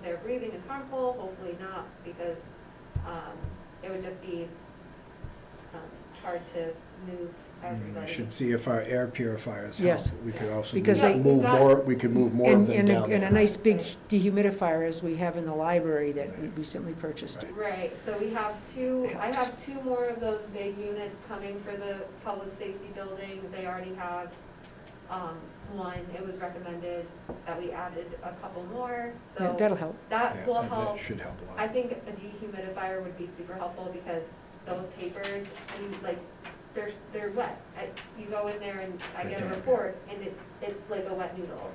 they're breathing is harmful, hopefully not, because it would just be hard to move We everybody. should see if our air purifiers help. Yes. We could also Because they- move got- more, we could move more of them down And a there. nice big dehumidifier as we have in the library that we recently purchased. Right. Right, so we have two, I Helps. have two more of those big units coming for the public safety building. They already have one. It was recommended that we added a couple more, so That'll help. that Yeah, will that help. should help a I lot. think a dehumidifier would be super helpful because those papers, they're wet. You go in there and I They're get a damp. report and it's like a wet noodle,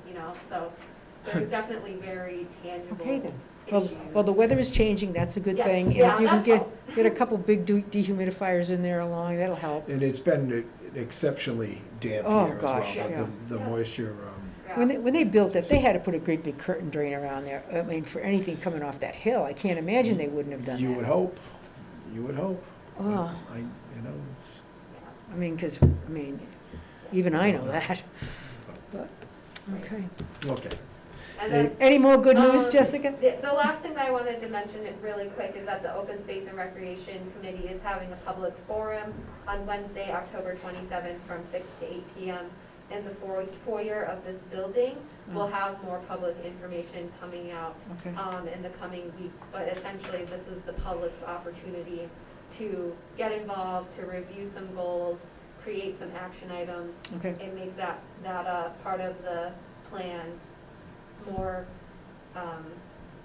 so there's definitely very tangible Okay then. issues. Well, the weather is changing, that's a good Yes, thing. And yeah, if you can that get, helps. get a couple big dehumidifiers in there along, that'll help. And it's been exceptionally damp Oh, here as well. gosh, yeah. The Yeah. moisture, Yeah. When they built it, they had to put a great big curtain drain around there. I mean, for anything coming off that hill, I can't imagine they wouldn't have done that. you would hope, you would hope. Oh. It's, I mean, even I know that. But, okay. okay. And then, Any more good news, Um, Jessica? the last thing that I wanted to mention it really quick is that the Open Space and Recreation Committee is having a public forum on Wednesday, October 27th from 6 to 8 p.m. in the foyer of this building. We'll have more public information coming out Okay. in the coming weeks, but essentially this is the public's opportunity to get involved, to review some goals, create some action items, Okay. and make that part of the plan more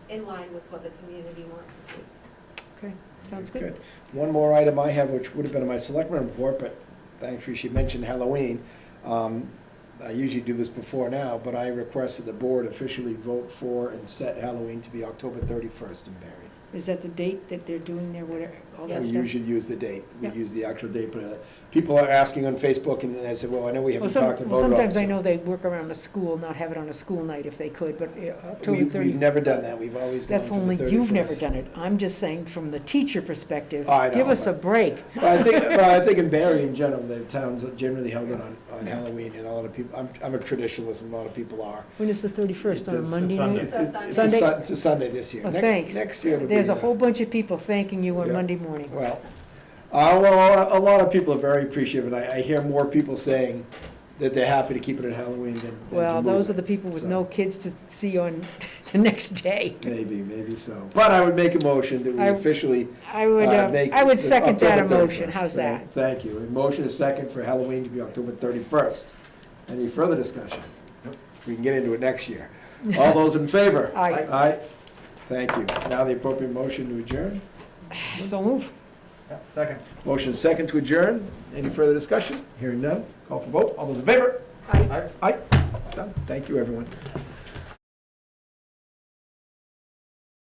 in line with what the community wants to see. Okay, sounds good. One more item I have, which would have been in my selectment report, but thankfully she mentioned Halloween. I usually do this before now, but I requested the board officially vote for and set Halloween to be October 31st in Barre. Is that the date that they're doing their whatever? Yes, We Tim? usually use the date. We Yeah. use the actual date, but people are asking on Facebook, and then I said, well, I know we Well, haven't talked about it. sometimes I know they work around a school, not have it on a school night if they could, but October We've 30. never done that. We've always gone That's for the only, 31st. you've never done it. I'm just saying, from the teacher perspective, I know, give us a but- break. But I think in Barre in general, the towns generally held it on Halloween, and a lot of people, I'm a traditionalist, and a lot of people are. When is the 31st, on a It's Monday Sunday. night? It's a Sunday this year. Oh, thanks. Next year it'll be. There's a whole bunch of people thanking you on Yeah. Monday morning. Well, well, a lot of people are very appreciative, and I hear more people saying that they're happy to keep it at Halloween than to Well, move those it. are the people with So, no kids to see on the next day. Maybe so. But I would make a motion that we I- officially I would, make. I would second that October emotion. 31st. How's that? Thank you. A motion is second for Halloween to be October 31st. Any further discussion? Nope. We can get into it next year. All those in favor? Aye. Aye. Thank you. Now the appropriate motion to adjourn. So move. Yeah, second. Motion is second to adjourn. Any further discussion? Hearing none. Call for vote. All those in favor? Aye. Aye. Done. Thank you, everyone.